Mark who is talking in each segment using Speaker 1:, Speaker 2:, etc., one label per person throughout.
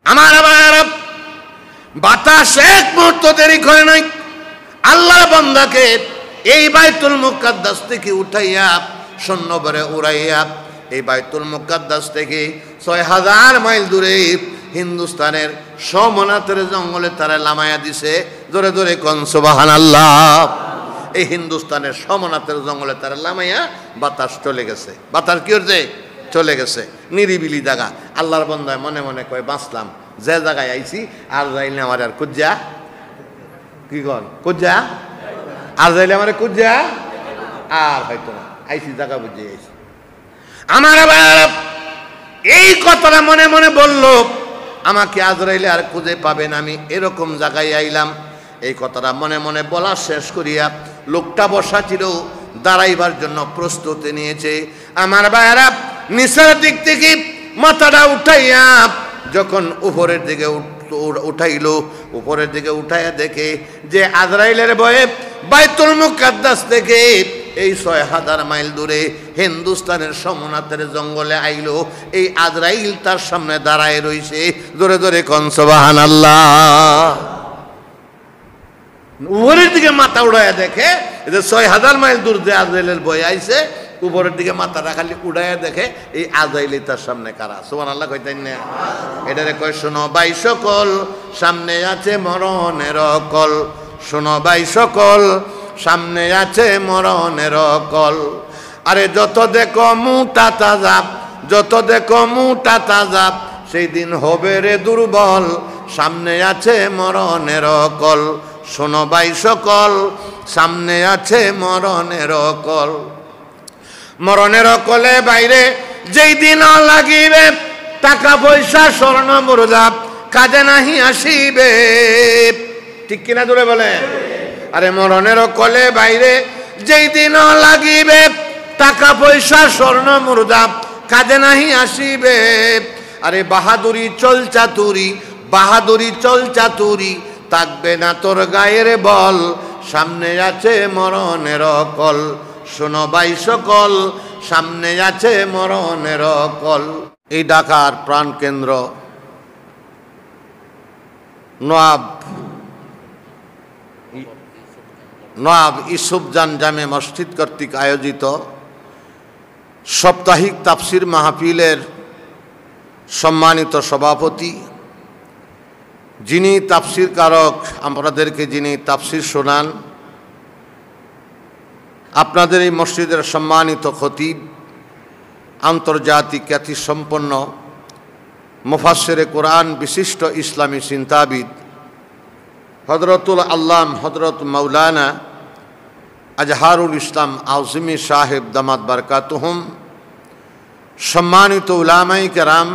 Speaker 1: আমার আবার বাতাস এক মুহূর্ত দেরি করে নাই, আল্লাহর বান্দাকে এই বাইতুল মুকাদ্দাস থেকে উঠাইয়া শূন্যভরে উড়াইয়া এই বাইতুল মুকাদ্দাস থেকে ৬০০০ মাইল দূরে হিন্দুস্তানের সোমনাথের জঙ্গলে তারা লামায়া দিছে। জোরে জোরে কোন সুবহানাল্লাহ। এই হিন্দুস্তানের সোমনাথের জঙ্গলে তারা লামাইয়া বাতাস চলে গেছে। বাতাস কি হচ্ছে? চলে গেছে। নিরিবিলি জায়গা। আল্লাহর বান্দায় মনে মনে কয় বাঁচলাম, যে জায়গায় আইছি আর যাইলে আমার আর কুজ্জা কি কন কুজ্জা আর যাইলে আমার কুজ্জা আর হয়তো না, আইসি জায়গা বুঝে আইসি। আমার আবার এই কথাটা মনে মনে বলল, আমাকে আজরাইলে আর খুঁজে পাবেন, আমি এরকম জায়গায় আইলাম। এই কথাটা মনে মনে বলা শেষ করিয়া লোকটা বসা ছিল, দাঁড়াইবার জন্য প্রস্তুতি নিয়েছে। আমার ভাইয়েরা নিচের দিক থেকে মাথাটা উঠাইয়া যখন উপরের দিকে উঠাইল, উপরের দিকে উঠাইয়া দেখে যে আজরাইলের ভয়ে বাইতুল মুকাদ্দাস থেকে এই ৬০০০ মাইল দূরে হিন্দুস্তানের সোমনাথের জঙ্গলে আইল। এই আজরাইল তার সামনে দাঁড়ায় রইছে। জোরে জোরে কোন সুবহানাল্লাহ। উপরের দিকে মাথা উড়াইয়া দেখে যে ৬০০০ মাইল দূর যে আজরাইলের ভয় আইছে, উপরের দিকে মাথাটা খালি উড়াইয়া দেখে এই আজরাইল তার সামনে কারা। সুবহানাল্লাহ কইতেন না? এটারে কয় শোনো ভাই সকল, সামনে আছে মরণের কল। শোনো ভাই সকল, সামনে আছে মরণের কল। আরে যত দেখো মুটা তাজা, যত দেখো মুটা তাজা, সেই দিন হবে রে দুর্বল। সামনে আছে মরণের কল। শোনো ভাই সকল, সামনে আছে মরণের কল। মরণের কলে বাইরে যেই দিন লাগিবে, টাকা পয়সা স্বর্ণ মুদ্রা কাজে নাহি আসিবে। ঠিক কিনা জোরে বলে? আরে মরণের কলে বাইরে যেই দিন লাগিবে, টাকা পয়সা স্বর্ণ মুদ্রা কাজে নাহি আসিবে। আরে বাহাদুরি চল চাতুরি, বাহাদুরি চল চাতুরি, থাকবে না তোর গায়ের বল। সামনে আছে মরণের কল। শোনো ভাই সকল, সামনে আছে মরণের কল। এই ঢাকার প্রাণকেন্দ্র নওয়াব ইউসুফজান জামে মসজিদ কর্তৃক আয়োজিত সাপ্তাহিক তাফসির মাহফিলের সম্মানিত সভাপতি, যিনি তাফসির কারক, আপনাদেরকে যিনি তাফসির শোনান, আপনাদের এই মসজিদের সম্মানিত খতিব, আন্তর্জাতিক খ্যাতিসম্পন্ন মুফাসসিরে কোরআন, বিশিষ্ট ইসলামী চিন্তাবিদ হযরতুল আল্লাম হযরত মাওলানা আজহারুল ইসলাম আজমি সাহেব দামাত বারকাতুহুম, সম্মানিত উলামায়ে কেরাম,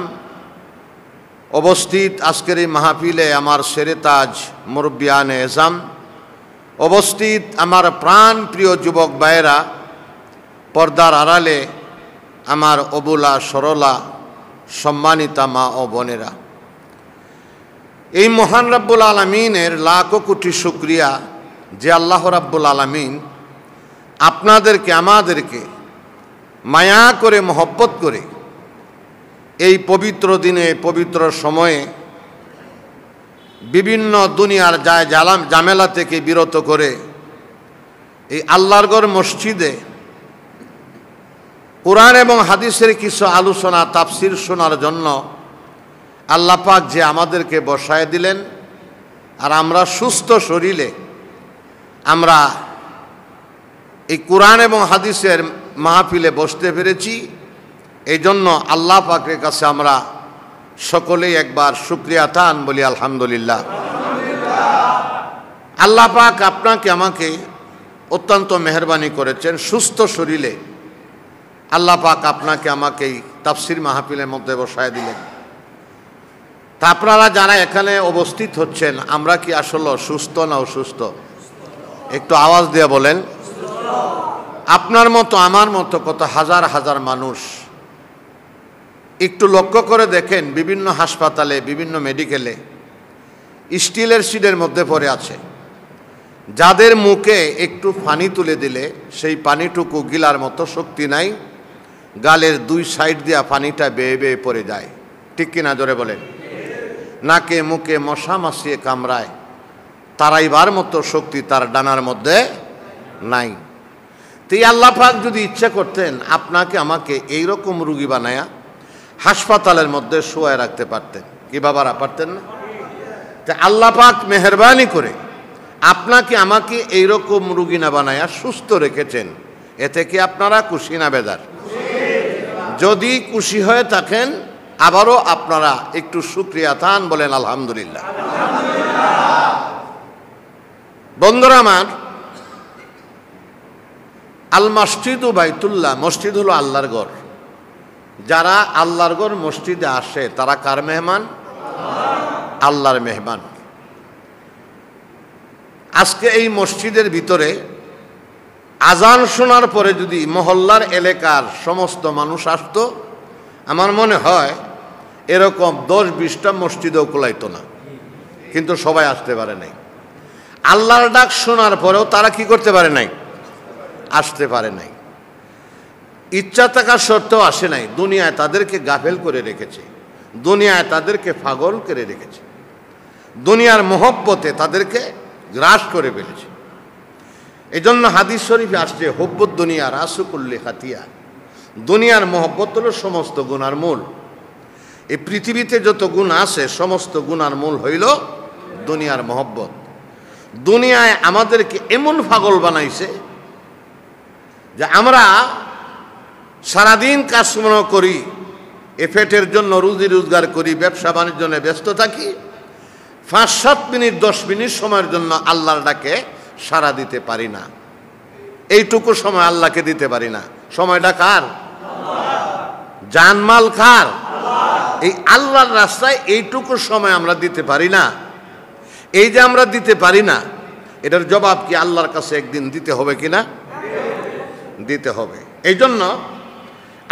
Speaker 1: উপস্থিত আজকের এই মাহফিলে আমার শেরে তাজ মুরব্বিয়ানে এজাম, উপস্থিত আমার প্রাণ প্রিয় যুবক ভাইয়েরা, পর্দার আড়ালে আমার অবুলা সরলা সম্মানিতা মা ও বোনেরা, এই মহান রব্বুল আলামিনের লাখো কোটি শুকরিয়া যে আল্লাহ রাব্বুল আলামিন আপনাদেরকে আমাদেরকে মায়া করে মহব্বত করে এই পবিত্র দিনে পবিত্র সময়ে বিভিন্ন দুনিয়ার ঝামেলা থেকে বিরত করে এই আল্লাহর ঘর মসজিদে কোরআন এবং হাদিসের কিছু আলোচনা তাফসির শোনার জন্য আল্লাহ পাক যে আমাদেরকে বসায় দিলেন, আর আমরা সুস্থ শরীরে আমরা এই কোরআন এবং হাদিসের মাহফিলে বসতে পেরেছি। এই জন্য আল্লাহ পাকের কাছে আমরা সকলেই একবার শুকরিয়া তান বলি আলহামদুলিল্লাহ। আল্লাহ পাক আপনাকে আমাকে অত্যন্ত মেহেরবানি করেছেন, সুস্থ শরীরে আল্লাহ পাক আপনাকে আমাকে এই তাফসির মাহফিলের মধ্যে বসায় দিলেন। তা আপনারা যারা এখানে উপস্থিত হচ্ছেন, আমরা কি আসলে সুস্থ না অসুস্থ? একটু আওয়াজ দিয়ে বলেন। আপনার মতো আমার মতো কত হাজার হাজার মানুষ, একটু লক্ষ্য করে দেখেন, বিভিন্ন হাসপাতালে বিভিন্ন মেডিকেলে স্টিলের সিটের মধ্যে পড়ে আছে, যাদের মুখে একটু পানি তুলে দিলে সেই পানিটুকু গিলার মতো শক্তি নাই, গালের দুই সাইড দিয়া পানিটা বেয়ে বেয়ে পড়ে যায়। ঠিক কিনা জোরে বলেন? নাকে মুখে মশা মাছিয়ে কামড়ায়, তারাইবার মতো শক্তি তার ডানার মধ্যে নাই। তো এই আল্লাহ পাক যদি ইচ্ছা করতেন আপনাকে আমাকে এইরকম রুগী বানায়া হাসপাতালের মধ্যে শোয়ায় রাখতে পারতেন, কি বাবারা পারতেন না? তা আল্লাহ পাক মেহেরবানি করে আপনাকে আমাকে এইরকম রুগী না বানায়া সুস্থ রেখেছেন, এতে কি আপনারা খুশি না বেজার? যদি খুশি হয়ে থাকেন আবারও আপনারা একটু শুকরিয়া তান, বলেন আলহামদুলিল্লাহ। বন্ধুরা আমার, আল মসজিদু বাইতুল্লাহ, মসজিদ হলো আল্লাহর ঘর। যারা আল্লাহর ঘর মসজিদে আসে তারা কার মেহমান? আল্লাহর মেহমান। আজকে এই মসজিদের ভিতরে আজান শোনার পরে যদি মহল্লার এলাকার সমস্ত মানুষ আসতো, আমার মনে হয় এরকম 10-20টা মসজিদেও কুলাইতো না, কিন্তু সবাই আসতে পারে নাই। আল্লাহর ডাক শোনার পরেও তারা কি করতে পারে নাই? আসতে পারে নাই। ইচ্ছা থাকার সত্ত্বেও আসে নাই। দুনিয়ায় তাদেরকে গাফেল করে রেখেছে, দুনিয়ায় তাদেরকে পাগল করে রেখেছে, দুনিয়ার মহব্বতে তাদেরকে গ্রাস করে ফেলেছে। এই জন্য হাদিস শরীফে আসছে হব্বুদ দুনিয়া রাসুকুল্লি খাতিয়া, দুনিয়ার মহব্বত হলো সমস্ত গুনার মূল। এই পৃথিবীতে যত গুণ আছে সমস্ত গুনার মূল হইল দুনিয়ার মহব্বত। দুনিয়ায় আমাদেরকে এমন পাগল বানাইছে যে আমরা সারাদিন কাজ করি, এ পেটের জন্য রুজি রোজগার করি, ব্যবসা বাণিজ্য নিয়ে ব্যস্ত থাকি, 5-7 মিনিট 10 মিনিট সময়ের জন্য আল্লাহর ডাকে সাড়া দিতে পারি না। এইটুকু সময় আল্লাহকে দিতে পারি না। সময়টা কার? জানমাল কার? এই আল্লাহর রাস্তায় এইটুকু সময় আমরা দিতে পারি না। এই যে আমরা দিতে পারি না, এটার জবাব কি আল্লাহর কাছে একদিন দিতে হবে কিনা? দিতে হবে। এই জন্য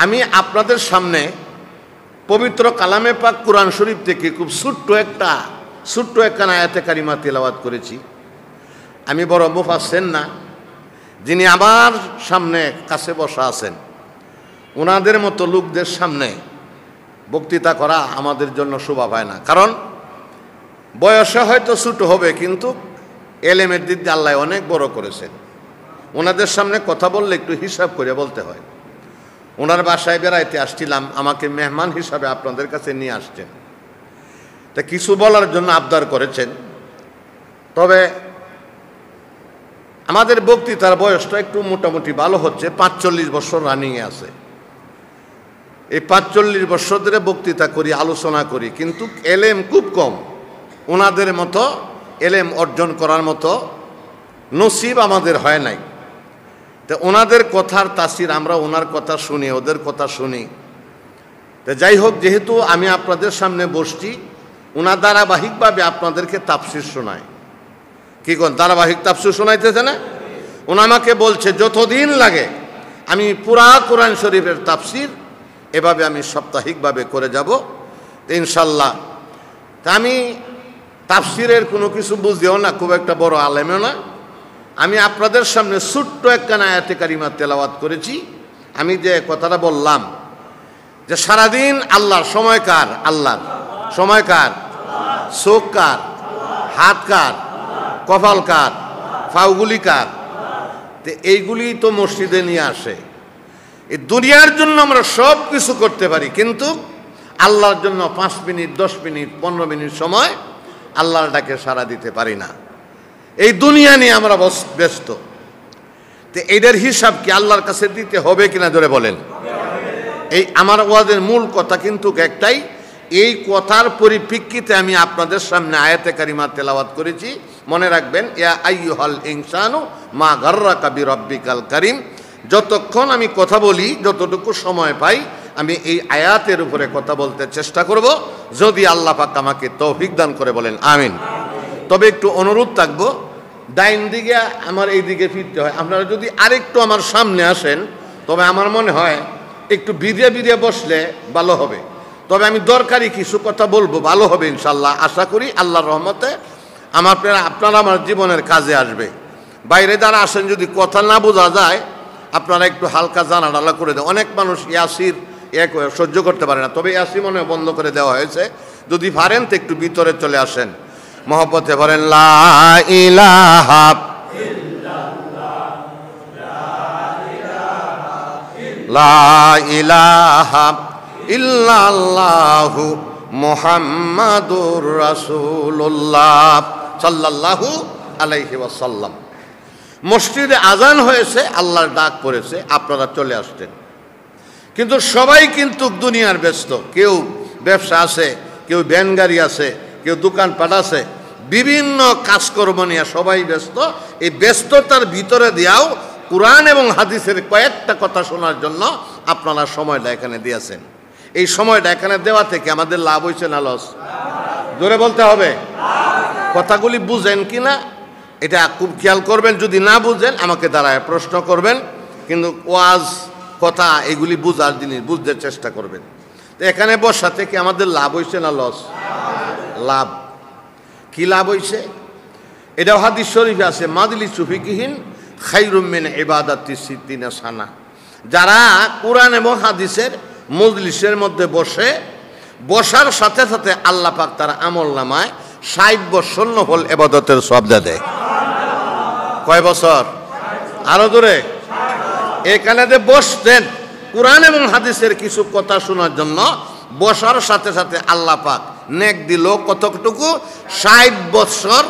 Speaker 1: আমি আপনাদের সামনে পবিত্র কালামে পাক কুরআন শরীফ থেকে খুব ছোট্ট একটা আয়াতে কারিমা তেলাওয়াত করেছি। আমি বড় মুফাসসির না, যিনি আমার সামনে কাছে বসা আছেন, ওনাদের মতো লোকদের সামনে বক্তৃতা করা আমাদের জন্য শোভা পায় না। কারণ বয়সে হয়তো ছোট হবে, কিন্তু এলেমের দিক দিয়ে আল্লাহ অনেক বড় করেছেন। ওনাদের সামনে কথা বললে একটু হিসাব করে বলতে হয়। ওনার বাসায় বেড়াইতে আসছিলাম, আমাকে মেহমান হিসাবে আপনাদের কাছে নিয়ে আসছেন, তা কিছু বলার জন্য আবদার করেছেন। তবে আমাদের বক্তৃতার বয়সটা একটু মোটামুটি ভালো হচ্ছে, 45 বছর রানিংয়ে আছে। এই 45 বছর ধরে বক্তৃতা করি, আলোচনা করি, কিন্তু এলেম খুব কম। ওনাদের মতো এলেম অর্জন করার মতো নসিব আমাদের হয় নাই। তো ওনাদের কথার তাসির আমরা ওনার কথা শুনি, ওদের কথা শুনি। তো যাই হোক, যেহেতু আমি আপনাদের সামনে বসছি, ওনার ধারাবাহিকভাবে আপনাদেরকে তাফসির শোনায়। কি কোন ধারাবাহিক তাফসির শোনাইতেছে না? ওনা আমাকে বলছে যতদিন লাগে আমি পুরা কোরআন শরীফের তাফসির এভাবে আমি সাপ্তাহিকভাবে করে যাব ইনশাল্লাহ। তা আমি তাফসিরের কোনো কিছু বুঝিও না, খুব একটা বড় আলেমও না। আমি আপনাদের সামনে ছোট্ট একটা আয়াতে কারিমা তেলাওয়াত করেছি। আমি যে কথাটা বললাম যে সারাদিন আল্লাহর সময় কার? আল্লাহর সময় কার? চোখ কার? হাত কার? কপাল কার? পাগুলি কার? তো এইগুলি তো মসজিদে নিয়ে আসে। এই দুনিয়ার জন্য আমরা সব কিছু করতে পারি, কিন্তু আল্লাহর জন্য 5 মিনিট 10 মিনিট 15 মিনিট সময় আল্লাহর ডাকে সাড়া দিতে পারি না। এই দুনিয়া নিয়ে আমরা ব্যস্ত। তো এটার হিসাব কি আল্লাহর কাছে দিতে হবে কিনা ধরে বলেন? এই আমার ওয়াজের মূল কথা কিন্তু একটাই। এই কথার পরিপ্রেক্ষিতে আমি আপনাদের সামনে আয়াতে কারিমা তেলাওয়াত করেছি। মনে রাখবেন, ইয়া আইয়ুহাল ইনসানু মা গাররাকা বিরাব্বিকাল কারীম। যতক্ষণ আমি কথা বলি, যতটুকু সময় পাই, আমি এই আয়াতের উপরে কথা বলতে চেষ্টা করব, যদি আল্লাহ পাক আমাকে তৌফিক দান করে, বলেন আমিন। তবে একটু অনুরোধ থাকবো, ডাইন দিকে আমার এই দিকে ফিরতে হয়। আপনারা যদি আরেকটু আমার সামনে আসেন, তবে আমার মনে হয় একটু বিরিয়ে বসলে ভালো হবে। তবে আমি দরকারি কিছু কথা বলবো, ভালো হবে ইনশাল্লাহ। আশা করি আল্লাহর রহমতে আপনারা আমার জীবনের কাজে আসবে। বাইরে যারা আসেন, যদি কথা না বোঝা যায়, আপনারা একটু হালকা জানাডালা করে দেন। অনেক মানুষ ইয়াসির এক সহ্য করতে পারে না, তবে ইয়াসি মনে বন্ধ করে দেওয়া হয়েছে, যদি পারেন তো একটু ভিতরে চলে আসেন, মহব্বতে বলেন লা ইলাহা লা ইলাহা ইল্লাল্লাহু মুহাম্মাদুর রাসূলুল্লাহ সাল্লাল্লাহু আলাইহি ওয়াসাল্লাম। মসজিদে আজান হয়েছে, আল্লাহর ডাক পড়েছে, আপনারা চলে আসছেন। কিন্তু সবাই কিন্তু দুনিয়ার ব্যস্ত, কেউ ব্যবসা আছে, কেউ ভ্যান গাড়ি আছে, কেউ দোকানপাট আছে, বিভিন্ন কাজকর্ম নিয়ে সবাই ব্যস্ত। এই ব্যস্ততার ভিতরে দিয়াও কুরআন এবং হাদিসের কয়েকটা কথা শোনার জন্য আপনারা সময়টা এখানে দিয়েছেন। এই সময়টা এখানে দেওয়া থেকে আমাদের লাভ হয়েছে না লস? জোরে বলতে হবে। কথাগুলি বুঝেন কি না এটা খুব খেয়াল করবেন। যদি না বুঝেন আমাকে দাঁড়ায় প্রশ্ন করবেন, কিন্তু ওয়াজ কথা এগুলি বুঝার জিনিস, বুঝতে চেষ্টা করবেন। তো এখানে বসা থেকে আমাদের লাভ হয়েছে না লস? লাভ। কি লাভ হয়েছে? এটাও হাদিস শরীফে আছে, মাজলিসু ফিকহিন খায়রুম মিন ইবাদাতি সিদ্দিনা সানা। যারা কুরআন এবং হাদিসের মজলিসের মধ্যে বসে, বসার সাথে সাথে আল্লাহ পাক তার আমল নামায় ৬০ বছর নফল ইবাদতের সওয়াব দেয়। কয় বছর? আরো জোরে। এখানে যে বসতেন কুরআন এবং হাদিসের কিছু কথা শোনার জন্য, বসার সাথে সাথে আল্লাহ পাক নেক দিল কতটুকু? ৬০ বছর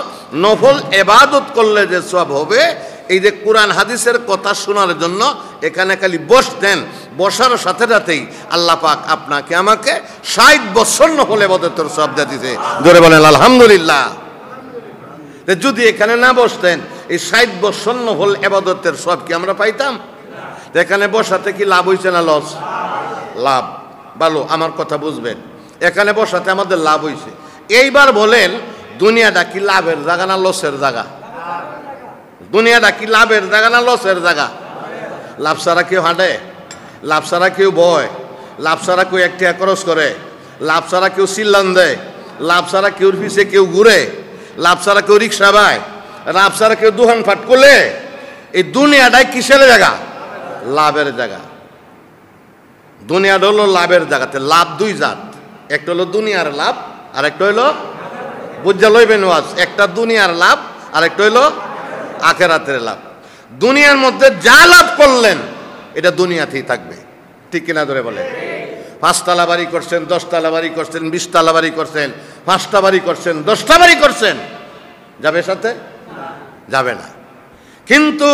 Speaker 1: নফল ইবাদত করলে যে সওয়াব হবে, এই যে কোরআন হাদিসের কথা শোনার জন্য এখানে খালি বসতেন, বসার সাথে সাথেই আল্লাহ পাক আপনাকে আমাকে ৬০ বছর নফল ইবাদতের সওয়াব দিয়ে দিতে। জোরে বলেন আলহামদুলিল্লাহ। যদি এখানে না বসতেন এই ৬০ বছর নফল ইবাদতের সওয়াব কি আমরা পাইতাম? এখানে বসাতে কি লাভ হয়েছে না লস? লাভ। ভালো, আমার কথা বুঝবেন। এখানে বসাতে আমাদের লাভ হয়েছে। এইবার বলেন, দুনিয়াটা কি লাভের জায়গা না লসের জায়গা? দুনিয়াটা কি লাভের জায়গা না লসের জায়গা? লাভ ছাড়া কেউ হাঁটে? লাভ ছাড়া কেউ বয়? লাভ ছাড়া কেউ একটা খরচ করে? লাভ ছাড়া কেউ সিল্লান দেয়? লাভ ছাড়া কেউ পিছে কেউ ঘুরে? লাভ ছাড়া কেউ রিক্সা বায়? লাভ ছাড়া কেউ দোকান ফাট করলে? এই দুনিয়াটাই কিসের জায়গা? লাভের জায়গা। দুনিয়াটা হলো লাভের জায়গাতে। লাভ দুই জাত, একটা হলো দুনিয়ার লাভ আর একটা হইলো, বুঝা লইবেন ওয়াজ, একটা দুনিয়ার লাভ আর একটা হইলো আখিরাতের লাভ। দুনিয়ার মধ্যে যা লাভ করলেন এটা দুনিয়াতেই থাকবে, ঠিক কিনা ধরে বলে? ৫ তলা বাড়ি করছেন, ১০ তলা বাড়ি করছেন, ২০ তলা বাড়ি করছেন, ৫টা বাড়ি করছেন, ১০টা বাড়ি করছেন, যাবে সাথে? যাবে না। কিন্তু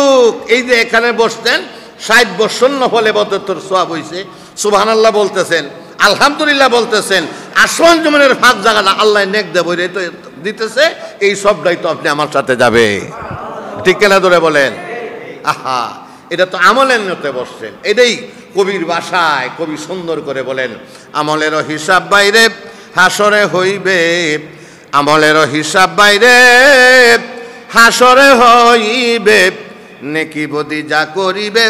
Speaker 1: এই যে এখানে বসতেন, ৬০ বছর নফল ইবাদতের সওয়াব হইছে, সুবহানাল্লাহ বলতেছেন, আলহামদুলিল্লাহ বলতেছেন, আসমান জমিনের ফাঁক জায়গাটা আল্লাহ নেক দেব দিতেছে, এই সবটাই তো আপনি আমার সাথে যাবে, ঠিক কিনা ধরে বলেন? আহা, এটা তো আমলের নিয়তে বসছেন। এটাই কবির ভাষায় কবি সুন্দর করে বলেন, আমলেরও হিসাব বাইরে হাসরে হইবে, আমলেরও হিসাব বাইরে হাসরে হইবে, নেকি বদি যা করিবে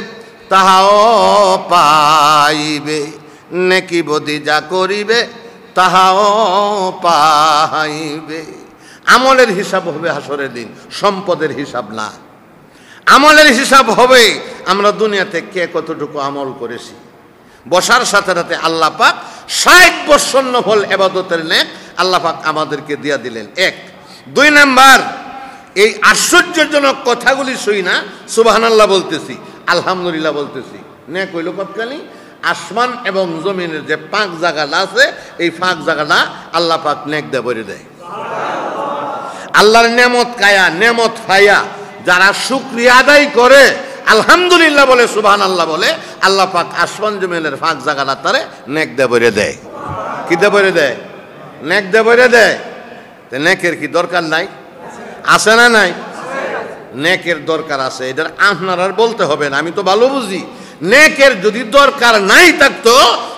Speaker 1: তাহাও পাইবে, নেকি বদি যা করিবে তাহাও পাইবে। আমলের হিসাব হবে হাসরের দিন, সম্পদের হিসাব না। আমলের হিসাব হবে আমরা দুনিয়াতে কে কতটুকু আমল করেছি। বসার সাথে সাথে আল্লাহ পাক ৬০ বছর নফল ইবাদতের নেক আল্লাহ পাক আমাদেরকে দিয়া দিলেন। এক। ২ নাম্বার, এই আশ্চর্যজনক কথাগুলি শুই না সুবহানাল্লাহ বলতেছি, আলহামদুলিল্লাহ বলতেছি, নেক হইল কতখানি? আসমান এবং জমিনের যে ফাঁক জায়গাটা আছে, এই ফাঁক জায়গাটা আল্লাহ পাক নেক দিয়ে ভরে দেয়। আল্লাহর নেমত কায়া, নেমত খায়া যারা শুকরিয়া আদায় করে, আলহামদুলিল্লাহ বলে, সুবহানাল্লাহ বলে, আল্লাহ পাক আসমান জমিনের ফাঁক জায়গাটা তারে নেক দিয়ে ভরে দেয়। কি দিয়ে ভরে দেয়? নেক দিয়ে ভরে দেয়। তো নেকের কি দরকার নাই? আছে না নাই? নেকের দরকার আছে, এটা আপনার বলতে হবে না, আমি তো ভালো বুঝি। নেকের যদি দরকার নাই থাকতো,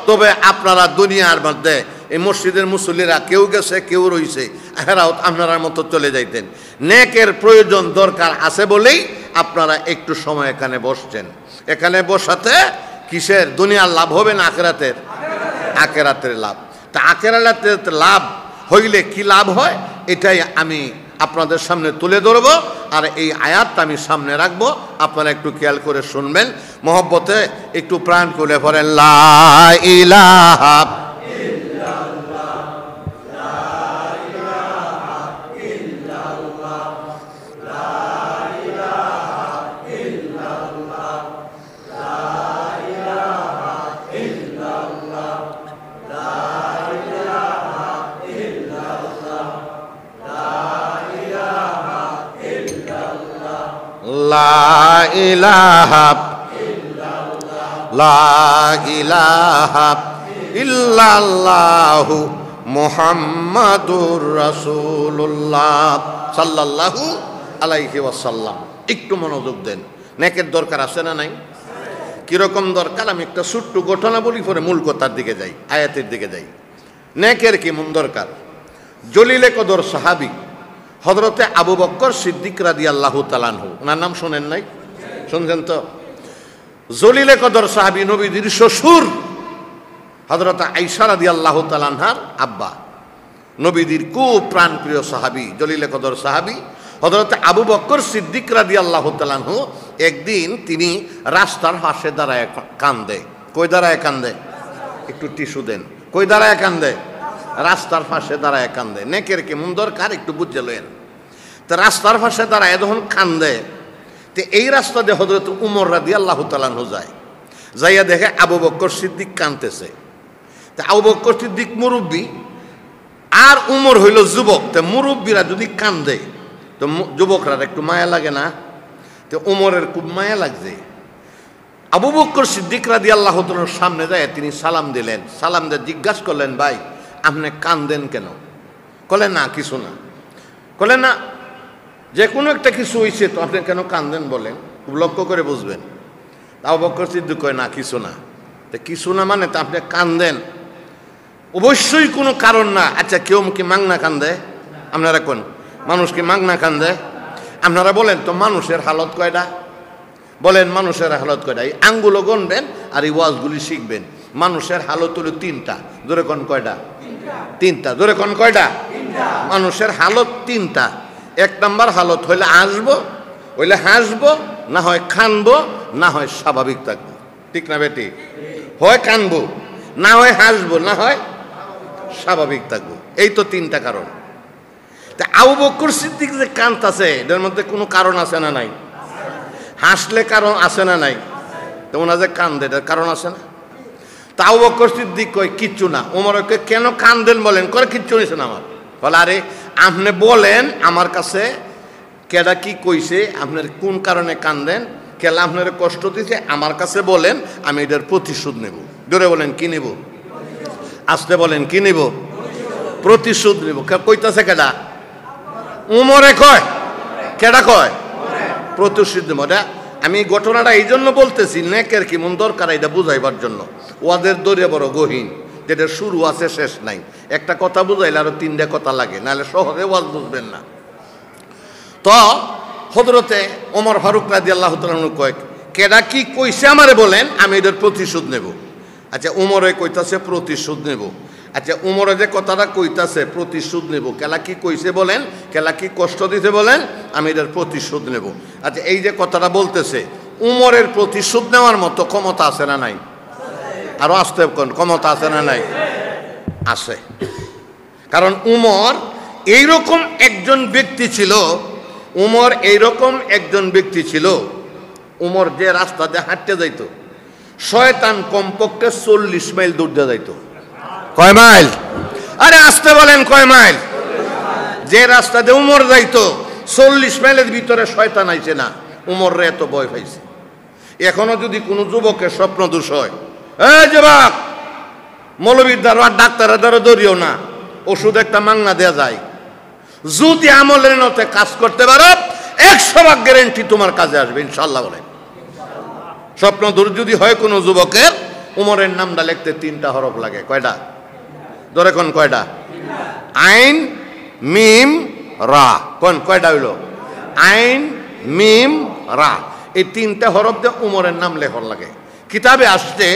Speaker 1: তবে আপনারা দুনিয়ার মধ্যে এই মসজিদের মুসল্লিরা কেউ গেছে, কেউ রইছে, এরাও আপনার মতো চলে যাইতেন। নেকের প্রয়োজন দরকার আছে বলেই আপনারা একটু সময় এখানে বসছেন। এখানে বসাতে কিসের? দুনিয়ার লাভ হবে না আখিরাতের? আখিরাতের লাভ। তা আখিরাতের লাভ হইলে কি লাভ হয়, এটাই আমি আপনাদের সামনে তুলে ধরবো। আর এই আয়াতটা আমি সামনে রাখবো, আপনারা একটু খেয়াল করে শুনবেন, মহব্বতে একটু প্রাণ খুলে পড়েন, লা ইলাহা ইল্লাল্লাহ, লা লা ইলাহা লা ইলাহা ইল্লাল্লাহু মুহাম্মাদুর রাসূলুল্লাহ সাল্লাল্লাহু আলাইহি ওয়াসাল্লাম। একটু মনোযোগ দেন, নেকের দরকার আছে না নাই? কিরকম দরকার? আমি একটা ছোট্ট ঘটনা বলি, পরে মূল কথার দিকে যাই, আয়াতের দিকে যাই। নেকের কেমন দরকার? জলিলে কদর সাহাবী হযরতে আবু বকর সিদ্দিক রাদিয়াল্লাহু তাআলা আনহু, ওনার নাম শোনেন নাই? শুনছেন তো? জলিলে কদর সাহাবী নবীজির শ্বশুর হযরত আয়েশা রাদিয়াল্লাহু তাআলা আনহার আব্বা, নবীজির খুব প্রাণপ্রিয় সাহাবী, জলিলে কদর সাহাবী হযরত আবু বকর সিদ্দিক রাদিয়াল্লাহু তাআলা আনহু। একদিন তিনি রাস্তার পাশে দাঁড়ায় কান্দে। কই দাঁড়ায় কান্দে? একটু টিস্যু দেন। কই দাঁড়ায় কান্দে? রাস্তার পাশে দাঁড়ায় কান্দে। নেকের কেমন দরকার একটু বুঝে লয়েন। তো রাস্তার পাশে দাঁড়ায় যখন কান্দে, তো এই রাস্তা দিয়ে হযরত উমর রাদিয়াল্লাহু তাআলা আনহু যায়, যাইয়া দেখে আবু বকর সিদ্দিক কাঁদতেছে। তা আবু বকর সিদ্দিক মুরব্বী আর উমর হইল যুবক। তো মুরব্বীরা যদি কান্দে তো যুবকরা একটু মায়া লাগে না? তো উমরের খুব মায়া লাগছে। আবু বকর সিদ্দিক রাদিয়াল্লাহু তাআলার সামনে যায় তিনি সালাম দিলেন। সালাম দিয়ে জিজ্ঞাসা করলেন, ভাই আপনি কান্দেন কেন? কলেন না কিছু না। কলেন না, যে কোনো একটা কিছু হয়েছে তো আপনি কেন কান্দেন বলেন, খুব লক্ষ্য করে বুঝবেন। আবু বকর সিদ্দিক কয় না কিছু না। তো কিছু না মানে তো আপনি কান্দেন অবশ্যই কোনো কারণ না। আচ্ছা কেউ কি মাংনা কান্দে? আপনারা কোন মানুষ কি মাংনা কান্দে? আপনারা বলেন তো মানুষের হালত কয়টা? বলেন মানুষের হালত কয়টা? এই আঙ্গুলো গণবেন আর এই ওয়াজগুলি শিখবেন। মানুষের হালত হলো তিনটা। জোরে কোন কয়টা? তিনটা। জোরে কোন কয়টা? মানুষের হালত তিনটা। এক নাম্বার হালত হইলে আসবো, হইলে হাসবো, না হয় খানবো, না হয় স্বাভাবিক থাকবো। ঠিক না বেটি? হয় কানবো, না হয় হাসবো, না হয় স্বাভাবিক থাকবো। এই তো তিনটা কারণ। তা আবু বকর সিদ্দিক যে কাঁদতেছে এটার মধ্যে কোনো কারণ আছে না নাই? হাসলে কারণ আছে না নাই? তো ওনা যে কান্দে এটার কারণ আছে না? তা আবু বকর সিদ্দিক কয় কিচ্ছু না। ওমরকে কেন কান্দেন বলেন? করে কিচ্ছু নিছে না আমার। বলে আরে আপনি বলেন আমার কাছে কেডা কি কইছে, আপনার কোন কারণে কান্দেন, কেলা আপনার কষ্ট দিছে, আমার কাছে বলেন, আমি এটার প্রতিশোধ নেব। জোরে বলেন কি নেব? আসতে বলেন কি নেব? প্রতিশোধ নেব। কইতাছে কেডা? উমরে কয়। কেডা কয়? প্রতিশোধ নেব। আমি ঘটনাটা এই জন্য বলতেছি, নেকের কি মন দরকার এটা বুঝাইবার জন্য। ওয়াদের দরে বড় গহীন, যেটা শুরু আছে শেষ নাই। একটা কথা বুঝাইলে আরো তিনটা কথা লাগে, নাহলে শহরে ওয়াজ বুঝবেন না। তো হযরতে ওমর ফারুক রাদিয়াল্লাহু তাআলা কয় কেডা কি কইছে আমারে বলেন, আমি এটার প্রতিশোধ নেব। আচ্ছা উমরে কইতাছে প্রতিশোধ নেব। আচ্ছা উমরে যে কথাটা কইতাছে প্রতিশোধ নেব, কেলা কি কইছে বলেন, কেলা কি কষ্ট দিতে বলেন, আমি এটার প্রতিশোধ নেব। আচ্ছা এই যে কথাটা বলতেছে, উমরের প্রতিশোধ নেওয়ার মতো ক্ষমতা আছে না নাই? আরো আসতে কোন ক্ষমতা আছে না নাই? আছে। কারণ উমর এইরকম একজন ব্যক্তি ছিল, উমর এইরকম একজন ব্যক্তি ছিল, উমর যে রাস্তা দিয়ে হাঁটতে যাইত শয়তান কমপক্ষে 40 মাইল দূর দিয়ে যাইত। কয় মাইল? আরে আসতে বলেন কয় মাইল? যে রাস্তা দিয়ে উমর যাইতো 40 মাইলের ভিতরে শয়তান আইছে না, উমররে এত ভয় পাইছে। এখনো যদি কোনো যুবকের স্বপ্ন দোষ হয়, এই যুবক মৌলবীর দ্বারা আর ডাক্তারের দ্বারা ধরিও না, ওষুধ একটা মাংনা দেয়া যায়। যদি আমলের নতে কাজ করতে পারো 100% গ্যারান্টি তোমার কাজে আসবে ইনশাআল্লাহ। বলে স্বপ্ন দূর যদি হয় কোনো যুবকের, উমরের নামটা লিখতে 3টা হরফ লাগে। কয়টা? ধরে কোন কয়টা? আইন মিম রা। কোন কয়টা হইল? আইন মিম রা। এই 3টা হরফ দিয়ে উমরের নাম লেখন লাগে। কিতাবে আসছে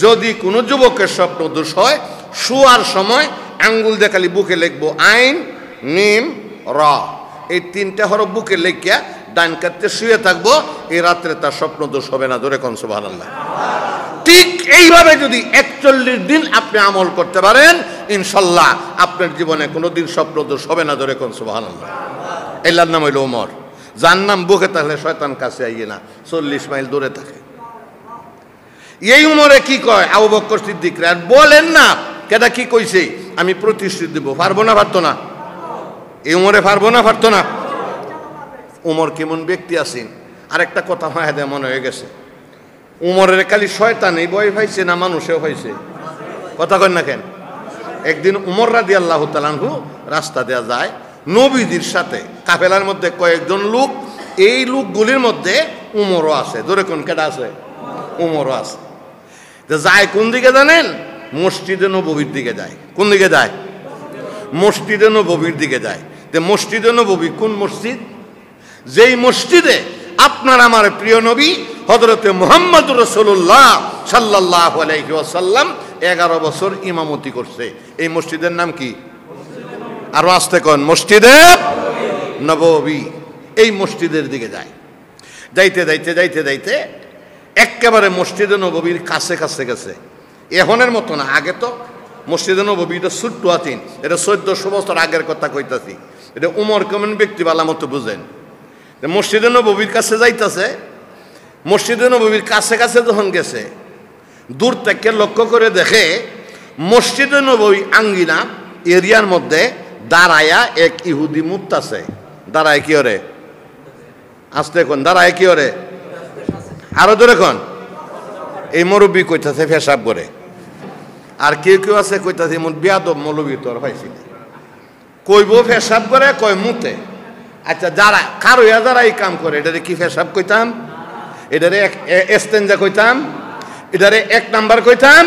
Speaker 1: যদি কোনো যুবকের স্বপ্ন দোষ হয়, শোয়ার সময় আঙ্গুল দিয়ে খালি বুকে লিখবো আইন মিম রা। এই 3টা হরফ বুকে লিখিয়া ডান কাতে শুয়ে থাকবো, এই রাত্রে তার স্বপ্ন দোষ হবে না। ধরে কোন সুবহানাল্লাহ। ঠিক এইভাবে যদি 41 দিন আপনি আমল করতে পারেন, ইনশাল্লাহ আপনার জীবনে কোনোদিন স্বপ্ন দোষ হবে না। ধরে কোন সুবহানাল্লাহ। এলার নাম হইল ওমর। যার নাম বুকে থাকলে শয়তান কাছে আইয়ে না, 40 মাইল দূরে থাকে। এই উমরে কি কয় আবু বকর সিদ্দিক আর বলেন না কেডা কি কইছে, আমি প্রতিশোধ দেব। পারবো না? পারতো না? এই উমরে পারবো না? পারতো না? উমর কেমন ব্যক্তি আছেন? আরেকটা কথা মায়েদের মনে হয়ে গেছে, উমরের খালি শয়তানই ভয় পাইছে না মানুষেও পাইছে? কথা কন না কেন? একদিন উমর রাদিয়াল্লাহু তাআলা আনহু রাস্তা দেয়া যায় নবীদের সাথে, কাফেলার মধ্যে কয়েকজন লোক, এই লোকগুলির মধ্যে উমরও আছে। ধরে কোন কেটা আছে? উমরও আছে। যায় কোন দিকে জানেন? মসজিদে নববীর দিকে যায়। কোন দিকে যায়? মসজিদে নববীর দিকে যায়। মসজিদে নববী কোন মসজিদ? যেই মসজিদে আপনার আমার প্রিয় নবী হযরতে মুহাম্মদুর রাসূলুল্লাহ সাল্লাল্লাহু আলাইহি ওয়াসাল্লাম 11 বছর ইমামতি করছে। এই মসজিদের নাম কি? আরো আসতে কোন? মসজিদে নববী। এই মসজিদের দিকে যায়। যাইতে যাইতে যাইতে যাইতে একেবারে মসজিদে নববীর কাছে কাছে গেছে। এখনের মতো না, আগে তো মসজিদে নববী এটা ছোট্ট আতিন, এটা 1400 বছর আগের কথা কইতাছি। এটা উমর কেমন ব্যক্তি বালা মতো বুঝেন। মসজিদে নববীর কাছে যাইতেছে, মসজিদে নববীর কাছে কাছে যখন গেছে, দূর থেকে লক্ষ্য করে দেখে মসজিদে নববী আঙ্গিনা এরিয়ার মধ্যে দাঁড়ায়া এক ইহুদি মুত্তাছে। দাঁড়ায় কি ওরে? আসতে কোন দাঁড়ায় কি ওরে? আরো ধরে কোন? এই মুরব্বী কইতাছে পেশাব করে। আর কেউ কেউ আছে কইতাছে এমন বেয়াদব মৌলবী তোর পাইছি, কইব পেশাব করে, কয় মুতে। আচ্ছা, যারা কারো যারা এই কাম করে, এটারে কি পেশাব কইতাম? এটারে এস্তেঞ্জা কইতাম? এটারে 1 নাম্বার কইতাম?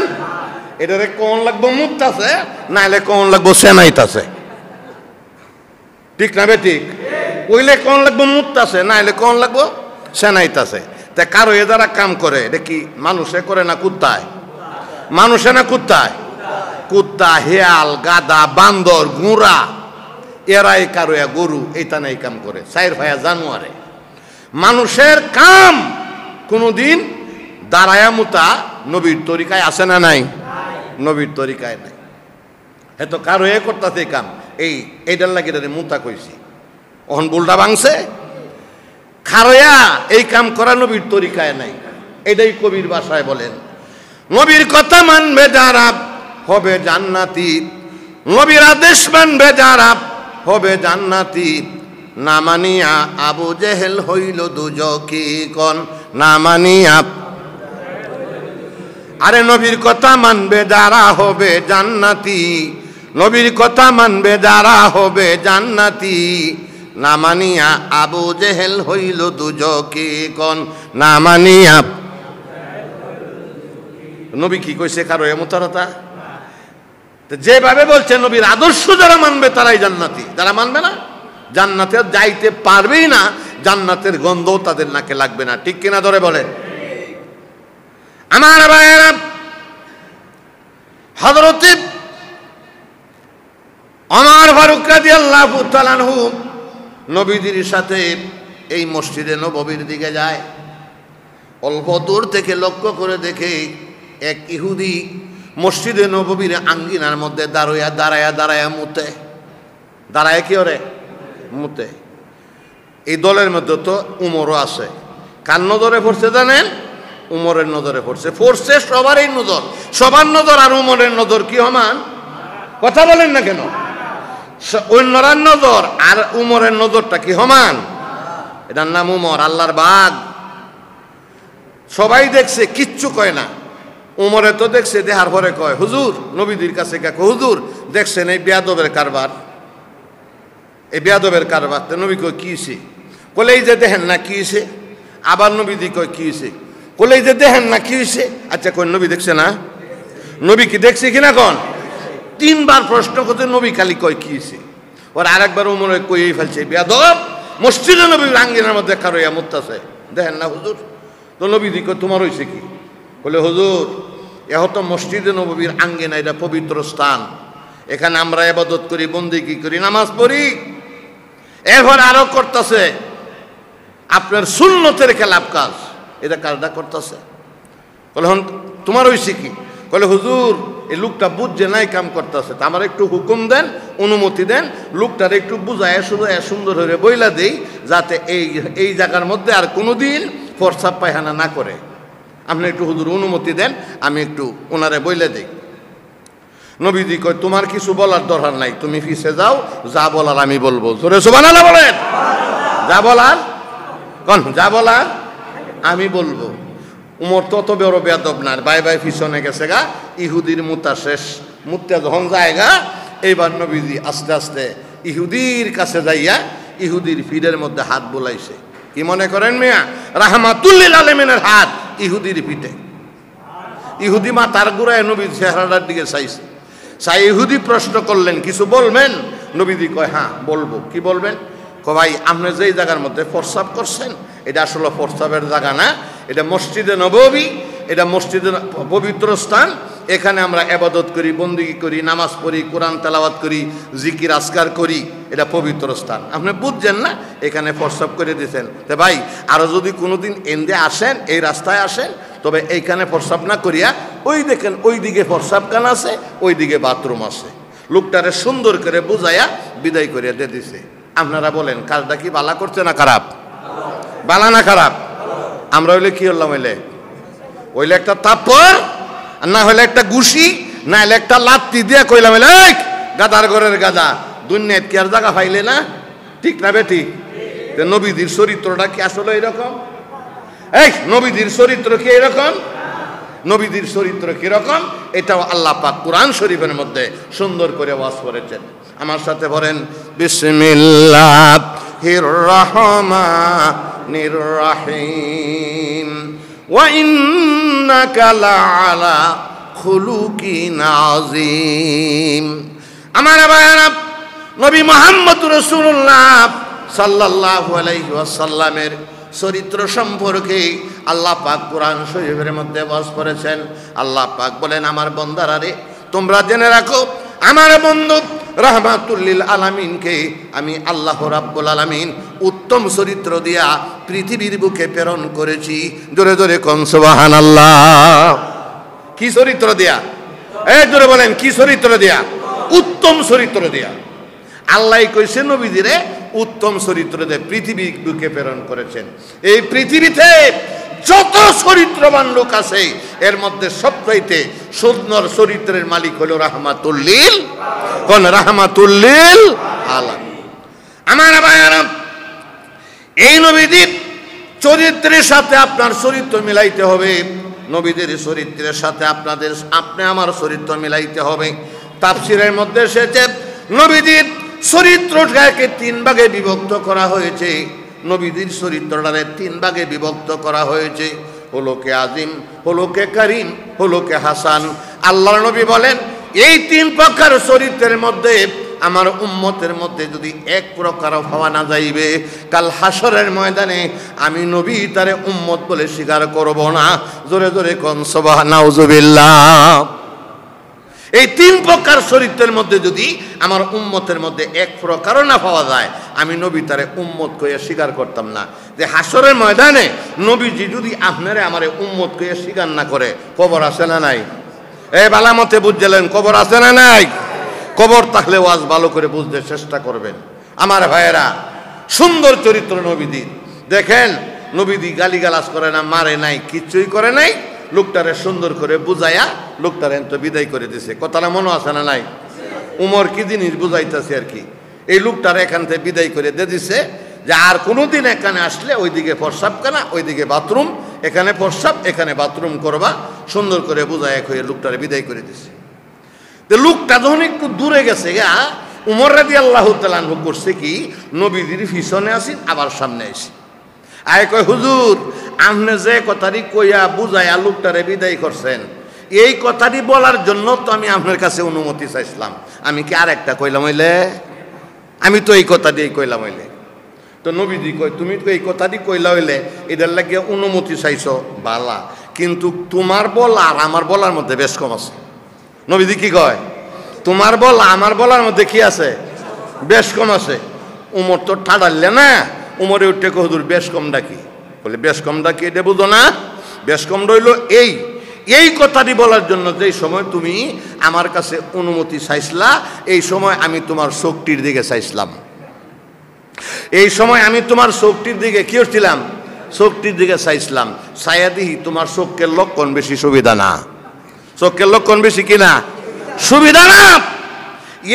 Speaker 1: এটারে কোন লাগবো? মুততাছে, নাইলে কোন লাগবো? সেনাইতাছে। ঠিক না বেঠিক? কইলে কোন লাগবো? মুততাছে, নাইলে কোন লাগবো? সেনাইতাছে। তা কারো যারা কাম করে, এটা কি মানুষে করে না কুত্তায়? মানুষে না কুত্তায়? কুত্তা, হেয়াল, গাদা, বান্দর, গুঁড়া, এরাই কারো গরু এইটা নাই কাম করে। সাইর ভাইয়া জানুয়ারে মানুষের কাম কোনদিন দাঁড়ায়া মুতা নবীর তরিকায় আছে না নাই? নবীর তরিকায় নাই। এত কারো করতেছে কাম, এইটার লাগে মুতা কইছি। ওহন বুলটা ভাঙছে। খারয়া এই কাম করা নবীর তরিকায় নাই। এটাই কবির ভাষায় বলেন, নবীর কথা মানবে যারা হবে জান্নাতি, নবীর আদেশ মানবে যারা হবে জান্নাতি, না মানিয়া আবু জেহেল হইল দুজকি কোন, না মানিয়া। আরে নবীর কথা মানবে যারা হবে জান্নাতি, নবীর কথা মানবে যারা হবে জান্নাতি, না মানিয়া আবু জেহেল হইল দুজকি কোন, না মানিয়া। নবী কি কইছে কারো এমতারতা? যেভাবে বলছে নবীর আদর্শ যারা মানবে তারাই জান্নাতি, যারা মানবে না জান্নাতে যাইতে পারবেই না, জান্নাতের গন্ধও তাদের নাকে লাগবে না। ঠিক কিনা ধরে বলেন? আমার ভাইয়েরা, হযরত ওমর ফারুক রাদিয়াল্লাহু তাআলা আনহু নবীদের সাথে এই মসজিদে নববীর দিকে যায়। অল্প দূর থেকে লক্ষ্য করে দেখে এক ইহুদি মসজিদে নববীর আঙ্গিনার মধ্যে দাঁড়ায়া দাঁড়ায়া দাঁড়ায়া মুতে। দাঁড়ায় কি ওরে? মুতে। এই দলের মধ্যে তো উমরও আছে। কার নজরে পড়ছে জানেন? উমরের নজরে পড়ছে। পড়ছে সবারই নজর, সবার নজর আর উমরের নজর কি সমান? কথা বলেন না কেন? অন্যরার নজর আর উমরের নজরটা কি সমান? এটার নাম উমর, আল্লাহর বাগ। সবাই দেখছে, কিচ্ছু কয় না। উমরে তো দেখছে, দেহার পরে কয় হুজুর, নবীদের কাছে কে হুজুর দেখছেন এই বেয়াদবের কারবার, এই বেয়াদবের কারবার। তো নবী কয় কি হইছে? বলে এই যে দেখেন না কি হইছে। আবার নবীদি কয় কি হইছে? বলে এই যে দেখেন না কি হইছে। আচ্ছা কই নবী দেখছে না? নবী কি দেখছে কিনা কোন? 3 বার প্রশ্ন করতে নবী খালি কয় কি হইছে। ওর আরেকবার উমরে কইই ফেলছে বেয়াদব মসজিদে নবীর আঙ্গিনার মধ্যে কারইয়া মুত্তাছে, দেখেন না হুজুর। তো নবীদি কয় তোমার হইছে কি? বলে হুজুর, তো মসজিদে নববীর আঙ্গিনা, এটা পবিত্র স্থান, এখানে আমরা ইবাদত করি, বন্দেগী করি, নামাজ পড়ি। এরপর আরো করতেছে আপনার সুন্নতের খেলাফ কাজ, এটা কাজটা করতেছে। বলে হন তোমার হইছে কি? বলে হুজুর, এই লোকটা বুঝছে নাই কাম করতেছে, তা আমার একটু হুকুম দেন, অনুমতি দেন, লোকটার একটু বুঝায় শুধু সুন্দর হয়ে বইলা দেই, যাতে এই জায়গার মধ্যে আর কোনোদিন প্রস্রাব পায়খানা না করে। আপনি একটু হুজুর অনুমতি দেন, আমি একটু ওনারে বইলে দিই। নবীজি কয় তোমার কিছু বলার দরকার নাই, তুমি পিছে যাও, যা বলার আমি বলবো। জোরে সুবহানাল্লাহ বলেন। যা বলার কোন যা বলা আমি বলবো। উমর তত বড় বেয়াদব না, বাই বাই পিছনে গেছে গা, ইহুদির মুতা শেষ, মুতা যখন জায়গা এইবার নবীজি আস্তে আস্তে ইহুদির কাছে যাইয়া ইহুদির ফিরের মধ্যে হাত বুলাইছে। কি মনে করেন মিয়া? রাহমাতুল লিল আলামিনের হাত ইহুদির পিঠে। ইহুদি মা তার গোড়ায় নবীর চেহারাটার দিকে চাইছে। চাই ইহুদি প্রশ্ন করলেন, কিছু বলবেন? নবীজি কয় হ্যাঁ বলবো। কি বলবেন? ভাই আপনি যেই জায়গার মধ্যে প্রস্রাব করছেন এটা আসলে প্রস্রাবের জায়গা না, এটা মসজিদে নববী, এটা মসজিদের পবিত্র স্থান। এখানে আমরা ইবাদত করি, বন্দেগী করি, নামাজ পড়ি, কোরআন তেলাওয়াত করি, জিকির আজকার করি, এটা পবিত্র স্থান। আপনি বুঝছেন না, এখানে প্রস্রাব করে দিয়েছেন। তো ভাই আরও যদি কোনোদিন এন্দে আসেন, এই রাস্তায় আসেন, তবে এইখানে প্রস্রাব না করিয়া ওই দেখেন ওই দিকে প্রস্রাবখানা আছে, ওই দিকে বাথরুম আছে। লোকটারে সুন্দর করে বুঝাইয়া বিদায় করিয়া দিয়ে দিছে। আপনারা বলেন কাজটা কি বালা করছে না খারাপ? বালা না খারাপ? আমরা হইলে কি হলাম? হইলে একটা তাপ্পর, না হইলে একটা গুশি, না হলে একটা লাত্তি দিয়ে কইলাম এই গাদার ঘরের গাদা, দুনিয়াত কি আর জায়গা পাইলে না? ঠিক না বেটি? নবীদের চরিত্রটা কি আসলে এরকম? এই নবীদের চরিত্র কি এরকম? নবীদের চরিত্র কিরকম এটাও আল্লাহ পাক কোরআন শরীফের মধ্যে সুন্দর করে ওয়াজ করেছেন। আমার সাথে বলেন বিসমিল্লাহির রহমানির রহিম ওয়া ইন্নাকা লাআলা খুলুকিন আযীম। আমার ভাইরা, নবী মুহাম্মদ রাসূলুল্লাহ সাল্লাল্লাহু আলাইহি ওয়াসাল্লামের চরিত্র সম্পর্কে আল্লাহ পাক কোরআন শরীফের মধ্যে ওয়াজ করেছেন। আল্লাহ পাক বলেন, আমার বান্দারা রে, তোমরা জেনে রাখো আমার বন্ধু রাহমাতুল লিল আলামিনকে আমি আল্লাহ রাব্বুল আলামিন উত্তম চরিত্র দিয়া পৃথিবীর বুকে প্রেরণ করেছি। জোরে জোরে কোন সুবহানাল্লাহ। কি চরিত্র দিয়া? এই জোরে বলেন, কি চরিত্র দিয়া? উত্তম চরিত্র দিয়া। আল্লাহ কইছে নবীজিরে উত্তম চরিত্র দিয়ে পৃথিবীর বুকে প্রেরণ করেছেন। এই পৃথিবীতে যত চরিত্রবান লোক আছে এর মধ্যে সবচাইতে সুন্দর চরিত্রের মালিক হলো রাহমাতুল লিল, কোন রাহমাতুল লিল আলামিন। আমার ভাইরা, এই নবীদের চরিত্রের সাথে আপনার চরিত্র মিলাইতে হবে। নবীদের চরিত্রের সাথে আপনি আমার চরিত্র মিলাইতে হবে। তাফসীরের মধ্যে এসেছে নবীদের চরিত্রটাকে তিন ভাগে বিভক্ত করা হয়েছে। নবীদের চরিত্রটাকে তিন ভাগে বিভক্ত করা হয়েছে, হলোকে আজিম, হলোকে করিম, হলোকে হাসান। আল্লাহর নবী বলেন, এই তিন প্রকার চরিত্রের মধ্যে আমার উম্মতের মধ্যে যদি এক প্রকার হওয়া না যাইবে, কাল হাসরের ময়দানে আমি নবী তারে উম্মত বলে স্বীকার করব না। জোরে জোরে কোন সুবহানাল্লাহ। এই তিন প্রকার চরিত্রের মধ্যে যদি আমার উম্মতের মধ্যে এক প্রকারও না পাওয়া যায়, আমি নবী তারে উম্মত কইয়া স্বীকার করতাম না। যে হাসরের ময়দানে নবীজি যদি আপনারে আমারে উম্মত কইয়া স্বীকার না করে, কবর আছে না নাই? এই বালামতে বুঝলেন, কবর আছে না নাই? কবর থাকলে ওয়াজ ভালো করে বুঝতে চেষ্টা করবেন। আমার ভাইয়েরা, সুন্দর চরিত্র নবীদের। দেখেন নবীদি গালিগালাজ করে না, মারে নাই, কিচ্ছুই করে নাই। লোকটারে সুন্দর করে বুঝাইয়া লোকটারে তো বিদায় করে দিছে। কথাটা মনে আছে না নাই? উমর কি জিনিস বুঝাইতেছে আর কি। এই লোকটারে এখান থেকে বিদায় করে দিয়ে দিছে যে আর কোনোদিন এখানে আসলে ওইদিকে প্রস্রাবখানা, ওইদিকে বাথরুম, এখানে প্রস্রাব, এখানে বাথরুম করবা। সুন্দর করে বুঝাই হয়ে লোকটারে বিদায় করে দিছে। তো লোকটা যখন একটু দূরে গেছে গা, উমর রাদিয়াল্লাহু তাআলা আনহু করছে কি, নবীজির পিছনে আসি আবার সামনে আসি। আয় কয়, হুজুর আপনি যে কথাটি কইয়া বুঝাইয়া লোকটারে বিদায় করছেন, এই কথাটি বলার জন্য তো আমি আপনার কাছে অনুমতি চাইছিলাম। আমি কি আর একটা কইলাম হইলে? আমি তো এই কথা দিয়ে কইলাম হইলে। তো নবীজি কয়, তুমি তো এই কথাটি কইলা হইলে এটার লাগিয়ে অনুমতি চাইছো বালা, কিন্তু তোমার বলা আর আমার বলার মধ্যে বেশ কম আছে। নবীজি কি কয়? তোমার বলা আমার বলার মধ্যে কি আছে? বেশ কম আছে। উমর তো ঠাডাইলে না, উমরে উঠে হুজুর বেশ কম ডাকি। বলে বেশ কম ডাকি এটা বুঝো না? বেশ কম রইল এই কথাটি বলার জন্য যেই সময় তুমি আমার কাছে অনুমতি চাইছিলা, এই সময় আমি তোমার চোখটির দিকে চাইছিলাম। এই সময় আমি তোমার চোখটির দিকে কি করছিলাম? চোখটির দিকে চাইছিলাম। চাইয়া দিহি তোমার চোখের লক্ষণ বেশি সুবিধা না। চোখের লক্ষণ বেশি কিনা? সুবিধা না।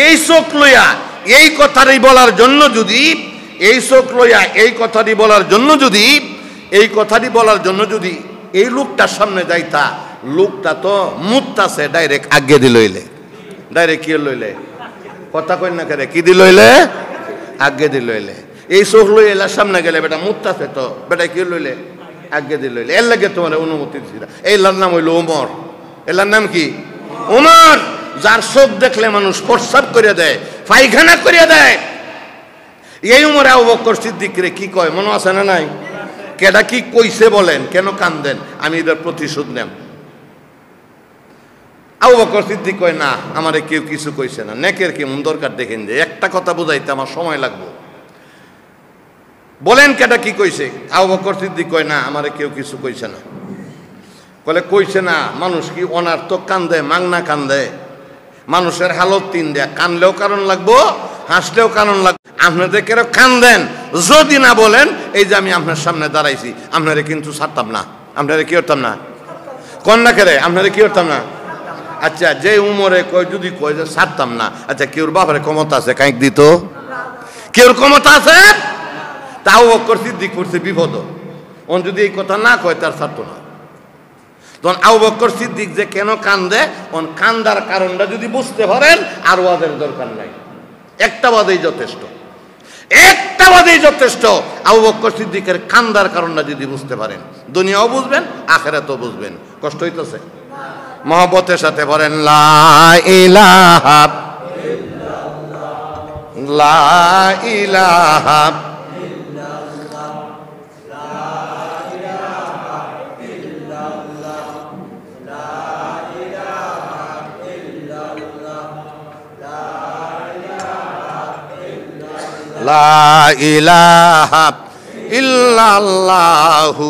Speaker 1: এই চোখ লইয়া এই কথাটাই বলার জন্য যদি এই চোখ লইয়া এই কথাটি বলার জন্য যদি এই লোকটার সামনে যাইতা, লোকটা তো মুত্তাছে ডাইরেক্ট আগে দি লইলে, ডাইরেক্ট কি লইলে, কথা কই না করে কি দি লইলে, আগে দি লইলে। এই চোখ লই এলার সামনে গেলে বেটা মুত্তাছে তো বেটা কি লইলে, আগে দি লইলে। এর লাগে তোমার অনুমতি দিছি। এইলার নাম হইল ওমর। এলার নাম কি? ওমর। যার চোখ দেখলে মানুষ প্রস্রাব করে দেয়, পায়খানা করে দেয়। এই উমরে আবু বকর সিদ্দিকরে কি কয় মনে আছে না নাই? কেডা কি কইছে বলেন, কেন কান্দেন, আমি এটার প্রতিশোধ নেব। আবু বকর সিদ্দিক কয় না, আমারে কেউ কিছু কইছে না। নেকের কি মন দরকার দেখেন যে একটা কথা বুঝাইতে আমার সময় লাগবে, বলেন কেডা কি কইছে? আবু বকর সিদ্দিক কয় না, আমারে কেউ কিছু কইছে না। বলে কইছে না, মানুষ কি অনার্থক কান্দে, মাংনা কান্দে? মানুষের হালত তিন দেয়া, কানলেও কারণ লাগবো, হাসলেও কারণ লাগবে। আপনাদের কেন কান্দেন যদি না বলেন এই যে আমি আপনার সামনে দাঁড়াইছি, আপনারে কিন্তু ছাড়তাম না, আপনারে কি করতাম না, কন্যা কেরে আপনারে কি করতাম না। আচ্ছা, যে উমরে কয় যদি কয় যে ছাড়তাম না, আচ্ছা কেউর বাপরে ক্ষমতা আছে কাইক দিত? কেউর ক্ষমতা আছে? তাও বকর সিদ্দিক করছে বিপদ। ওন যদি এই কথা না কয় তার ছাড়তো না। তখন আবু বকর সিদ্দিক যে কেন কান্দে, ওন কান্দার কারণটা যদি বুঝতে পারেন আর ওয়াজের দরকার নাই, একটা ওয়াজেই যথেষ্ট, একটা ওয়াজেই যথেষ্ট। আবু বকর সিদ্দিকের কান্দার কারণটা যদি বুঝতে পারেন, দুনিয়াও বুঝবেন, আখিরাতও বুঝবেন। কষ্ট হইতেছে? মহব্বতের সাথে বলেন লা ইলাহা ইল্লাল্লাহ, লা ইলাহা লা ইলাহা ইল্লাল্লাহু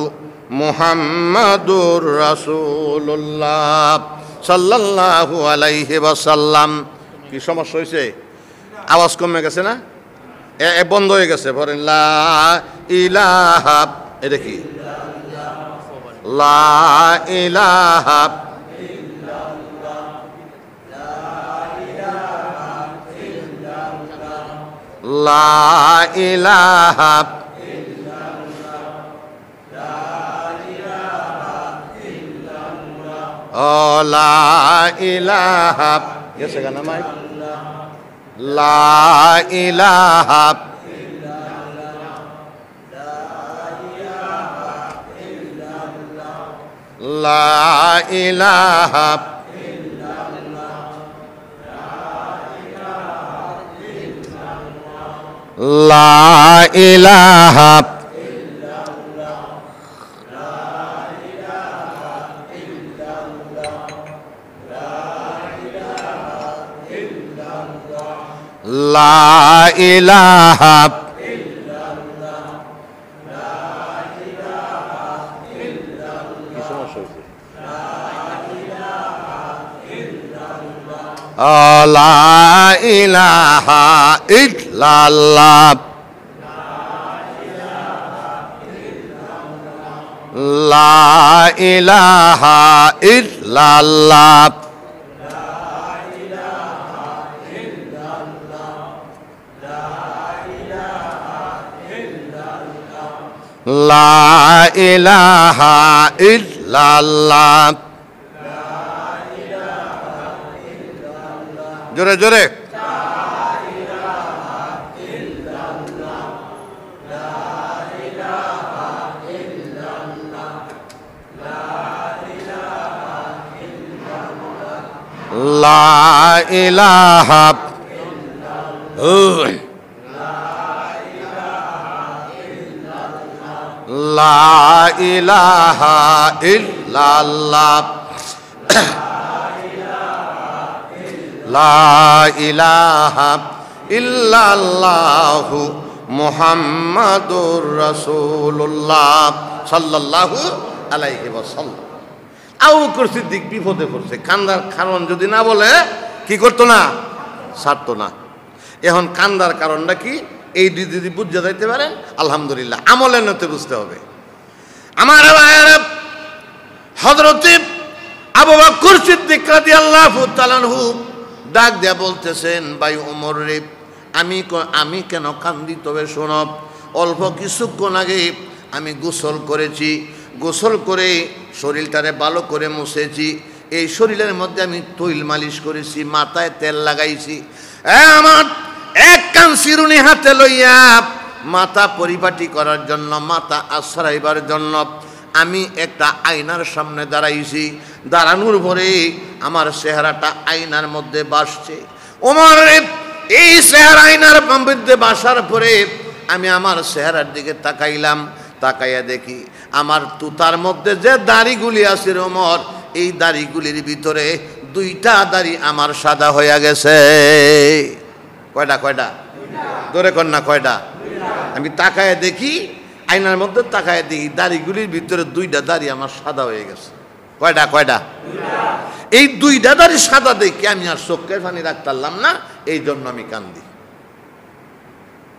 Speaker 1: মুহাম্মাদুর রাসূলুল্লাহ সাল্লাল্লাহু আলাইহি ওয়াসাল্লাম। কি সমস্যা হয়েছে? আওয়াজ কমে গেছে না? বন্ধ হয়ে গেছে। বলেন লা ইলাহা, এটা কি? লা ইলাহা লা ইলাহা ও লা ইলাহা, গেছে গানা মাই? লা ইলাহা লা ইলাহা লা ইলাহা লা ইলাহা লা ইলাহা ইল্লাল্লাহ লা ইলাহা ইল্লাল্লাহ লা ইলাহা ইল্লাল্লাহ। জোরে জোরে লা ইলাহা লা ইলাহা ইল্লাল্লাহ লা ইলাহা ইল্লাল্লাহু মুহাম্মাদুর রাসূলুল্লাহ সাল্লাল্লাহু আলাইহি ওয়াসাল্লাম। আবু বকর সিদ্দিক বিপদে পড়ছে, কান্দার কারণ যদি না বলে কি করতো না, ছাড়তো না। এখন কান্দার কারণটা কি, এই যদি বুঝে যাইতে পারেন আলহামদুলিল্লাহ, আমলের নতে বুঝতে হবে। আমার ভাইয়েরা, হযরত আবু বকর সিদ্দিক রাদিয়াল্লাহু তাআলা আনহু ডাক দেয়া বলতেছেন, ভাই ওমর রে, আমি কেন কান্দি? তবে শোনো, অল্প কিছুক্ষণ আগে আমি গোসল করেছি, গোসল করে শরীরটারে ভালো করে মুছেছি, এই শরীরের মধ্যে আমি তৈল মালিশ করেছি, মাথায় তেল লাগাইছি। আমার এক কান চিরুনি হাতে লইয়া মাথা পরিপাটি করার জন্য, মাথা আশ্রাইবার জন্য আমি একটা আয়নার সামনে দাঁড়াইছি। দাঁড়ানোর পরে আমার চেহারাটা আয়নার মধ্যে বাসছে। ওমর এই চেহারা আয়নার মধ্যে বাসার পরে আমি আমার চেহারার দিকে তাকাইলাম, তাকাইয়া দেখি আমার তুতার মধ্যে যে দাড়িগুলি আছে ওমর, এই দাড়িগুলির ভিতরে দুইটা দাড়ি আমার সাদা হইয়া গেছে। কয়টা? কয়টা? ধরে কর না, কয়টা? আমি তাকায় দেখি, আয়নার মধ্যে তাকায় দেখি দাড়িগুলির ভিতরে দুইটা দাড়ি আমার সাদা হয়ে গেছে। কয়টা? কয়টা? এই দুইটা দাড়ি সাদা দেখে আমি আর চোখের পানি রাখতে পারলাম না, এই জন্য আমি কান্দি।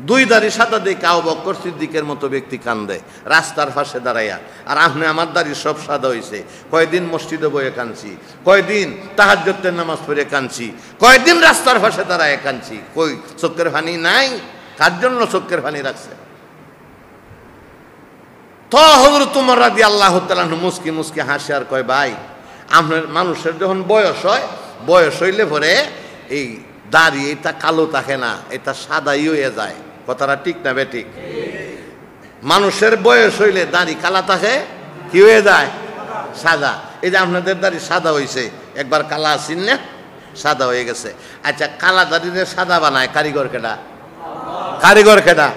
Speaker 1: দুই দাড়ি সাদা দেখে আবু বকর সিদ্দিকের মতো ব্যক্তি কান্দে রাস্তার পাশে দাঁড়াইয়া, আর আপনি আমার দাড়ি সব সাদা হয়েছে। কয়দিন মসজিদে বয়ে কাঁদছি, কয়দিন তাহাজ্জুদের নামাজ পড়ে কাঁদছি, কয়দিন রাস্তার পাশে দাঁড়ায় কাঁদছি, কই চোখের পানি নাই? কার জন্য চোখের পানি রাখছে? তো হযরত ওমর রাদিয়াল্লাহু তাআলা মুস্কি মুস্কি হাসে আর কয়, ভাই আপনার মানুষের যখন বয়স হয়, বয়স হইলে পরে এই দাড়ি এটা কালো থাকে না, এটা সাদাই হয়ে যায়। কথাটা ঠিক না বেঠিক? মানুষের বয়স হইলে দাড়ি কালা থাকে, কি হয়ে যায়? সাদা। এই যে আপনাদের দাড়ি সাদা হয়েছে, একবার কালা আসিন না, সাদা হয়ে গেছে। আচ্ছা, কালা দাড়িতে সাদা বানায় কারিগর কেডা? কারিগর কেডা?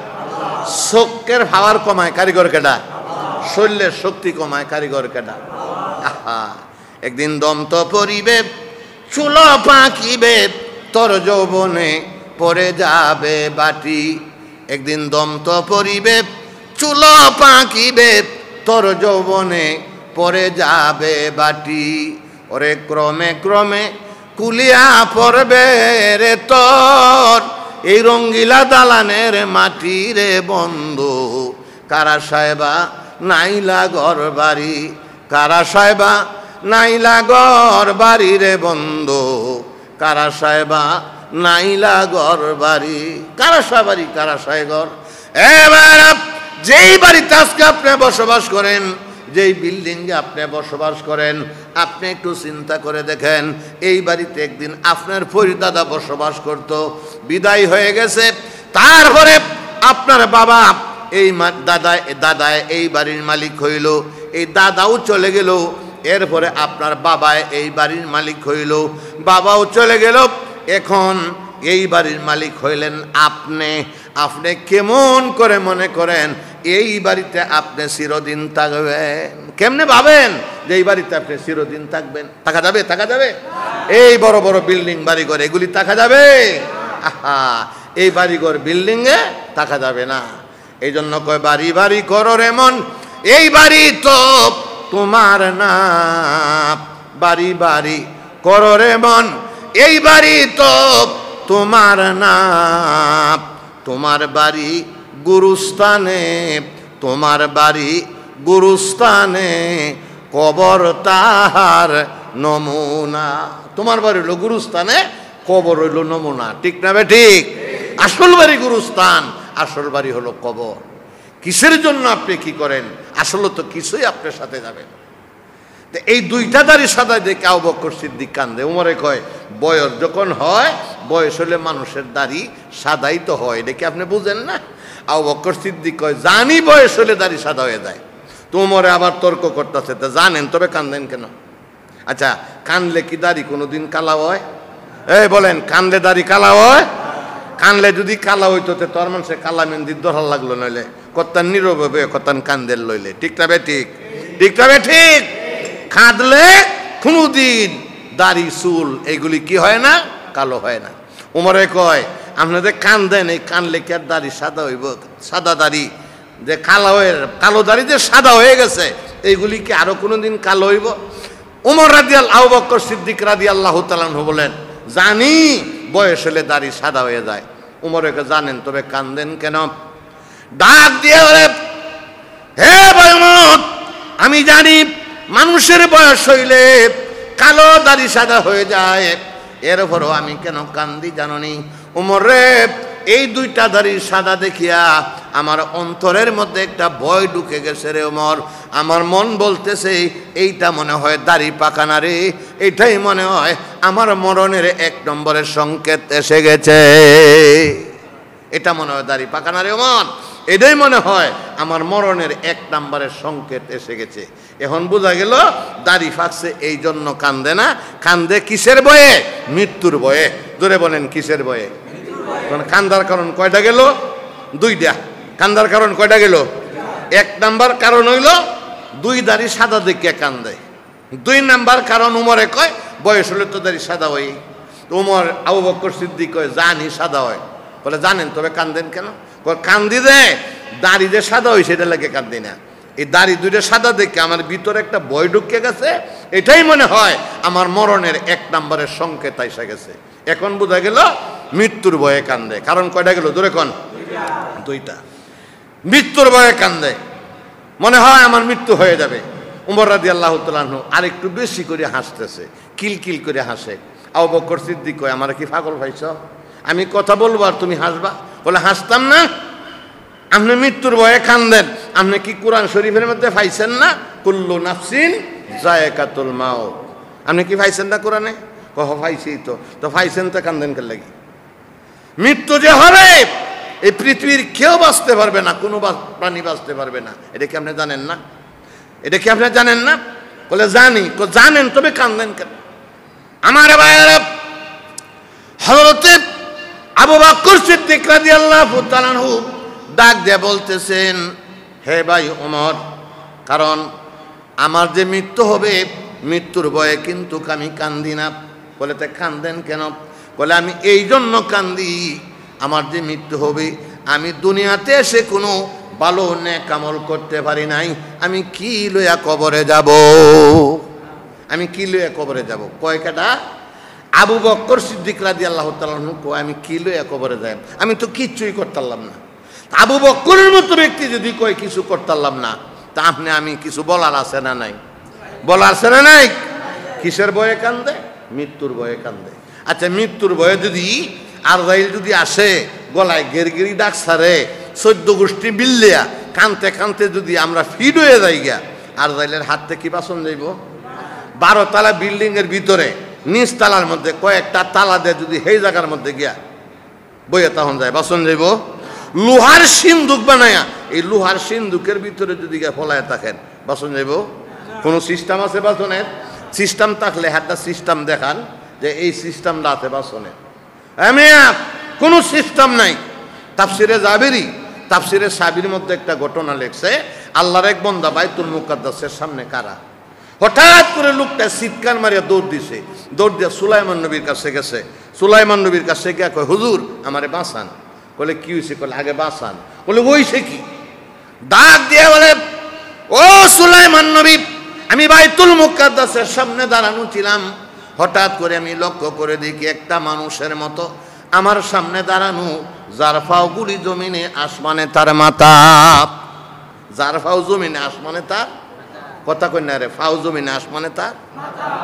Speaker 1: চোখের পাওয়ার কমায় কারিগর কেডা? শরীরের শক্তি কমায় কারিগর কেডা? আহা, একদিন দম তো পরিবে, চুল পাকিবে, তোর যৌবনে পড়ে যাবে বাটি। একদিন দম তো পরিবে, চুল পাকিবে, তোর যৌবনে পড়ে যাবে বাটি। ওরে ক্রমে ক্রমে কুলিয়া পড়বে রে তোর এই রঙ্গিলা দালানের মাটি রে বন্ধু। কারা সাহেবা নাইলা ঘর বাড়ি, কারা সাহেবা নাইলা ঘর বাড়ি রে বন্ধু, কারা সাহেবা নাইলা ঘর বাড়ি। কারা সাহেবাড়ি, কারা সাহেবর? এবার যেই বাড়িতে আজকে আপনি বসবাস করেন, যেই বিল্ডিংয়ে আপনি বসবাস করেন, আপনি একটু চিন্তা করে দেখেন, এই বাড়িতে একদিন আপনার পরিদাদা বসবাস করত, বিদায় হয়ে গেছে। তারপরে আপনার বাবা এই দাদা এই বাড়ির মালিক হইল, এই দাদাও চলে গেল, এরপরে আপনার বাবা এই বাড়ির মালিক হইল, বাবাও চলে গেল, এখন এই বাড়ির মালিক হইলেন আপনি। আপনি কেমন করে মনে করেন এই বাড়িতে আপনি চিরদিন থাকবেন? কেমনে ভাবেন যে এই বাড়িতে আপনি চিরদিন থাকবেন? থাকা যাবে? থাকা যাবে? এই বড় বড় বিল্ডিং বাড়িঘর এগুলি থাকা যাবে? আহা, এই বাড়িঘর বিল্ডিংয়ে থাকা যাবে না। এই জন্য কয়, বাড়ি বাড়ি করো রে মন, এই বাড়ি তো তোমার না। বাড়ি বাড়ি করো রে মন, এই বাড়ি তো তোমার না। তোমার বাড়ি গুরুস্থানে, তোমার বাড়ি গুরুস্থানে, কবর তাহার নমুনা। তোমার বাড়ি হইল গুরুস্থানে, কবর হইল নমুনা। ঠিক না বে ঠিক? আসল বাড়ি গুরুস্থান, আসল বাড়ি হলো কবর। কিসের জন্য আপনি কি করেন? আসলে তো কিছুই আপনার সাথে যাবে না। এই দুইটা দাড়ি সাদা দেখে আবু বকর সিদ্দিক কান্দে। উমরে কয়, বয়স যখন হয়, বয়স হলে মানুষের দাড়ি সাদাই তো হয়, দেখে আপনি বুঝেন না? আবু বকর সিদ্দিক কয়, জানি বয়স হলে দাড়ি সাদা হয়ে যায়। তো উমরে আবার তর্ক করতেছে, তা জানেন তবে কান্দেন কেন? আচ্ছা, কানলে কি দাড়ি কোনোদিন কালা হয়? এই বলেন, কানলে দাড়ি কালা হয়? কানলে যদি কালা হইতো তোর মানুষের কালা মেহেন্দির দরকার লাগলো, নইলে কত্তান নীরবে কত্তান কান্দের লইলে। ঠিক না বে ঠিক? ঠিক না বে ঠিক? কাঁদলে কোনোদিন দাড়ি চুল এগুলি কি হয় না? কালো হয় না। উমরে কয়, আপনাদের কান্দেন, এই কানলে কি আর দাড়ি সাদা হইব? সাদা দাড়ি যে কালো দাড়ি যে সাদা হয়ে গেছে, এইগুলি কি আরো কোনোদিন কালো হইব? উমর আবু বকর সিদ্দিক রাদিয়াল্লাহু তাআলা আনহু বলেন, জানি বয়স হলে দাড়ি সাদা হয়ে যায়। উমরে জানেন তবে কান্দেন কেন? ডাক দিয়ে বলে, হে বয়মত, আমি জানি মানুষের বয়স হইলে কালো দাড়ি সাদা হয়ে যায়, এরপরও আমি কেন কান্দি জাননি? উমর রে, এই দুইটা দাড়ি সাদা দেখিয়া আমার অন্তরের মধ্যে একটা ভয় ঢুকে গেছে রে ওমর। আমার মন বলতেছে এইটা মনে হয় দাড়ি পাকা না রে, এটাই মনে হয় আমার মরণের 1 নম্বরের সংকেত এসে গেছে। এটা মনে হয় দাড়ি পাকা না রে ওমর, এটাই মনে হয় আমার মরণের 1 নম্বরের সংকেত এসে গেছে। এখন বোঝা গেল দাড়ি ফাঁকছে এই জন্য কান্দে না, কান্দে কিসের ভয়ে? মৃত্যুর ভয়ে। ধরে বলেন কিসের ভয়ে? কান্দার কারণ কয়টা গেল? 2টা। কান্দার কারণ কয়টা গেল? 1 নাম্বার কারণ হইল 2 দাড়ি সাদা দেখিয়া কান্দে। 2 নাম্বার কারণ উমরে কয় বয়স হলে তো দাড়ি সাদা হয়। উমর আবু বকর সিদ্দিক কয় জানি সাদা হয়। বলে জানেন তবে কান্দেন কেন? কান্দি দে দাড়ি যে সাদা হয় সেটা লাগে কান্দি না, এই দাড়ি 2টা সাদা দেখে আমার ভিতরে একটা ভয় ঢুকে গেছে, এটাই মনে হয় আমার মরণের 1 নম্বরের সংকেত এসে গেছে। এখন বোঝা গেল মৃত্যুর ভয়ে কান্দে। কারণ কয়টা গেল? ধরে কোন? 2টা। মৃত্যুর ভয়ে কান্দে, মনে হয় আমার মৃত্যু হয়ে যাবে। উমর রাদিয়াল্লাহু তাআলা আনহু আর একটু বেশি করে হাসতেছে, কিলকিল করে হাসে। আবু বকর সিদ্দিক কয় আমার কি পাগল ভাইছ? আমি কথা বলবো আর তুমি হাসবা? বলে হাসতাম না। আপনি মৃত্যুর ভয়ে কান্দেন, আপনি কি কোরআন শরীফের মধ্যে পাইছেন না কুল্লু নাফসিন যায়কাতুল মাউত? আপনি কি পাইছেন না কোরআনে? কহ পাইছি তো। তো পাইছেন তো কান্দেন কে লাগি? মৃত্যু যে হবে এই পৃথিবীর কেউ বাঁচতে পারবে না, কোনো প্রাণী বাঁচতে পারবে না। এটা কি আপনি জানেন না? এটা কি আপনি জানেন না? বলে জানি। জানেন তবে কান্দেন কেন? আমার ভাইয়েরা, হযরতে আবু বকর সিদ্দিক রাদিয়াল্লাহু তাআলা আনহু ডাক দিয়ে বলতেছেন, হে ভাই ওমর, কারণ আমার যে মৃত্যু হবে মৃত্যুর ভয়ে কিন্তু আমি কান্দি না। বলে তা কান্দেন কেন? বলে আমি এই জন্য কান্দি, আমার যে মৃত্যু হবে আমি দুনিয়াতে এসে কোনো ভালো নেক আমল করতে পারি নাই, আমি কি লইয়া কবরে যাব? আমি কি লইয়া কবরে যাব? কয়টা? আবু বকর সিদ্দিক রাদিয়াল্লাহু তাআলা আনহু কয় আমি কি লইয়া কবরে যাব? আমি তো কিচ্ছুই করতাম না। আবু বকরের মতো ব্যক্তি যদি কয় কিছু করতাম না, তা আপনি আমি কিছু বলার আছে না নাই? বলার আছে না নাই? কিসের ভয়ে কান্দে? মৃত্যুর ভয়ে কান্দে। আচ্ছা, মৃত্যুর ভয়ে যদি আরজাইল যদি আসে, গলায় গেরগেরি ডাক সারে, 14 গোষ্ঠী বিল্লিয়া কানতে কানতে যদি আমরা ফিট হয়ে যাই গিয়া, আরজাইলের হাত থেকে কি বাঁচন যাইব? 12 তলা বিল্ডিং এর ভিতরে নিচ তালার মধ্যে কয়েকটা তালা দেয়, যদি সেই জায়গার মধ্যে গিয়া বইয়ে তখন যায় বাঁচন যাইব? লোহার সিন্দুক বানায়া এই লোহার সিন্দুকের ভিতরে যদি গিয়া ফলায় থাকেন বাঁচন যাইব? কোনো সিস্টেম আছে বাঁচনের? সিস্টেম থাকলে একটা সিস্টেম দেখান যে এই সিস্টেমটা আছে বাঁচনের। কোনো সিস্টেম নাই। তাফসিরে জাবেরি, তাফসিরে সাবির মধ্যে একটা ঘটনা লেখছে, আল্লাহর এক বান্দা বাইতুল মুকাদ্দাসের সামনে কারা, হঠাৎ করে লোকটা চিৎকার মারিয়া দৌড় দিছে। দৌড় দিয়ে সুলাইমান নবীর কাছে গেছে। সুলাইমান নবীর কাছে গিয়া কয়, হুজুর আমারে বাঁচান। বলে কি হয়েছে? বলে আগে বাঁচান। বলে ওইছে কি? ডাক দিয়ে বলে, ও সুলাইমান নবী, আমি বাইতুল মুকাদ্দাসের সামনে দাঁড়ানো ছিলাম, হঠাৎ করে আমি লক্ষ্য করে দেখি একটা মানুষের মতো আমার সামনে দাঁড়ানো, যার ফাওগুলি জমিনে আসমানে তার মাথা। যার ফাও জমিনে আসমানে তার কথা কই না রে, ফাও জমিনে আসমানে তার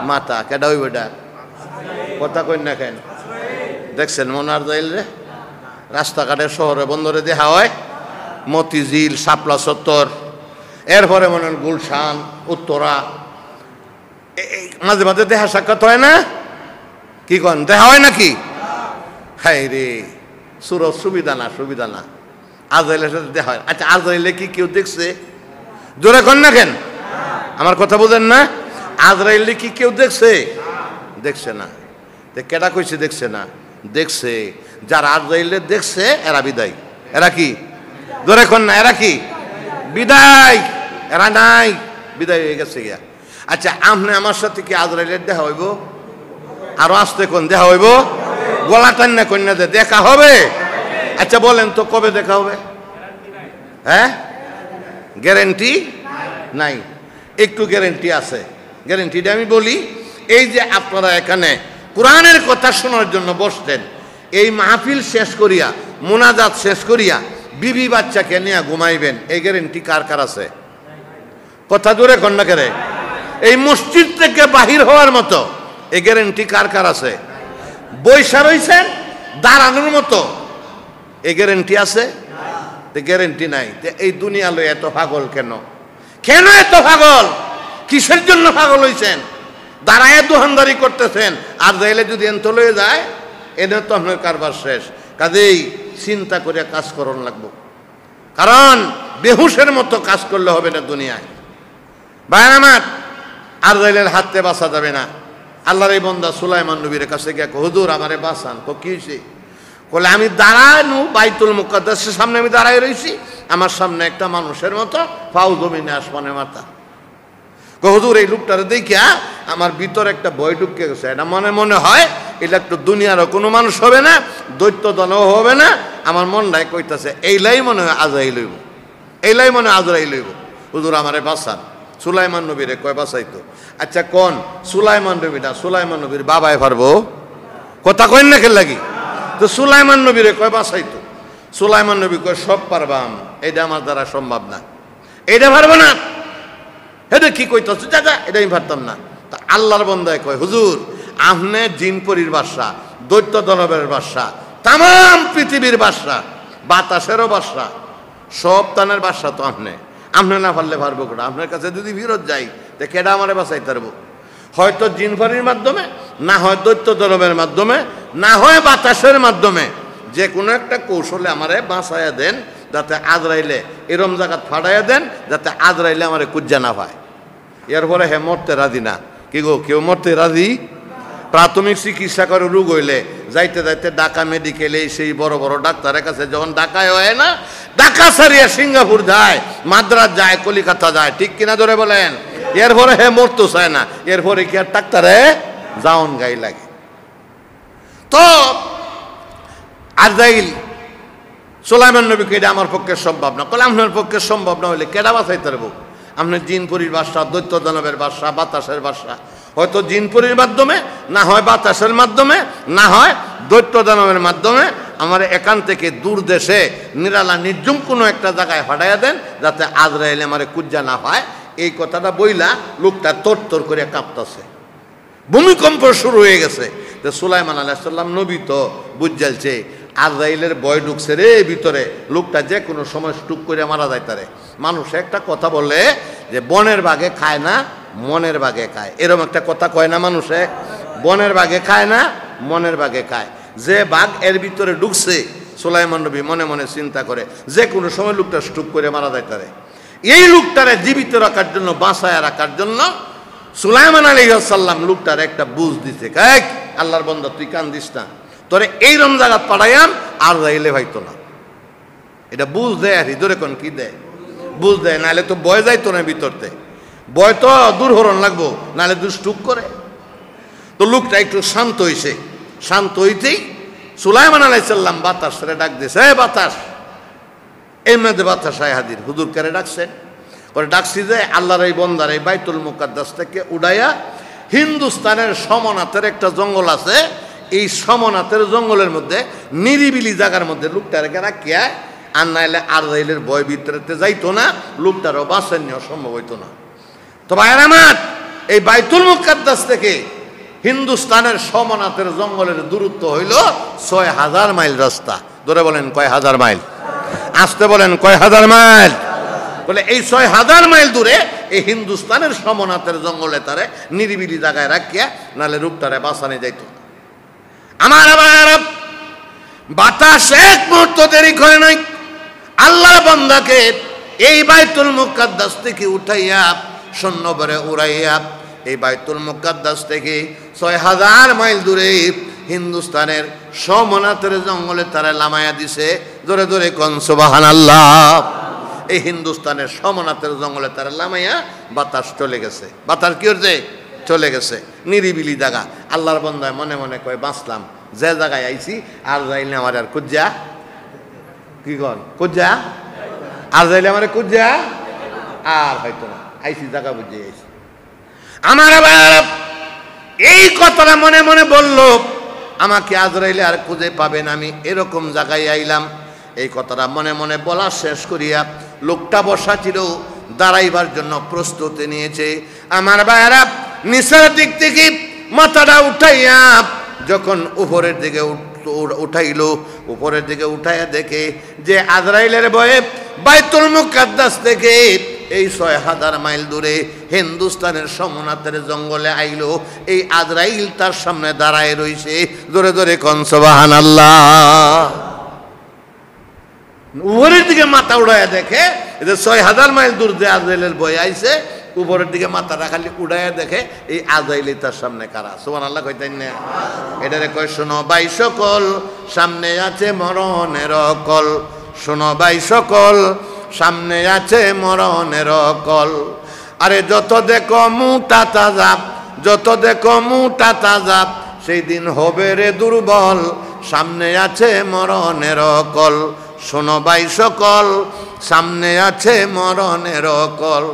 Speaker 1: মাথা। কেডা হইব এটা? কথা কই না কেন? দেখছেন মনার যাইল রে, রাস্তাঘাটে শহরে বন্দরে দেখা হয়, মতিঝিল, শাপলা চত্বর, এরপরে মনে হয় গুলশান, উত্তরা, মাঝে মাঝে দেখা সাক্ষাৎ হয় না? কি কন, দেখা হয় নাকি? হাই রে, সুরজ সুবিধা না, সুবিধা না। আজরাইলের সাথে দেখা হয়। আচ্ছা, আজরাইলে কি কেউ দেখছে? জোরে কন না কেন? আমার কথা বুঝেন না? আজরাইলে কি কেউ দেখছে? দেখছে না। কেডা কইছে দেখছে না? দেখছে যারা আজরাইলে দেখছে এরা বিদায়। এরা কি? জোরে কন না, এরা কি? বিদায়। এরা নাই, বিদায় হয়ে গেছে গিয়া। আচ্ছা, আপনি আমার সাথে কি আজরাইলের দেখা হইব? আরো আসতে কোন দেখা হইব? গলা টান্না কন্যা দেখা হবে? আচ্ছা বলেন তো কবে দেখা হবে? হ্যাঁ, গ্যারেন্টি নাই। একটু গ্যারেন্টি আছে। গ্যারেন্টিটা আমি বলি, এই যে আপনারা এখানে কোরআনের কথা শোনার জন্য বসতেন, এই মাহফিল শেষ করিয়া, মোনাজাত শেষ করিয়া বিবি বাচ্চাকে নিয়ে ঘুমাইবেন, এই গ্যারেন্টি কার কার আছে? কথা জোরে কন্যা করে। এই মসজিদ থেকে বাহির হওয়ার মতো এই গ্যারেন্টি কার কার আছে? বৈশা রইছেন দাঁড়ানোর মতো এই গ্যারেন্টি আছে? গ্যারেন্টি নাই। এই দুনিয়া লই এত পাগল কেন? কেন এত পাগল? কিসের জন্য পাগল হইছেন? দাঁড়ায় দোকানদারি করতেছেন, আর যাইলে যদি এত লয়ে যায় এনে তো আপনার কারবার শেষ। কাজেই চিন্তা করে কাজ করন লাগবো, কারণ বেহুশের মতো কাজ করলে হবে না দুনিয়ায়। ভাই আমার, আর যাইলে হাতে বাঁচা যাবে না। আল্লাহর এই বান্দা সুলাইমান নবীর কাছে গিয়ে হুজুর আমারে বাঁচান। কি হয়েছে? বলে আমি দাঁড়ানো বাইতুল মুকাদ্দাসের সামনে আমি দাঁড়াই রয়েছি, আমার সামনে একটা মানুষের মতো ফাউ জমিনে আসমানে মাথা। হুজুর এই লোকটারে দেখিয়া আমার ভিতরে একটা ভয় ঢুকে গেছে। এটা মনে মনে হয় এটা একটু দুনিয়ারও কোনো মানুষ হবে না, দৈত্য দানও হবে না। আমার মনটাই কইতাছে এইলাই মনে হয় আজরাইল লইব, এইলাই মনে হয় আজরাইল লইব। হুজুর আমারে বাঁচান। সুলাইমান নবীরে কয় বাঁচাইতো? আচ্ছা কোন সুলাইমান নবী না সুলাইমান নবীর বাবাই পারবো? কথা কইন না খেল লাগি। তো সুলাইমান নবীরে কয় বাঁচাইতো? সুলাইমান নবী কয় সব পারবাম, এটা আমার দ্বারা সম্ভব না, এটা পারবো না। এটা কি কইতাছ? দাদা এটা আমি পারতাম না। তা আল্লাহর বান্দায় কয় হুজুর আপনি জিনপরির বাদশা, দৈত্য দানবের বাদশা, তাম পৃথিবীর বাদশা, বাতাসেরও বাদশা, সব তানের বাদশা তো আপনি। আপনি না পারলে পারবো কেটা? আপনার কাছে যদি ফিরত যাই তো কেডা আমারে বাঁচাই পারবো? হয়তো জিনপরির মাধ্যমে, না হয় দৈত্য দানবের মাধ্যমে, না হয় বাতাসের মাধ্যমে, যে কোনো একটা কৌশলে আমারে বাঁচাইয়া দেন, যাতে আজরাইলে এরম জায়গা ফাটাইয়া দেন যাতে আজরাইলে আমারে কুজ্জা না পায়। এরপরে হে মরতে রাজি না। কি গো, কেউ মরতে রাজি? প্রাথমিক চিকিৎসা করে রোগ হইলে যাইতে যাইতে ঢাকা মেডিকেলে সেই বড় বড় ডাক্তারের কাছে যখন ঢাকায় হয় না, ঢাকা সারিয়া সিঙ্গাপুর যায়, মাদ্রাজ যায়, কলিকাতা যায়, ঠিক কিনা ধরে বলেন? এরপরে হে মরতে চায় না, এরপরে কি আর ডাক্তারে জাউন গাই লাগে? তো আজরাইল সুলাইমান নবীকে এটা আমার পক্ষে সম্ভব না। কলে আপনার পক্ষে সম্ভব না হলে কেডা বাঁচাইতে পারবো? আপনার জিনপুরীর বাদশা, দৈত্য দানবের বাদশা, বাতাসের বাদশা, হয়তো জিনপুরীর মাধ্যমে, না হয় বাতাসের মাধ্যমে, না হয় দৈত্য দানবের মাধ্যমে আমার এখান থেকে দূর দেশে নিরালা নির্জুম কোনো একটা জায়গায় ফাটাইয়া দেন যাতে আজরাইলে আমারে কুজ্জা না পায়। এই কথাটা বইলা লোকটা তোর করে কাঁপতেছে, ভূমিকম্প শুরু হয়ে গেছে। তো সুলাইমান আলাইহিস সালাম নবী তো বুঝাইছে আজরাইলের ভয় ঢুকছে রে ভিতরে, লোকটা যে কোনো সময় স্টুক করে মারা যাইতারে। মানুষ একটা কথা বলে যে বনের বাঘে খায় না, মনের বাঘে খায়, এরকম একটা কথা কয় না মানুষে? বনের বাঘে খায় না, মনের বাঘে খায়। যে বাঘ এর ভিতরে ঢুকছে, সুলাইমান নবী মনে মনে চিন্তা করে যে কোনো সময় লোকটা স্টুক করে মারা যাইতারে। এই লোকটারে জীবিত রাখার জন্য, বাঁচায় রাখার জন্য সুলাইমান আলাইহিস সালাম লোকটার একটা বুঝ দিছে, আল্লাহর বান্দা তুই কান দিস না, তোরে এইরকম জায়গা পাঠাইয়াম আর যাইলে হয়তো না। এটা বুঝ দেয় আর ধরে কোন কি দেয়? বুঝ দেয়, নাহলে তো বয় যাইতো না ভিতরতে, বয় তো দূর হরণ লাগবো, নাহলে দুষ্টুক করে। তো লোকটা একটু শান্ত হয়েছে, শান্ত হইতেই সুলাইমান আলাইহিস সালাম বাতাসরে ডাক দিয়েছে, এ বাতাস। এর মধ্যে বাতাস আয় হাজির। হুজুর কারে ডাকছেন? করে ডাকছি যে আল্লাহর এই বন্দার এই বাইতুল মুকাদ্দাস থেকে উড়াইয়া হিন্দুস্তানের সমনাথের একটা জঙ্গল আছে, এই সমনাথের জঙ্গলের মধ্যে নিরিবিলি জায়গার মধ্যে লোকটাকে রাখিয়া, আর নাইলে আজরাইলের ভয় ভিতরেতে যাইতো না, লোকটারও বাঁচান নেওয়া সম্ভব হইতো না। তো ভাইয়ের আমার, এই বাইতুল মুকাদ্দাস থেকে হিন্দুস্তানের সমনাথের জঙ্গলের দূরত্ব হইল ৬,০০০ মাইল রাস্তা। ধরে বলেন কয় হাজার মাইল? আসতে বলেন কয় হাজার মাইল? বলে এই ৬,০০০ মাইল দূরে এই হিন্দুস্তানের সমনাথের জঙ্গলে তারে নিরিবিলি জায়গায় রাখিয়া, নাহলে রূপটারে বাঁচানো যাইত। আমার আবার বাতাস এক মুহূর্ত দেরি করে নাই, আল্লাহর বান্দাকে এই বাইতুল মুকাদ্দাস থেকে উঠাইয়া সৈন্যবরে উড়াইয়া এই বাইতুল মুকাদ্দাস থেকে ৬,০০০ মাইল দূরে হিন্দুস্তানের সমনাথের জঙ্গলে তারা লামাইয়া দিছে। জোরে জোরে কোন সুবহানাল্লাহ। এই হিন্দুস্তানের সমনাথের জঙ্গলে তারা লামাইয়া বাতাস চলে গেছে। বাতাস কি হচ্ছে? চলে গেছে। নিরিবিলি জায়গা। আল্লাহর বান্দায় মনে মনে কয় বাঁচলাম, যে জায়গায় আইছি আর যাইলে আমার আর কুজ্জা, কি কন কুজ্জা, আর যাইলে আমার কুজ্জা আর হয়তো না, আইসি জায়গা বুঝে আইসি। আমার আবার এই কথাটা মনে মনে বলল, আমাকে আজরাইলে আর খুঁজে পাবেন, আমি এরকম জায়গায় আইলাম। এই কথাটা মনে মনে বলা শেষ করিয়া লোকটা বসা ছিল, দাঁড়াইবার জন্য প্রস্তুতি নিয়েছে। আমার ভাইয়েরা নিচের দিক থেকে মাথাটা উঠাইয়া যখন উপরের দিকে উঠাইলো, উপরের দিকে উঠাইয়া দেখে যে আজরাইলের ভয়ে বাইতুল মুকাদ্দাস থেকে এই ৬,০০০ মাইল দূরে হিন্দুস্তানের সোমনাথের জঙ্গলে আইলো। এই আজরাইল তার সামনে দাঁড়ায় রইছে। জোরে জোরে কোন সুবহানাল্লাহ। উপরের দিকে মাথা উড়াইয়া দেখে যে ৬,০০০ মাইল দূর যে আজরাইলের ভয় আইছে, উপরের দিকে মাথাটা খালি উড়াইয়া দেখে এই আজরাইল তার সামনে কারা। সুবহানাল্লাহ কইতেন না? এটারে কয় শোনো ভাই সকল, সামনে আছে মরণের কল। শোনো ভাই সকল, সামনে আছে মরণের কল। আরে যত দেখো মুটা তাজা, যত দেখো মুটা তাজা, সেই দিন হবে রে দুর্বল। সামনে আছে মরণের কল। শোনো ভাই সকল, সামনে আছে মরণের কল।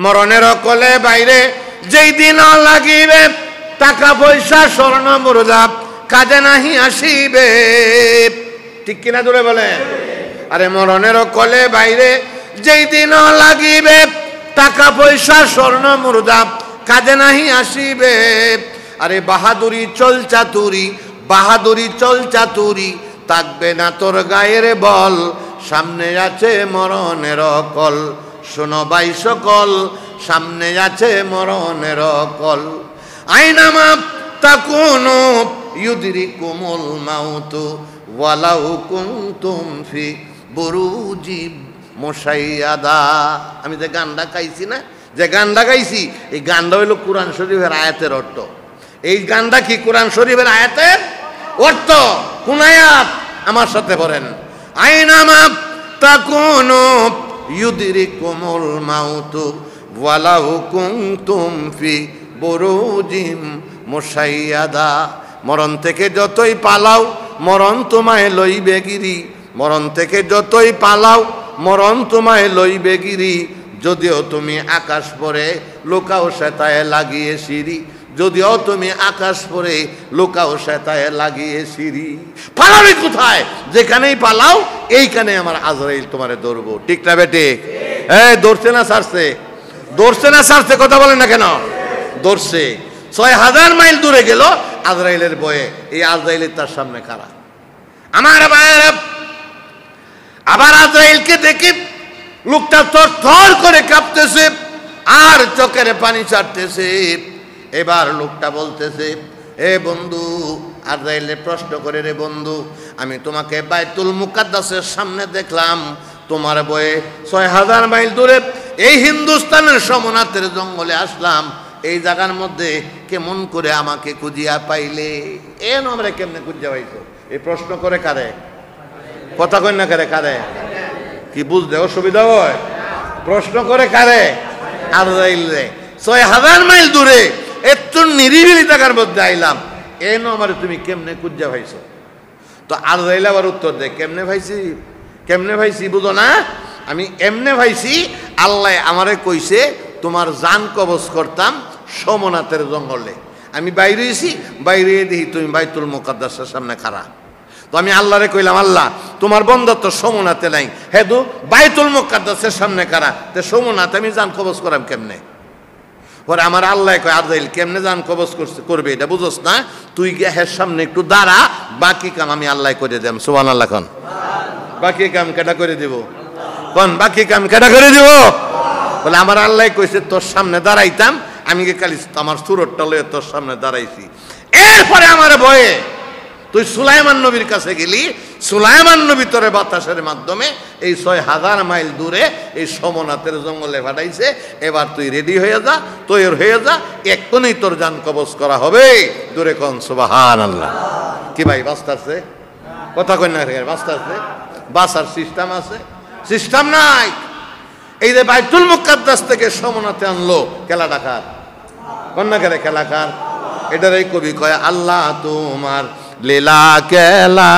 Speaker 1: মরণের কলে বাইরে যেই দিন লাগিবে, টাকা পয়সা স্বর্ণ মুদ্রা কাজে নাহি আসিবে। ঠিক কিনা জোরে বলে? আরে মরণের কলে বাইরে যেই দিন লাগিবে, টাকা পয়সা স্বর্ণ মুদ্রা কাজে নাহি আসিবে। আরে বাহাদুরি চল চাতুরি, বাহাদুরি চল চাতুরি, থাকবে না তোর গায়ের বল। সামনে আছে মরণের কল। শোনো ভাই সকল, সামনে আছে মরণের কল। আইনামা তাকুনু ইউদরিকুমুল মাউতু ওয়ালাউ কুনতুম ফি বুরুজি মুশাইয়াদা। আমি যে গানটা গাইছি না, যে গানটা গাইছি, এই গানটা হইল কোরআন শরীফের আয়াতের অর্থ। এই গানটা কি কোরআন শরীফের আয়াতের অর্থ? কোন আয়াত? আমার সাথে পড়েন। আইনামা তাকুনু ইউদরিকুমুল মাউতু ওয়ালাউ কুনতুম ফি বুরুজিম মুশাইয়াদা। মরণ থেকে যতই পালাও, মরণ তোমায় লইবে গিরি। মরণ থেকে যতই পালাও, মরণ তোমায় লইবে গিরি। যদিও তুমি আকাশ পরে লোকাও সেতায় লাগিয়ে সিঁড়ি। যদিও তুমি আকাশ পরে লোকাও সেতায় লাগিয়ে সিঁড়ি। পালাবে কোথায়? যেখানেই পালাও, এইখানে আমার আজরাইল তোমারে ধরবো। ঠিক না বেটে? ধরছে না ছাড়ছে? ধরছে না ছাড়ছে? কথা বলে না কেন? ধরছে। ৬,০০০ মাইল দূরে গেল আজরাইলের ভয়ে। এই আজরাইলের তার সামনে কারা? আমার ভাইয়েরা, আবার আজরাইলকে দেখে লোকটা থরথর করে কাঁপতেছে আর চোখের পানি ছাড়তেছে। এবার লোকটা বলতেছে, এ বন্ধু, আজরাইলে প্রশ্ন করে, রে বন্ধু, আমি তোমাকে বাইতুল মুকাদ্দাসের সামনে দেখলাম, তোমার বয়ে ৬,০০০ মাইল দূরে এই হিন্দুস্তানের সোমনাথের জঙ্গলে আসলাম। এই জায়গার মধ্যে কেমন করে আমাকে খুঁজিয়া পাইলে? এন আমরা কেমনে খুঁজিয়া পাইছো? এই প্রশ্ন করে কারে? কথা কই না কারে? কারে কি বুঝতে অসুবিধা হয়? প্রশ্ন করে কারে? আজরাইলে। ৬,০০০ মাইল দূরে এত নিরিবিলি জায়গার মধ্যে আইলাম, এন আমার তুমি কেমনে খুঁজিয়া পাইছো? তো আজরাইল আবার উত্তর দেয়, কেমনে ভাইছি? কেমনে ভাইছি বুঝো না? আমি এমনে ভাইছি, আল্লাহ আমারে কইছে তোমার জান কবজ করতাম সোমনাথের জঙ্গলে। আমি বাইরে এসি, বাইরে দেখি তুমি বাইতুল মুকাদ্দাসের সামনে খাড়া। তো আমি আল্লাহরে কইলাম, আল্লাহ তোমার বন্ধু তো সোমনাথে নাই, হেদু বাইতুল মুকাদ্দাসের সামনে খাড়া, তো সোমনাথ আমি জান কবজ করাম কেমনে? পরে আমার আল্লাহ কয়, আজরাইল কেমনে জান কবজ করবে এটা বুঝোস না, তুই গিয়ে হের সামনে একটু দাঁড়া, বাকি কাম আমি আল্লাহ করে দেব। সুবহানাল্লাহ কোন? বাকি কাম কেটা করে দিব? কোন বাকি কাম কেটা করে দিব? বলে আমার আল্লাহ কইছে তোর সামনে দাঁড়াইতাম, আমি খালি আমার সুরতটা লয়ে তোর সামনে দাঁড়াইছি। এরপরে আমার ভয়ে তুই সুলাইমান নবীর কাছে গেলি, সুলাইমান নবী তোরে বাতাসের মাধ্যমে এই ৬,০০০ মাইল দূরে এই সোমনাথের জঙ্গলে পাঠাইছে। এবার তুই রেডি হয়ে যা, তৈরি হয়ে যা, এক্ষুনি তোর জান কবজ করা হবে। দূরে কোন সুবহানাল্লাহ। কি ভাই বাঁচতেছে? কথা কই না? বাঁচতেছে? বাঁচার সিস্টেম আছে? সিস্টেম নাই। এই যে বাইতুল মুকাদ্দাস থেকে সোমনাথে আনলো, খেলা ডাকার কন্যা করে খেলাকার। এটার এই কবি কয়, আল্লাহ তোমার লীলা খেলা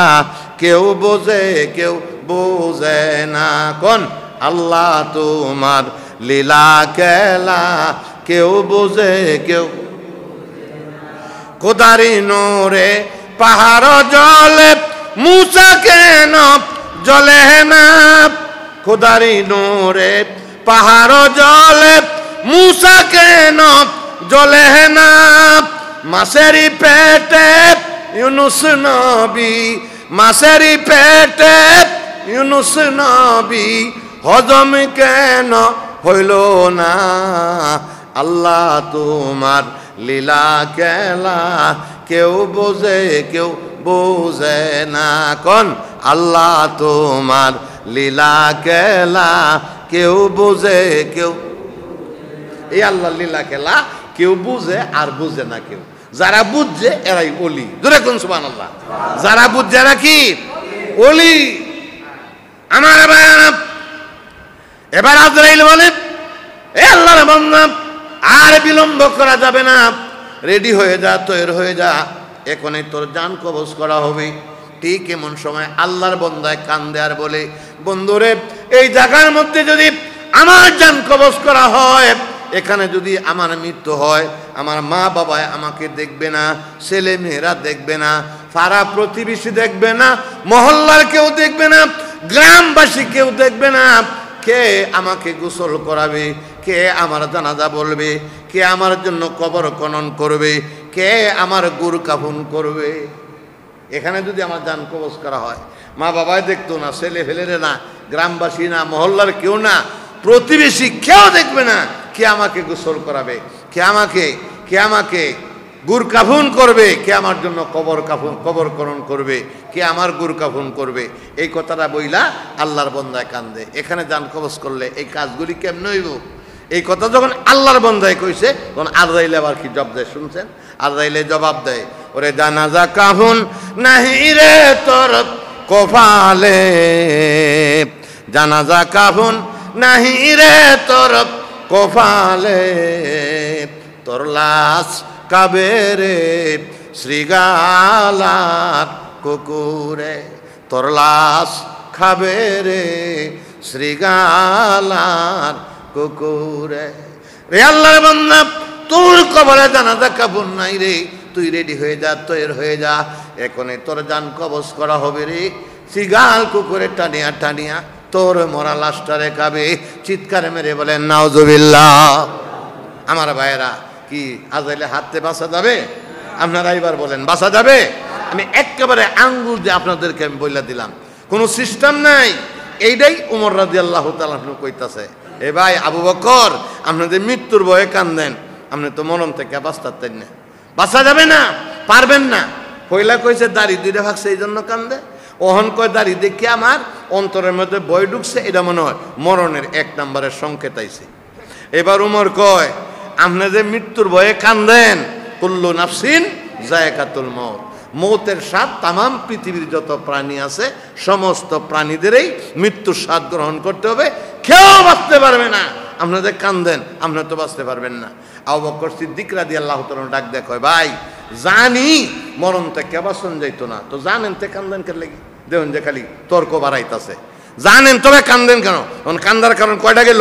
Speaker 1: কেউ বোঝে কেউ বোঝে না। কোন? আল্লাহ তোমার লীলা খেলা কেউ বোঝে কেউ। খোদারি নোরে পাহাড় জলে মুসা কেন জলে না? খোদারি নোরে পাহাড় জলে মুসা কেন জলে না? মাছেরই পেটে ইউনুস নবী মাছেরই পেটে ইউনুস নবী হজম কেন হইল না আল্লাহ তোমার লীলা খেলা কেউ বোঝে না কোন আল্লাহ তোমার লীলা খেলা কেউ বোঝে এই আল্লাহ লীলা খেলা কেউ বুঝে আর বুঝে না কেউ যারা বুঝছে এরাই ওলি জোরে কোন সুবহানাল্লাহ যারা বুঝছে এরা কি ওলি আমার এবার আজরাইল বলে এ আল্লাহর বান্দা আর বিলম্ব করা যাবে না রেডি হয়ে যা তৈরি হয়ে যা এখনই তোর জান কবজ করা হবে ঠিক এমন সময় আল্লাহর বান্দায় কান্দে আর বলে বন্ধুরে এই জায়গার মধ্যে যদি আমার জান কবজ করা হয় এখানে যদি আমার মৃত্যু হয় আমার মা বাবা আমাকে দেখবে না ছেলে মেয়েরা দেখবে না পাড়া প্রতিবেশী দেখবে না মহল্লার কেউ দেখবে না গ্রামবাসী কেউ দেখবে না কে আমাকে গোসল করাবে কে আমার জানাজা বলবে কে আমার জন্য কবর খনন করবে কে আমার গুর কাফন করবে এখানে যদি আমার জান কবজ করা হয় মা বাবাই দেখতো না ছেলে ফেলেরে না গ্রামবাসী না মহল্লার কেউ না প্রতিবেশী কেউ দেখবে না কে আমাকে গোসল করাবে কে আমাকে গুর কাফন করবে কে আমার জন্য কবর খনন করবে কে আমার গুর কাফন করবে এই কথাটা বইলা আল্লাহর বান্দায় কান্দে এখানে জান কবজ করলে এই কাজগুলি কেমন হইব এই কথা যখন আল্লাহর বান্দায় কইছে তখন আজরাইল আবার কি জবাব দেয় শুনছেন আজরাইল জবাব দেয় ওরে জানাজা কাফন নাহি রে তোর কপালে জানাজা কাফন নাহি রে তোর কপালে তোর লাশ কাবেরে শ্রীগালার কুকুরে তোর লাশ খাবে রে শ্রীগালার কুকুরে রে আল্লাহর বান্দা তোর কবরে জানাজা কাফন নাই রে তুই রেডি হয়ে যা তৈরি হয়ে যা এখনই তোর জান কবজ করা হবে রে শ্রীগাল কুকুরে টানিয়া তোর মরা লাশটারে খাবে চিৎকারে মেরে বলেন নাউজুবিল্লাহ আমার ভাইয়েরা কি আজরাইলে হাতে বাঁচা যাবে আপনারা এবার বলেন বাঁচা যাবে আমি একেবারে আঙ্গুল দিয়ে আপনাদেরকে আমি বইলা দিলাম কোনো সিস্টেম নাই এইটাই উমর রাদিয়াল্লাহু তাআলা কইতাছে এ ভাই আবু বকর আপনাদের মৃত্যুর ভয়ে কান্দেন আপনি তো মরণ থেকে বাঁচতেন না বাঁচা যাবে না পারবেন না পয়লা কইছে দাড়ি দুইটা ভাগছে এই জন্য কান্দে ওহন কয় দাড়ি দেখে আমার অন্তরের মধ্যে ভয় ঢুকছে এটা মনে হয় মরণের 1 নম্বরের সংকেত আইছে এবার উমর কয় আপনি যে মৃত্যুর ভয়ে কান্দেন কুল্লু নাফসিন যায়কাতুল মউত মৌতের স্বাদ তামাম পৃথিবীর যত প্রাণী আছে সমস্ত প্রাণীদেরই মৃত্যুর স্বাদ গ্রহণ করতে হবে কেউ বাঁচতে পারবে না আপনাদের কান্দেন আপনারা তো বাঁচতে পারবেন না আবু বকর সিদ্দিক রাদিয়াল্লাহু তাআলা ডাক দেয় কয় ভাই জানি মরণ থেকে বাঁচন যাইতো না তো জানেন তে কান্দেন কেন লাগি দেখুন যে খালি তর্ক বাড়াইতাছে জানেন তবে কান্দেন কেন কান্দার কারণ কয়টা গেল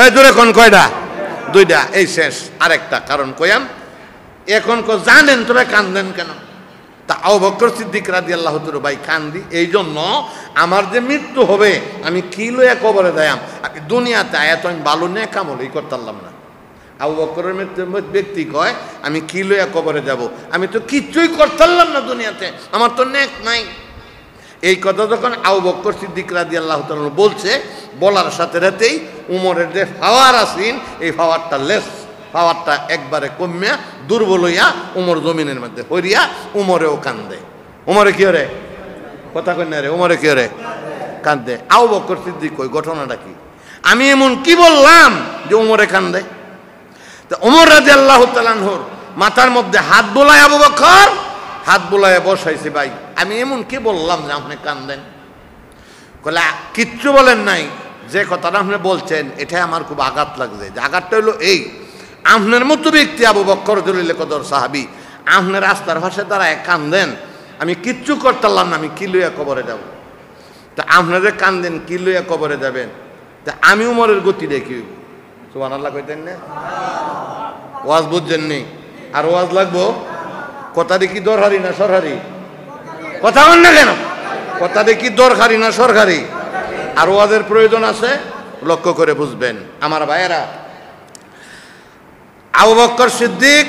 Speaker 1: এই দূরে কোন কয়টা দুইটা এই শেষ আরেকটা কারণ কয়াম এখন জানেন তবে কান্দেন কেন তা আবু বকর সিদ্দিক রাদিয়াল্লাহু তাআলা ভাই কান্দি এই জন্য আমার যে মৃত্যু হবে আমি কি লইয়া কবরে যাইম আমি দুনিয়াতে আয়াত আমি ভালো নেক আমলই করতাম না আবু বকরের ব্যক্তি কয় আমি কি লইয়া কবরে যাব আমি তো কিচ্ছুই করতাম না দুনিয়াতে আমার তো নেক নাই এই কথা যখন আবু বকর সিদ্দিক রাদিয়াল্লাহু তাআলা বলছে বলার সাথে সাথেই উমরের যে পাওয়ার আছেন এই পাওয়ারটা একবারে কমিয়া দুর্বল হইয়া উমর জমিনের মধ্যে হইয়া উমরেও কান্দে উমরে কি রে কথা কই না রে উমরে কি রে কান্দে আবু বকর সিদ্দিক কই ঘটনাটা কি আমি এমন কি বললাম যে উমরে কান্দে তো উমর রাদিয়াল্লাহু তাআলা আনহুর মাথার মধ্যে হাত বোলায় আবু বকর হাত বোলায় বসাইছে ভাই আমি এমন কি বললাম যে আপনি কান্দেন কইলা কিচ্ছু বলেন নাই যে কথাটা আপনি বলছেন এটাই আমার খুব আঘাত লাগছে যে আঘাতটা হলো এই আপনার মতো ব্যক্তি আবু বকর জলিল কদর সাহাবী আপনার রাস্তার ভাষে দাঁড়ায় কান্দেন আমি কিচ্ছু করতাম না আমি কি লইয়া কবরে যাব তা আপনাদের কান্দেন কি লইয়া কবরে যাবেন তা আমি উমরের গতি দেখি সুবহানাল্লাহ কইতেন না ওয়াজ বুঝছেন নি আর ওয়াজ লাগবো কথা দেখি দরকারি না সরকারি কথা বল না কেন কথা দেখি দরকারি না সরকারি আর ওয়াজের প্রয়োজন আছে লক্ষ্য করে বুঝবেন আমার ভাইয়েরা আবু বকর সিদ্দিক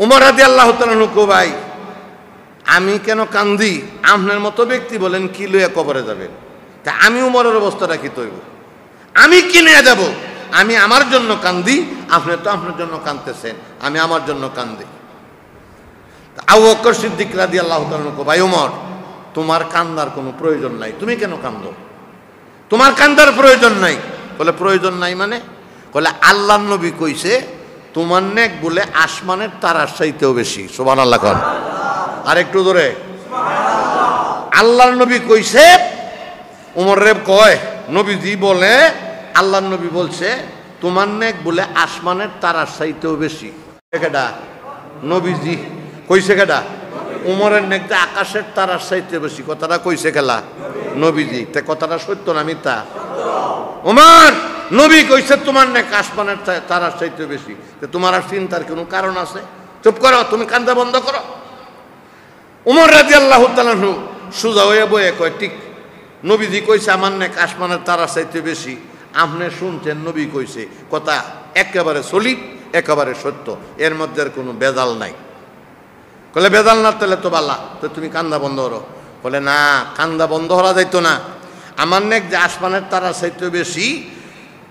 Speaker 1: উমর রাদিয়াল্লাহু তাআলা কো ভাই আমি কেন কান্দি? আপনার মতো ব্যক্তি বলেন কি লইয়া কবরে যাবেন, তা আমি উমরের অবস্থাটা কি তৈব? আমি কি নিয়ে যাব? আমি আমার জন্য কান্দি, আপনি তো আপনার জন্য কাঁদতেছেন, আমি আমার জন্য কান্দি। আবু বকর সিদ্দিক রাদিয়াল্লাহু তাআলা কো ভাই উমর তোমার কান্দার কোনো প্রয়োজন নাই, তুমি কেন কান্দো? তোমার কান্দার প্রয়োজন নাই। বলে প্রয়োজন নাই মানে? বলে আল্লাহর নবী কইছে তোমার নেক বলে আসমানের তারার চাইতেও বেশি। সুবহানাল্লাহ কোন আর একটু ধরে আল্লাহর নবী কইছে। উমর রে কয় নবীজি বলে আল্লাহর নবী বলছে তোমার নেক বলে আসমানের তারার চাইতেও বেশি। কেডা? নবীজি কইছে। কেডা? উমরের নেক আকাশের তারার চাইতে বেশি। কথাটা কইছে খেলা নবীজি। তে কথাটা সত্য না মিথ্যা? উমর নবী কইছে তোমার নেক আসমানের তারার চাইতে বেশি, তোমার আর চিন্তার কোনো কারণ আছে? চুপ করো, তুমি কান্দা বন্ধ করো। উমর রাদিয়াল্লাহু তাআলা সুজা হয়ে বয়ে কয় ঠিক নবীজি কইছে আমার নেক আসমানের তারার চাইতে বেশি, আপনি শুনছেন নবী কইছে, কথা একেবারে সলিড, একেবারে সত্য, এর মধ্যে আর কোনো বেজাল নাই। বলে বেজাল না তাহলে তো বালা, তো তুমি কান্দা বন্ধ করো। বলে না, কান্দা বন্ধ করা যাইতো না। আমার নেক যে আসমানের তারার চাইতে বেশি,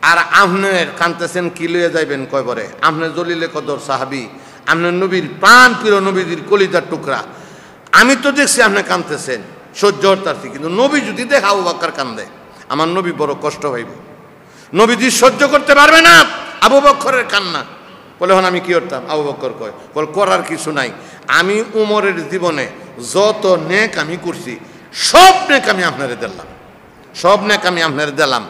Speaker 1: আর আপনার কান্দতেছেন কি লইয়া যাইবেন কয়বারে? আপনার জলিলে কদর সাহাবি, আপনার নবীর প্রাণ প্রিয় নবীজির কলিজার টুকরা, আমি তো দেখছি আপনি কান্দতেছেন, সহ্য হতাছি, কিন্তু নবী যদি দেখে আবু বকর কান্দে, আমার নবী বড় কষ্ট হইব। নবীজি সহ্য করতে পারবে না আবু বকরের কান্না। বলে হন আমি কি করতাম? আবু বকর কয় বল করার কিছু নাই, আমি উমরের জীবনে যত নেক আমি করছি সব নেক আমি আপনারে দিলাম, সব নেক আমি আপনারে দিলাম,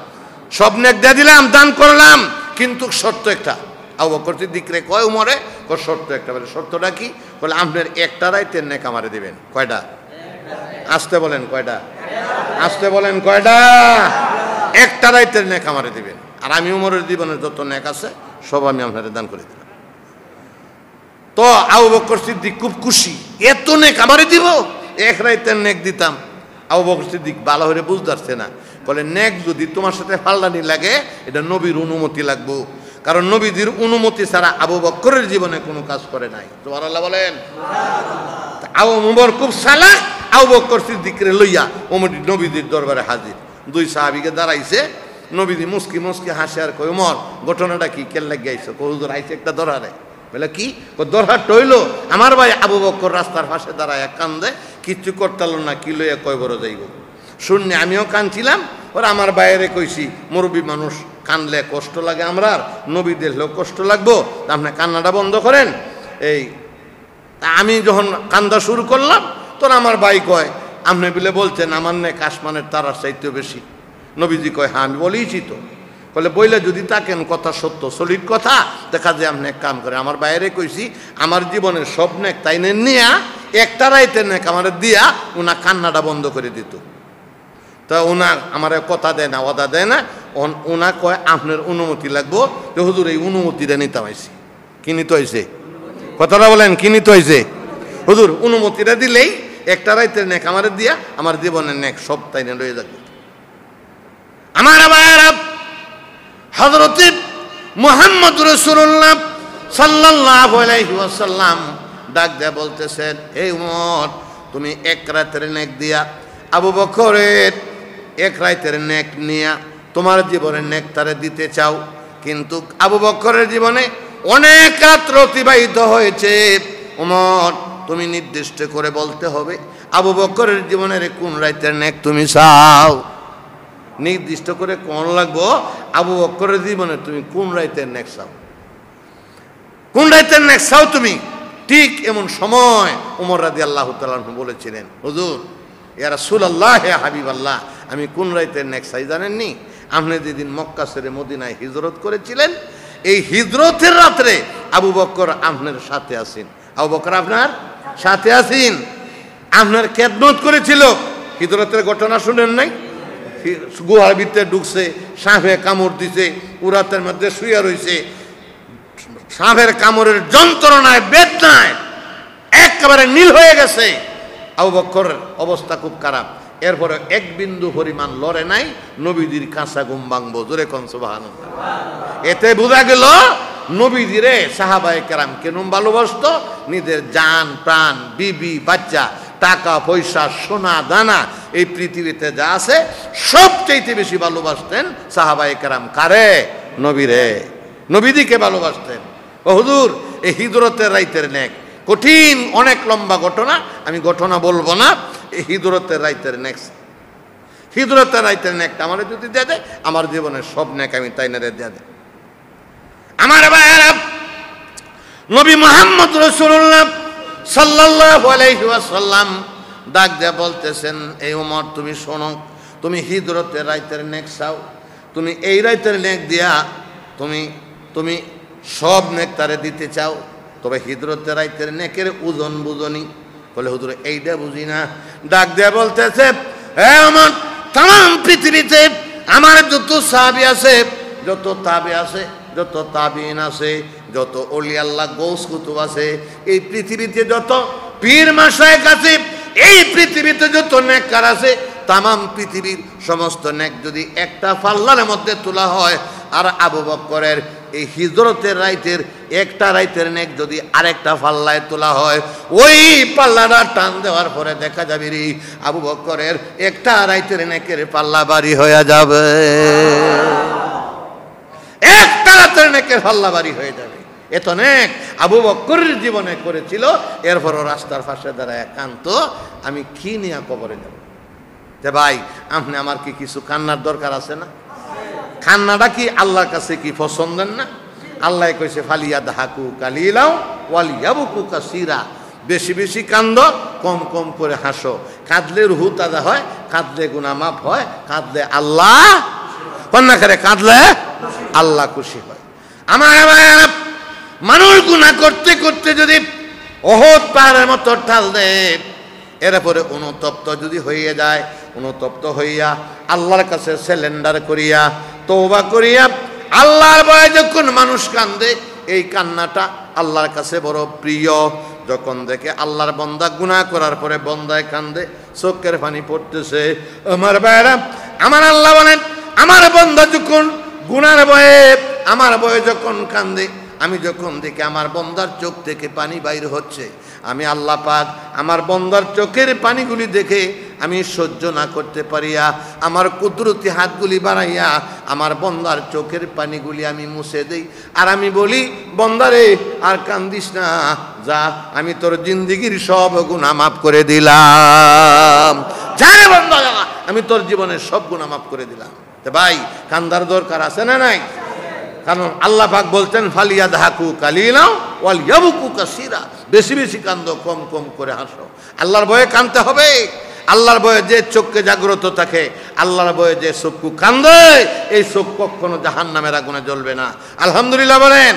Speaker 1: সব নেক দিয়ে দিলাম, দান করলাম, কিন্তু শর্ত একটা। আবু বকর সিদ্দিক রে কয় উমরে কয় শর্ত একটা। বলে শর্তটা কি? বলে আপনার একটা রাইতের নেক আমারে দিবেন। কয়টা? আসতে বলেন কয়টা? আসতে বলেন কয়টা? একটা রাইতের নেক আমারে দিবেন, আর আমি উমরের জীবনের যত নেক আছে সব আমি আপনারে দান করে দিলাম। তো আবু বকর সিদ্দিক খুব খুশি, এত নেক আমারে দিব, এক রাইতের নেক দিতাম। আবু বকর সিদ্দিক ভালো করে বুঝতে পারছে না। বলে নেক যদি তোমার সাথে ফালদানি লাগে, এটা নবীর অনুমতি লাগবো, কারণ নবীজির অনুমতি ছাড়া আবু বকরের জীবনে কোনো কাজ করে নাই। সুবহানাল্লাহ বলেন। আবু উমর খুব চালাক, আবু বকর সিদ্দিকরে লইয়া ওমর নবীজির দরবারে হাজির। দুই সাহাবীকে দাঁড়াইছে, নবীজি মুস্কি মুস্কি হাসে আর কই উমর ঘটনাটা কি, কেন লাগিয়ে আইছো? হুজুর আইছে একটা দরবারে। বলে কি? দরবার টইল আমার ভাই আবু বকর রাস্তার পাশে দাঁড়ায় কান্দে, কিচ্ছু করতাল না, কি লইয়া কয় বড় যাইব শুননি। আমিও কাঁদছিলাম, ওরা আমার বাইরে কইছি মুরব্বী মানুষ কানলে কষ্ট লাগে, আমরা নবী দেখলেও কষ্ট লাগবো, আপনি কান্নাটা বন্ধ করেন। এই আমি যখন কান্দা শুরু করলাম, তোর আমার ভাই কয় আপনি বলে বলছেন আমার নেক আসমানের তারার চাইতেও বেশি। নবীজি কয় হ্যাঁ আমি বলেইছি তো। বলে বইলে যদি তাকেন কথা সত্য সলিড কথা, দেখা যায় আপনি এক কাম করে আমার বাইরে কইছি আমার জীবনের সব নেক তাই নিয়া একটা রাইতের নেক আমার দিয়া উনা কান্নাটা বন্ধ করে দিত। তা উনা আমার কথা দেয় না, ওয়াদা দেয় না, উনা কয় আপনার অনুমতি লাগবো। যে হুজুর এই অনুমতিটা নিতে হয়েছে। কি নিতে হয়েছে? কথাটা বলেন, কি নিতে হয়েছে? হুজুর অনুমতিটা দিলেই একটা রাইতের নেক আমার দিয়া আমার জীবনের নেক সব তাই না রয়ে যাবে। আমার আবার হযরত মুহাম্মদ রাসূলুল্লাহ সাল্লাল্লাহু আলাইহি ওয়াসাল্লাম ডাক দেয়া বলতেছেন, হে উমর তুমি এক রাতের নেক দিয়া আবু বকরের এক রাতের নেক নিয়া তোমার জীবনের নেক তারে দিতে চাও, কিন্তু আবু বকরের জীবনে অনেক রাত অতিবাহিত হয়েছে। উমর তুমি নির্দিষ্ট করে বলতে হবে আবু বকরের জীবনের কোন রাতের নেক তুমি চাও। নির্দিষ্ট করে কোন লাগবো আবু বকরের জীবনে তুমি কোন রাতের নেক চাও, কোন রাতের নেক চাও তুমি। ঠিক এমন সময় উমর রাদিয়াল্লাহু তাআলা বলেছিলেন, হুজুর ইয়া রাসূলুল্লাহ ইয়া হাবিবাল্লাহ আমি কোন রাতের নেক চাই জানেননি? আপনি যেদিন মক্কা ছেড়ে মদিনায় হিজরত করেছিলেন, এই হিজরতের রাত্রে আবু বকর আপনার সাথে আছেন, আবু বকর আপনার সাথে আছেন, আপনার খেদমত করেছিল। হিজরতের ঘটনা শুনেন নাই? গুহার ভিতরে ঢুকছে, সাপে কামড় দিছে, উরাতের মধ্যে শুয়ে রয়েছে, সাপের কামড়ের যন্ত্রণায় বেদনায় একেবারে নীল হয়ে গেছে। আবু বকরের অবস্থা খুব খারাপ, এরপরে এক বিন্দু পরিমাণ লড়ে নাই, নবীজির কাঁচা ঘুম ভাঙবো। জোরে কোন সুবহানাল্লাহ। এতে বোঝা গেল নবীজিরে সাহাবায়ে কেরাম কেন ভালোবাসতো? নিজের জান প্রাণ বিবি বাচ্চা টাকা পয়সা সোনা দানা এই পৃথিবীতে যা আছে সবচেয়ে বেশি ভালোবাসতেন সাহাবায়ে কেরাম। কারে? নবীরে, নবীদিকে ভালোবাসতেন। ও হুজুর, এই হিজরতের রাইতের নেক কঠিন, অনেক লম্বা ঘটনা, আমি ঘটনা বলবো না। এই হিজরতের রাইতের নেক্সট হিজরতের রাইতের নেকটা আমার যদি দিয়ে দেয়, আমার জীবনের সব নেক আমি তাই না দিয়ে দেয়। আমার ভাইয়েরা, নবী মুহাম্মদ রাসূলুল্লাহ সাল্লাল্লাহু আলাইহি ওয়াসাল্লাম ডাক দিয়ে বলতেছেন, এই ওমর তুমি শোনো, তুমি হিজরতের রাইতের নেক চাও, তুমি এই রাইতের নেক দিয়া তুমি সব নেক তারে দিতে চাও, তবে হিজরতের রাইতের নেকের ওজন বুঝনি? বলে হুজুর এইটা বুঝি না। ডাক দিয়ে বলতেছে, হ্যাঁ আমার তাম পৃথিবীতে আমার যত সাহাবী আছে, যত তাবে আছে, যত তাবিন আছে, যত ওলি আল্লাহ গৌস কুতুব আছে, এই পৃথিবীতে যত পীর মাশায়েখ আছে, এই পৃথিবীতে যত নেককার আছে, তামাম পৃথিবীর সমস্ত নেক যদি একটা পাল্লার মধ্যে তোলা হয়, আর আবু বকরের এই হিজরতের রাইতের একটা রাইতের নেক যদি আরেকটা পাল্লায় তোলা হয়, ওই পাল্লাটা টান দেওয়ার পরে দেখা যাবে রে আবু বকরের একটা রাইতের নেকের পাল্লা বাড়ি হয়ে যাবে, একটা রাতের নেকের পাল্লা বাড়ি হয়ে যাবে। এত নেক আবু বকরের জীবনে করেছিল। এরপরও রাস্তার পাশে দাঁড়ায় একান্ত, আমি কি নিয়ে কবরে যাব? যে ভাই, আপনি আমার কি কিছু কান্নার দরকার আছে না? কান্নাটা কি আল্লাহর কাছে কি পছন্দের না? আল্লাহ কইছে ফালিয়াদহাকু কালিলাও ওয়ালিয়াবকু কাসীরা, বেশি বেশি কান্দ, কম কম করে হাসো। কাঁদলে রুহু তাজা হয়, কাঁদলে গুনাহ মাফ হয়, কাঁদলে আল্লাহ কন্যা করে, কাঁদলে আল্লাহ খুশি হয়। আমার মানুষ গুনাহ করতে করতে যদি ওহদ পাহাড়ের মতো ঢাল দেয়, এরপরে অনুতপ্ত যদি হইয়া যায়, অনুতপ্ত হইয়া আল্লাহর কাছে সিলিন্ডার করিয়া তওবা করিয়া আল্লাহর ভয়ে যখন মানুষ কান্দে, এই কান্নাটা আল্লাহর কাছে বড় প্রিয়। যখন দেখে আল্লাহর বান্দা গুনাহ করার পরে বান্দায় কান্দে, চোখের পানি পড়তেছে, আমার ভাইরা, আমার আল্লাহ বলেন, আমার বান্দা যখন গুনার ভয়ে আমার ভয়ে যখন কান্দে, আমি যখন দেখি আমার বান্দার চোখ থেকে পানি বাইর হচ্ছে, আমি আল্লাহ পাক আমার বান্দার চোখের পানিগুলি দেখে আমি সহ্য না করতে পারিয়া আমার কুদরতি হাতগুলি বাড়াইয়া আমার বান্দার চোখের পানিগুলি আমি মুছে দেই, আর আমি বলি, বান্দারে আর কান্দিস না, যা, আমি তোর জিন্দেগির সব গুনাহ মাফ করে দিলাম, যা রে বান্দা, আমি তোর জীবনের সব গুনাহ মাফ করে দিলাম। তো ভাই, কান্দার দরকার আছে না নাই? কারণ আল্লাহ পাক বলতেন, ফালিয়াদহাকু কালিলাও ওয়ালিয়াবকু কাসীরা, বেশি বেশি কান্দো, কম কম করে হাসো। আল্লাহর ভয়ে কাঁদতে হবে। আল্লাহর ভয়ে যে চোখকে জাগ্রত থাকে, আল্লাহর ভয়ে যে চক্ষু কান্দে, এই চোখ কখনো জাহান্নামের আগুনে জ্বলবে না। আলহামদুলিল্লাহ বলেন।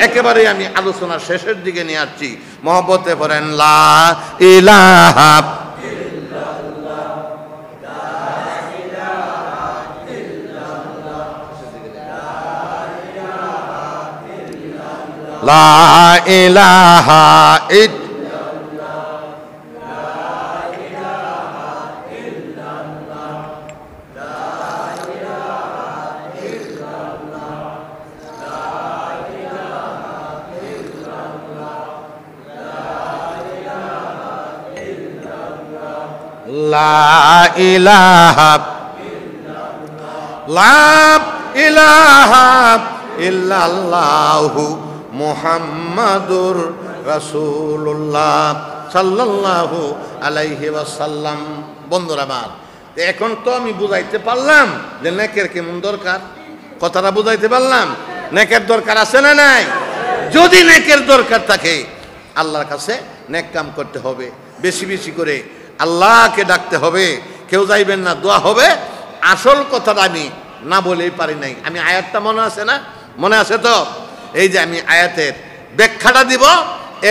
Speaker 1: একেবারে আমি আলোচনার শেষের দিকে নিয়ে আসছি, মহব্বতে পড়েন লা ইলাহা লা ইলাহা লা ইলাহা ইল্লাল্লাহু মুহাম্মাদুর রাসূলুল্লাহ সাল্লাল্লাহু আলাইহি ওয়াসাল্লাম। বন্ধুরা আমার, এখন তো আমি বুঝাইতে পারলাম যে নেকের কেমন দরকার, কথাটা বুঝাইতে পারলাম। নেকের দরকার আছে না নাই? যদি নেকের দরকার থাকে, আল্লাহর কাছে নেক কাম করতে হবে, বেশি বেশি করে আল্লাহকে ডাকতে হবে। কেউ যাইবেন না, দোয়া হবে। আসল কথাটা আমি না বলেই পারি নাই। আমি আয়াতটা মনে আছে না? মনে আছে তো? এই যে আমি আয়াতের ব্যাখ্যাটা দিব,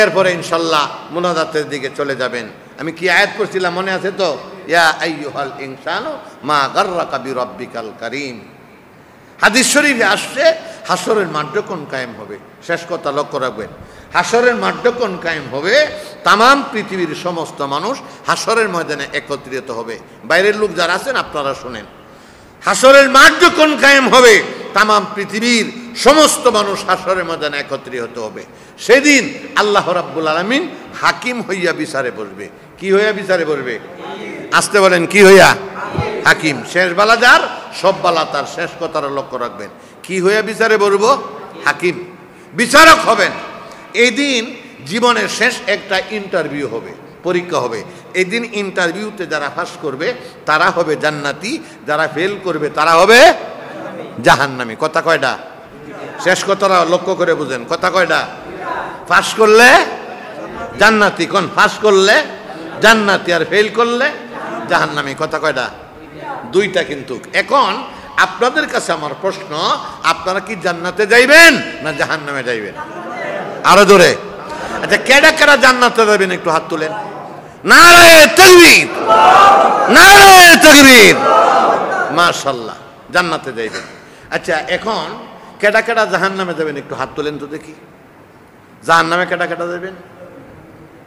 Speaker 1: এরপরে ইনশাল্লাহ মুনাজাতের দিকে চলে যাবেন। আমি কি আয়াত পড়ছিলাম মনে আছে তো? ইয়া আইয়ুহাল ইনসানু মা গাররাকা বিরাব্বিকাল কারীম। হাদিস শরীফে আসছে, হাসরের মাঠ যখন কায়েম হবে, শেষ কথা লক্ষ্য রাখবেন, হাসরের মাঠ যখন কায়েম হবে, তামাম পৃথিবীর সমস্ত মানুষ হাসরের ময়দানে একত্রিত হবে। বাইরের লোক যারা আছেন আপনারা শুনেন, হাসরের মাঠ যখন কায়েম হবে, তামাম পৃথিবীর সমস্ত মানুষ হাসরের ময়দানে একত্রিত হবে। সেদিন আল্লাহ রাব্বুল আলামিন হাকিম হইয়া বিচারে বসবে। কি হইয়া বিচারে বসবে? আসতে বলেন, কি হইয়া? হাকিম। শেষ বালা যার, সব বালা তার। শেষ কথাটা লক্ষ্য রাখবেন। কি হইয়া বিচারে বসব? হাকিম, বিচারক হবেন। এই দিন জীবনের শেষ একটা ইন্টারভিউ হবে, পরীক্ষা হবে। এই দিন ইন্টারভিউতে যারা পাস করবে তারা হবে জান্নাতি, যারা ফেল করবে তারা হবে জাহান্নামী। কথা কয়টা? শেষ কথাটা লক্ষ্য করে বুঝেন। কথা কয়টা? পাস করলে জান্নাতি, কোন পাস করলে জান্নাতি, আর ফেল করলে জাহান্নামী। কথা কয়টা? দুইটা। কিন্তু এখন আপনাদের কাছে আমার প্রশ্ন, আপনারা কি জান্নাতে যাইবেন না জাহান্নামে যাইবেন? আরো জোরে। আচ্ছা, কেডা কেডা জান্নাতে যাবেন একটু হাত তুলেন। নারে তাকবীর, নারে তাকবীর। মাশাআল্লাহ, জান্নাতে যাইবেন। আচ্ছা, এখন কেডা কেডা জাহান্নামে যাবেন একটু হাত তুলেন তো দেখি। জাহান্নামে কেডা কেডা যাবেন?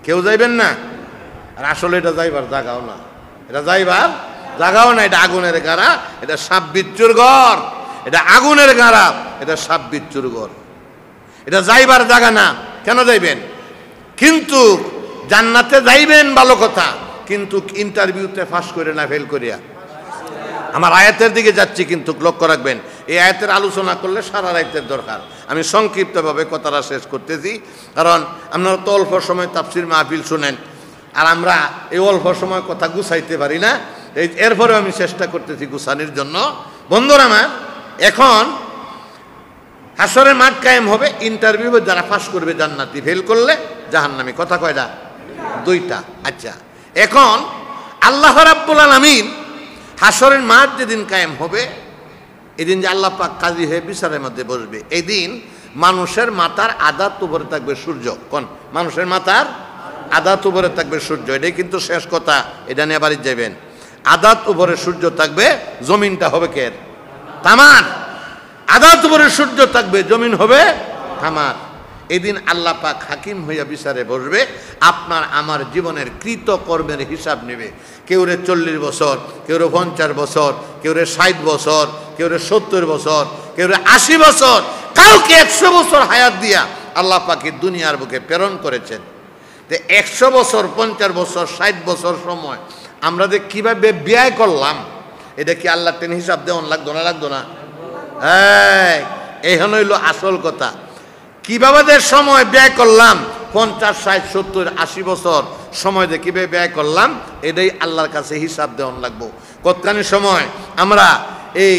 Speaker 1: কেউ যাইবেন না? আর আসলে এটা যাইবার জায়গাও না, এটা যাইবার জায়গাও না। এটা আগুনের গাড়া, এটা সাপ বিচ্ছুর ঘর। এটা আগুনের গাড়া, এটা সাপ বিচ্ছুর ঘর। এটা যাইবার জায়গা না। কেন যাইবেন? কিন্তু জান্নাতে যাইবেন ভালো কথা, কিন্তু ইন্টারভিউতে পাস করে না ফেল করিয়া। আমার আয়াতের দিকে যাচ্ছি, কিন্তু লক্ষ্য রাখবেন, এই আয়াতের আলোচনা করলে সারা রাতের দরকার। আমি সংক্ষিপ্তভাবে কথাটা শেষ করতেছি, কারণ আপনারা তো অল্প সময় তাফসির মাহফিল শুনেন, আর আমরা এই অল্প সময় কথা গুছাইতে পারি না। এরপরেও আমি চেষ্টা করতেছি গুছানোর জন্য। বন্ধুরা আমার, এখন হাসরের মাঠ কায়েম হবে, ইন্টারভিউ যারা পাস করবে জান্নাতি, ফেল করলে জাহান্নামী। কথা কয়টা? দুইটা। আচ্ছা, এখন আল্লাহ রাব্বুল আলামিন হাসরের মাঠ যেদিন কায়েম হবে, এদিন যে আল্লাহ পাক কাজী হয়ে বিচারের মধ্যে বসবে, এদিন মানুষের মাথার আধাত উপরে থাকবে সূর্য। কোন? মানুষের মাথার আধাত উপরে থাকবে সূর্য। এটাই কিন্তু শেষ কথা, এটা নিয়ে বাড়ি যাবেন। আধাত উপরে সূর্য থাকবে, জমিনটা হবে কের? তামার। আধাত উপরে সূর্য থাকবে, জমিন হবে তামার। এদিন আল্লাহ পাক হাকিম হইয়া বিচারে বসবে। আপনার আমার জীবনের কৃত কর্মের হিসাব নেবে। কেউ রে 40 বছর, কেউ রে 50 বছর, কেউ রে 60 বছর, কেউ রে 70 বছর, কেউ রে 80 বছর, কাউকে 100 বছর হায়াত দিয়া আল্লাহ পাকে দুনিয়ার বুকে প্রেরণ করেছেন। 100 বছর, 50 বছর, 60 বছর সময় আমরা যে কিভাবে ব্যয় করলাম, এটা কি আল্লাহ টেন হিসাব দেওয়ান লাগতো না? লাগতো না? হ্যাঁ, এই হইল আসল কথা। কিভাবে যে সময় ব্যয় করলাম, 50, 60, 70, 80 বছর সময় যে কিভাবে ব্যয় করলাম, এটাই আল্লাহর কাছে হিসাব দেওয়ান লাগবো। কতখানি সময় আমরা এই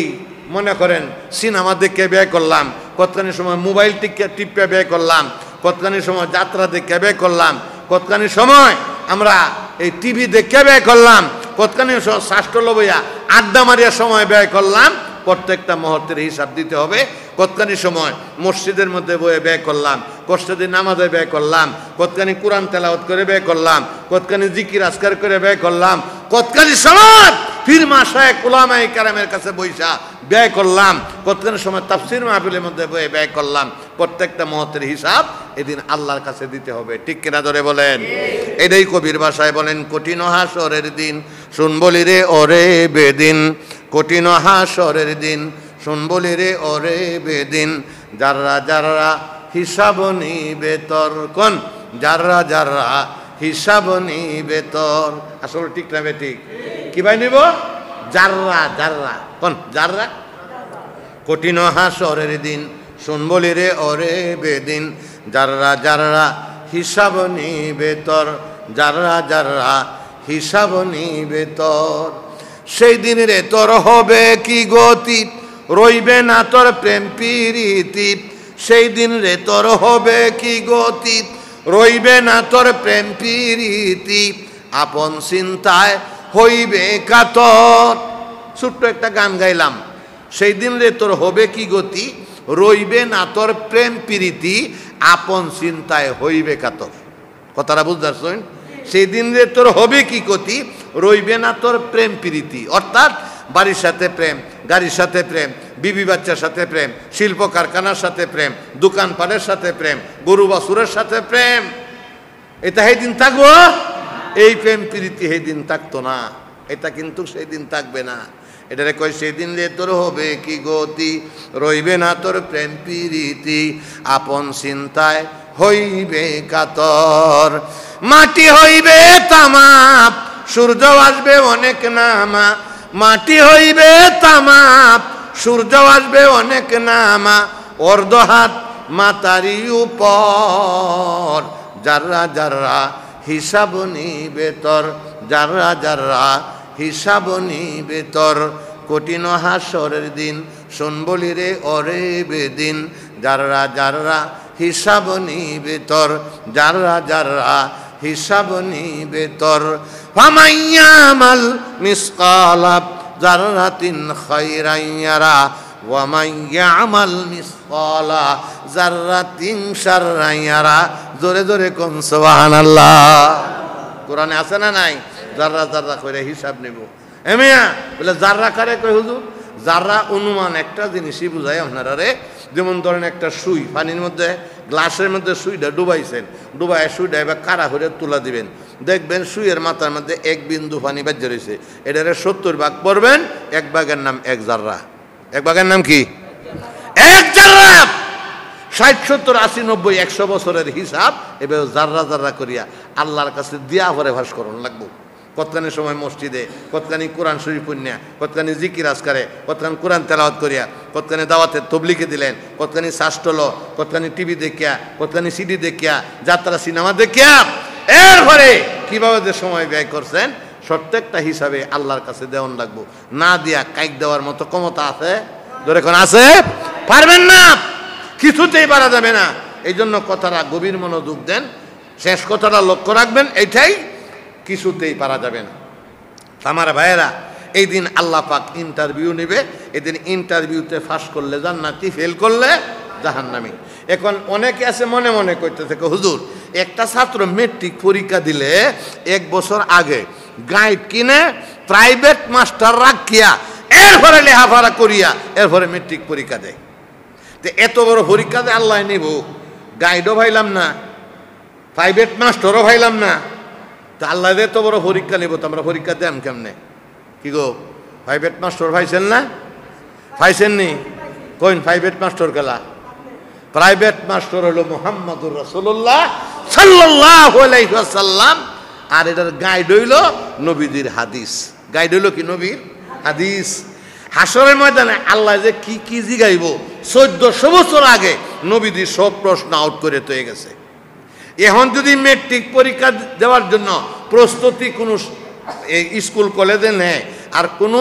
Speaker 1: মনে করেন সিনেমা দেখে ব্যয় করলাম, কতখানি সময় মোবাইল টিপে ব্যয় করলাম, কতখানি সময় যাত্রা দেখে ব্যয় করলাম, কতখানি সময় আমরা এই টিভি দেখে ব্যয় করলাম, কতখানি শাস্ত্র লবইয়া আড্ডা মারিয়া সময় ব্যয় করলাম। প্রত্যেকটা মুহূর্তের হিসাব দিতে হবে। কতখানি সময় মসজিদের মধ্যে বয়ে ব্যয় করলাম, কতখানি নামাজে ব্যয় করলাম, কতখানি কোরআন তেলাওয়াত করে ব্যয় করলাম, কতখানি জিকির আজকার করে ব্যয় করলাম, কতখানি সময় পীর মাশায়েখ উলামায়ে কেরামের কাছে বইসা ব্যয় করলাম, কতখানি সময় তাফসীর মাহফিলের মধ্যে বয়ে ব্যয় করলাম। প্রত্যেকটা মুহূর্তের হিসাব এদিন আল্লাহর কাছে দিতে হবে। ঠিক কিনা ধরে বলেন? এটাই কবির ভাষায় বলেন, কঠিন হাসরের দিন শুন বলি রে ওরে বেদিন, কঠিন হাসরের দিন শুন বলি রে ওরে বেদিন, যাররা যাররা হিসাব নিবে তোর। কোন? যাররা যাররা হিসাব নিবে তোর। আসলে ঠিক না বেঠিক? কি ভাই নিব? যাররা যাররা। কোন? যাররা। কঠিন হাসরের দিন শুন বলি রে ওরে বেদিন, যাররা যাররা হিসাব নিবে তোর, যাররা যাররা হিসাব নিবে তোর। সেই দিন রে তোর হবে কি গতি, রইবে না তোর প্রেম প্রীতি। সেই দিন রে তোর হবে কি গতি, রইবে না তোর প্রেম প্রীতি। আপন চিন্তায় হইবে কাতর। ছোট্ট একটা গান গাইলাম, সেই দিন রে তোর হবে কি গতি, রইবে না তোর প্রেম প্রীতি। আপন চিন্তায় হইবে কাতর। কথাটা বুঝতে পারছেন? সেই দিন রে তোর হবে কি গতি, রইবে না তোর প্রেম প্রীতি। অর্থাৎ বাড়ির সাথে প্রেম, গাড়ির সাথে প্রেম, বিবি বাচ্চার সাথে প্রেম, শিল্প কারখানার সাথে প্রেম, দোকানপাটের সাথে প্রেম, গরু বাছুরের সাথে প্রেম। এটা সেই দিন থাকবো? এই প্রেম প্রীতি সেই দিন থাকতো না। এটা কিন্তু সেই দিন থাকবে না। এটারে কয় সেদিন রে তোর হবে কি গতি, রইবে না তোর প্রেম প্রীতি, আপন চিন্তায় হইবে কাতর। মাটি হইবে তামাপ, সূর্য আসবে অনেক নামা, মাটি হইবে তামাপ, সূর্য আসবে অনেক নামা, অর্ধ হাত মাতারি উপর, যাররা যাররা হিসাব নিবে তোর, যাররা যাররা হিসাব নিবে তোর। কঠিন হাসরের দিন শুনবলি রে ওরে বেদিন, যাররা যাররা হিসাব নিবে তোর, যাররা যাররা হিসাব নিবে তোর। ফামাইয়ামাল মিসকালা যাররাতিন খায়রান ইয়ারা, ওয়া মাইয়ামাল মিসকালা যাররাতিন শাররান ইয়ারা। জোরে জোরে কোন সুবহানাল্লাহ। কোরআনে আছে না নাই? যাররা যাররা করে হিসাব নেব। এমিয়া বলে যাররা কারে কয় হুজুর? যাররা অনুমান একটা জিনিসই বুঝায় আপনারা রে। যেমন ধরেন একটা সুই পানির মধ্যে, গ্লাসের মধ্যে সুইটা ডুবাইছেন, ডুবাই সুইটা এবার কারা করে তুলা দিবেন, দেখবেন সুইয়ের মাথার মধ্যে 1 বিন্দু পানি বাজ্য রয়েছে। এটারে 70 ভাগ পড়বেন, 1 ভাগের নাম 1 জাররা। 1 ভাগের নাম কি? 1 জাররা। 60 70 80 90 100 বছরের হিসাব এবার জাররা জাররা করিয়া আল্লাহর কাছে দিয়া ভরে ভাস করণ লাগবো। কতখানি সময় মসজিদে, কতখানি কোরআন শরীফ পড়িয়া, কতখানি জিকির আজকারে, কতখানি কোরআন তেলাওয়াত করিয়া, কতখানি দাওয়াতের তবলিগে দিলেন, কতখানি শাস্ত্রল, কতখানি টিভি দেখিয়া, কতখানি সিডি দেখিয়া, যাত্রা সিনেমা দেখিয়া, এরপরে কিভাবে যে সময় ব্যয় করছেন প্রত্যেকটা হিসাবে আল্লাহর কাছে দেওয়ান লাগবো। না দিয়া কাইক দেওয়ার মতো ক্ষমতা আছে? ধরে কোন আছে? পারবেন না, কিছুতেই পারা যাবে না। এই জন্য কথাটা গভীর মনোযোগ দেন, শেষ কথাটা লক্ষ্য রাখবেন, এইটাই কিছুতেই পারা যাবে না। আমার ভাইয়েরা, এই দিন আল্লাহ পাক ইন্টারভিউ নেবে। এদিন ইন্টারভিউতে পাস করলে জান্নাতি, ফেল করলে জাহান্নামী। এখন অনেকে আছে মনে মনে করতে থাকে, হুজুর একটা ছাত্র মেট্রিক পরীক্ষা দিলে 1 বছর আগে গাইড কিনে প্রাইভেট মাস্টার রাখিয়া এরপরে লেখাপড়া করিয়া এরপরে মেট্রিক পরীক্ষা দেয়। তো এত বড় পরীক্ষা দিয়ে আল্লাহ নেব, গাইডও ভাইলাম না, প্রাইভেট মাস্টারও ভাইলাম না, তা আল্লাহ এত বড় পরীক্ষা নেব, তো আমরা পরীক্ষা দেন কেমনে? কি গো, প্রাইভেট মাস্টার ভাইছেন না? ভাইছেন নি? কইন প্রাইভেট মাস্টার গেলা? প্রাইভেট মাস্টার হলো মুহাম্মদুর রাসূলুল্লাহ সাল্লাল্লাহু আলাইহি ওয়াসাল্লাম। আর এটার গাইড হইল নবীদের হাদিস। গাইড হইল কি? নবীর হাদিস। হাসরের ময়দানে আল্লাহ যে কি কি জিগাইব 1400 বছর আগে নবীদের সব প্রশ্ন আউট করে তৈরি গেছে। এখন যদি মেট্রিক পরীক্ষা দেওয়ার জন্য প্রস্তুতি কোনো স্কুল কলেজে নেয়, আর কোনো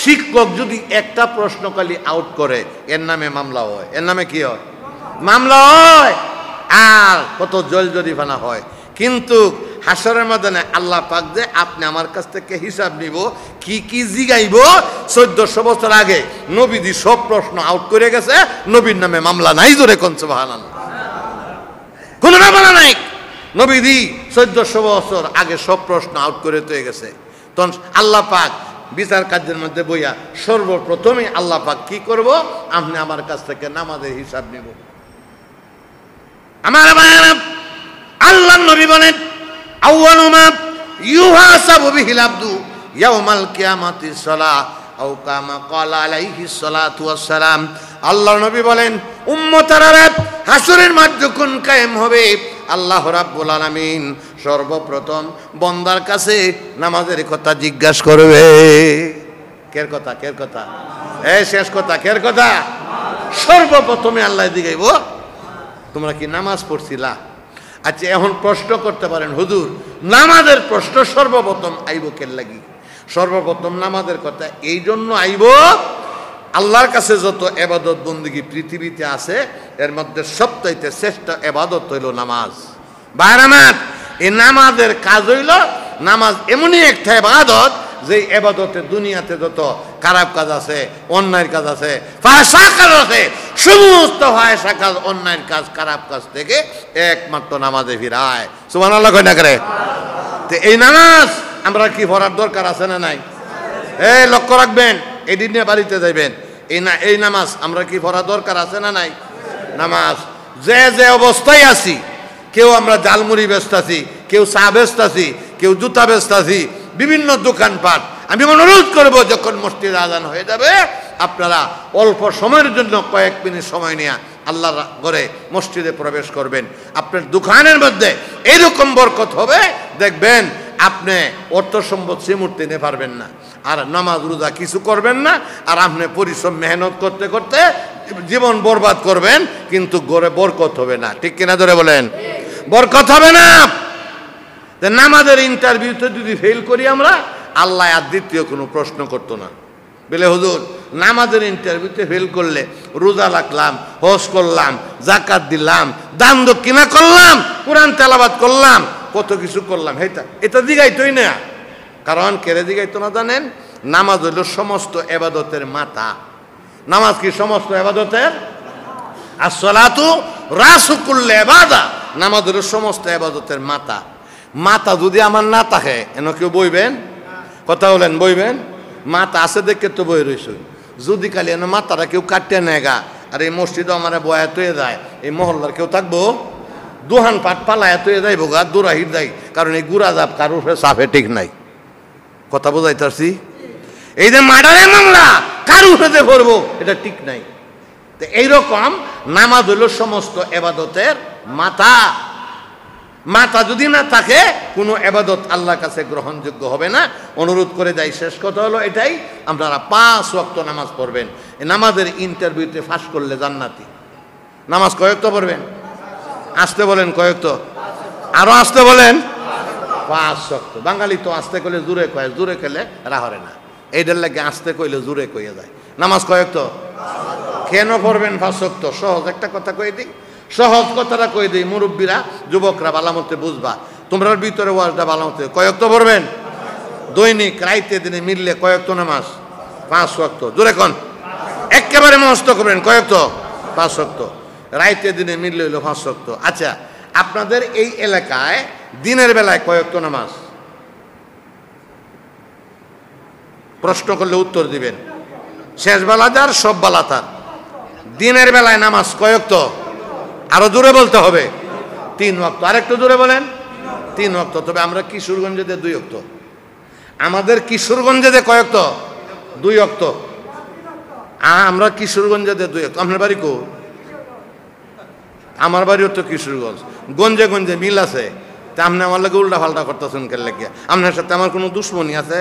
Speaker 1: শিক্ষক যদি একটা প্রশ্ন খালি আউট করে, এর নামে মামলা হয়। এর নামে কি হয়? মামলা হয়, আর কত জল জরিমানা হয়। কিন্তু হাসরের ময়দানে আল্লাহ পাক যে আপনি আমার কাছ থেকে হিসাব নিব, কি কি জিগাইব 1400 বছর আগে নবীদি সব প্রশ্ন আউট করে গেছে, নবীর নামে মামলা নাই। জোরে কোন সুবহানাল্লাহ। কোন মামলা নাই। নবীদি 1400 বছর আগে সব প্রশ্ন আউট করে তো গেছে। তখন আল্লাহ পাক বিচার কার্যের মধ্যে বইয়া সর্বপ্রথমে আল্লাহ পাক কি করব? আপনি আমার কাছ থেকে নামাজের হিসাব নিব। আমার আল্লাহ নবী বলেন, আউয়ালু মা ইউহাসাবু বিহিল আবদু ইয়াউমাল কিয়ামাতিস সালাহ আও কামা ক্বালা আলাইহিস সালাতু ওয়াস সালাম। আল্লাহ নবী বলেন, উম্মতারা হাসরের মাঠ যখন কায়েম হবে, আল্লাহ রাব্বুল আলামিন সর্বপ্রথম বন্দার কাছে নামাজের কথা জিজ্ঞাসা করবে। কের কথা? কের কথা? এই শেষ কথা, কের কথা? সর্বপ্রথমে আল্লাহ জিগাইব, তোমরা কি নামাজ পড়ছিলা? আচ্ছা, এখন প্রশ্ন করতে পারেন, হুজুর নামাজের প্রশ্ন সর্বপ্রথম আইব কেন লাগি? সর্বপ্রথম নামাজের কথা এই জন্য আইব, আল্লাহর কাছে যত এবাদত বন্দেগী পৃথিবীতে আছে এর মধ্যে সবচাইতে শ্রেষ্ঠ এবাদত হইল নামাজ। বাইরামাত, এই নামাজের কাজ হইল, নামাজ এমনই একটা এবাদত যে এবাদতে দুনিয়াতে যত খারাপ কাজ আছে, অন্যায়ের কাজ আছে, ফাহশা কাজ আছে, সমস্ত ফাহশা কাজ, অন্যায়ের কাজ, খারাপ কাজ থেকে একমাত্র নামাজে ফিরায়। সুবহানাল্লাহ কই না করে? তো এই নামাজ আমরা কি পড়ার দরকার আছে না নাই? এই লক্ষ্য রাখবেন, এদিন নিয়ে বাড়িতে যাইবেন, এই নামাজ আমরা কি পড়ার দরকার আছে না নাই? নামাজ যে যে অবস্থায় আছি, কেউ আমরা জালমুড়ি বেচতাছি, কেউ চা বেচতাছি, কেউ জুতা বেচতাছি, বিভিন্ন দোকানপাট, আমি অনুরোধ করব, যখন মসজিদে আজান হয়ে যাবে আপনারা অল্প সময়ের জন্য কয়েক মিনিট সময় নিয়ে আল্লাহর ঘরে মসজিদে প্রবেশ করবেন। আপনার দোকানের মধ্যে এইরকম বরকত হবে, দেখবেন আপনি অর্থ সম্পদ সিমুর্তি নিতে পারবেন না, আর নামাজ রোজা কিছু করবেন না, আর আপনি পরিশ্রম মেহনত করতে করতে জীবন বরবাদ করবেন, কিন্তু ঘরে বরকত হবে না। ঠিক কিনা ধরে বলেন? বরকত হবে না। নামাজের ইন্টারভিউতে যদি ফেল করি আমরা, আল্লাহ আর দ্বিতীয় কোনো প্রশ্ন করতো না। বলে হুজুর নামাজের ইন্টারভিউতে ফেল করলে রোজা রাখলাম, হজ করলাম, জাকাত দিলাম, দান দক্ষিণা করলাম, কোরআন তেলাওয়াত করলাম, কত কিছু করলাম, এটা দিগাইতোই না। কারণ কেড়ে দিগাইতো না জানেন? নামাজ হইল সমস্ত এবাদতের মাথা। নামাজ কি সমস্ত এবাদতের? আসসালাতু রাসু কুল্লি ইবাদা। নামাজ হইল সমস্ত এবাদতের মাথা। মাথা যদি আমার না থাকে, এন কেউ বইবেন? কথা বলেন, বইবেন? মাথা আছে দেখে তো বই রইছ। যদি কালি এনে মাথাটা কেউ কাটতে নেগা, আর এই মসজিদে আমার বয়া তৈয়ে যায়, এই মহল্লার কেউ থাকবো? দুহান পাট পালায় তৈয়ে যাইব গা, দুরাহির যাই। কারণ এই গুড়া জাপ কারোর সাফে ঠিক নাই। কথা বোঝাইতেছি? এই যে মার্ডারের মামলা কার উপরে পড়বো, এটা ঠিক নাই। তো এইরকম নামাজ হইল সমস্ত এবাদতের মাথা। মাথা যদি না থাকে, কোনো এবাদত আল্লাহর কাছে গ্রহণযোগ্য হবে না। অনুরোধ করে যাই, শেষ কথা হলো এটাই, আপনারা 5 ওয়াক্ত নামাজ পড়বেন। এই নামাজের ইন্টারভিউতে ফাঁস করলে জান্নাতি। নামাজ কয়েকটা পড়বেন? আসতে বলেন, কয়েকটা? আরো আসতে বলেন। 5 ওয়াক্ত। বাঙালি তো আসতে কইলে জোরে কয়, জোরে খেলে রাহরে না। এইটার লাগে আসতে কইলে জোরে কইয়া যায়। নামাজ কয়েকটা? কেন পড়বেন 5 ওয়াক্ত? সহজ একটা কথা কই দিই, সহজ কথাটা কই দিই, মুরব্বীরা যুবকরা ভালোমতে বুঝবা। তোমরা ভিতরে ওয়াজটা ভালোমতে কয়েকটা পড়বেন? দৈনিক রাইতে দিনে মিললে কয়েকটা নামাজ? 5 ওয়াক্ত। জোরে কোন? একেবারে মস্ত করবেন। কয়েকটা? 5 ওয়াক্ত। রাইতে দিনে মিললে হইল 5 ওয়াক্ত। আচ্ছা, আপনাদের এই এলাকায় দিনের বেলায় কয়েকটা নামাজ? প্রশ্ন করলে উত্তর দিবেন। শেষ বেলা যার, সব বেলা তার। দিনের বেলায় নামাজ কয়েকটা? আরো জোরে বলতে হবে। 3 ওয়াক্ত। আরেকটু জোরে বলেন। 3 ওয়াক্ত। তবে আমরা কিশোরগঞ্জে 2 ওয়াক্ত। আমাদের কিশোরগঞ্জে কয়েকটা? 2 ওয়াক্ত। আমরা কিশোরগঞ্জে 2 ওয়াক্ত। আপনার বাড়ি কো? আমার বাড়িও তো কিশোরগঞ্জ। গঞ্জে গঞ্জে মিল আছে। তা আপনি আমার লাগে উল্টা পাল্টা করতেছেন কে লেগে? আপনার সাথে আমার কোনো দুশ্মনী আছে?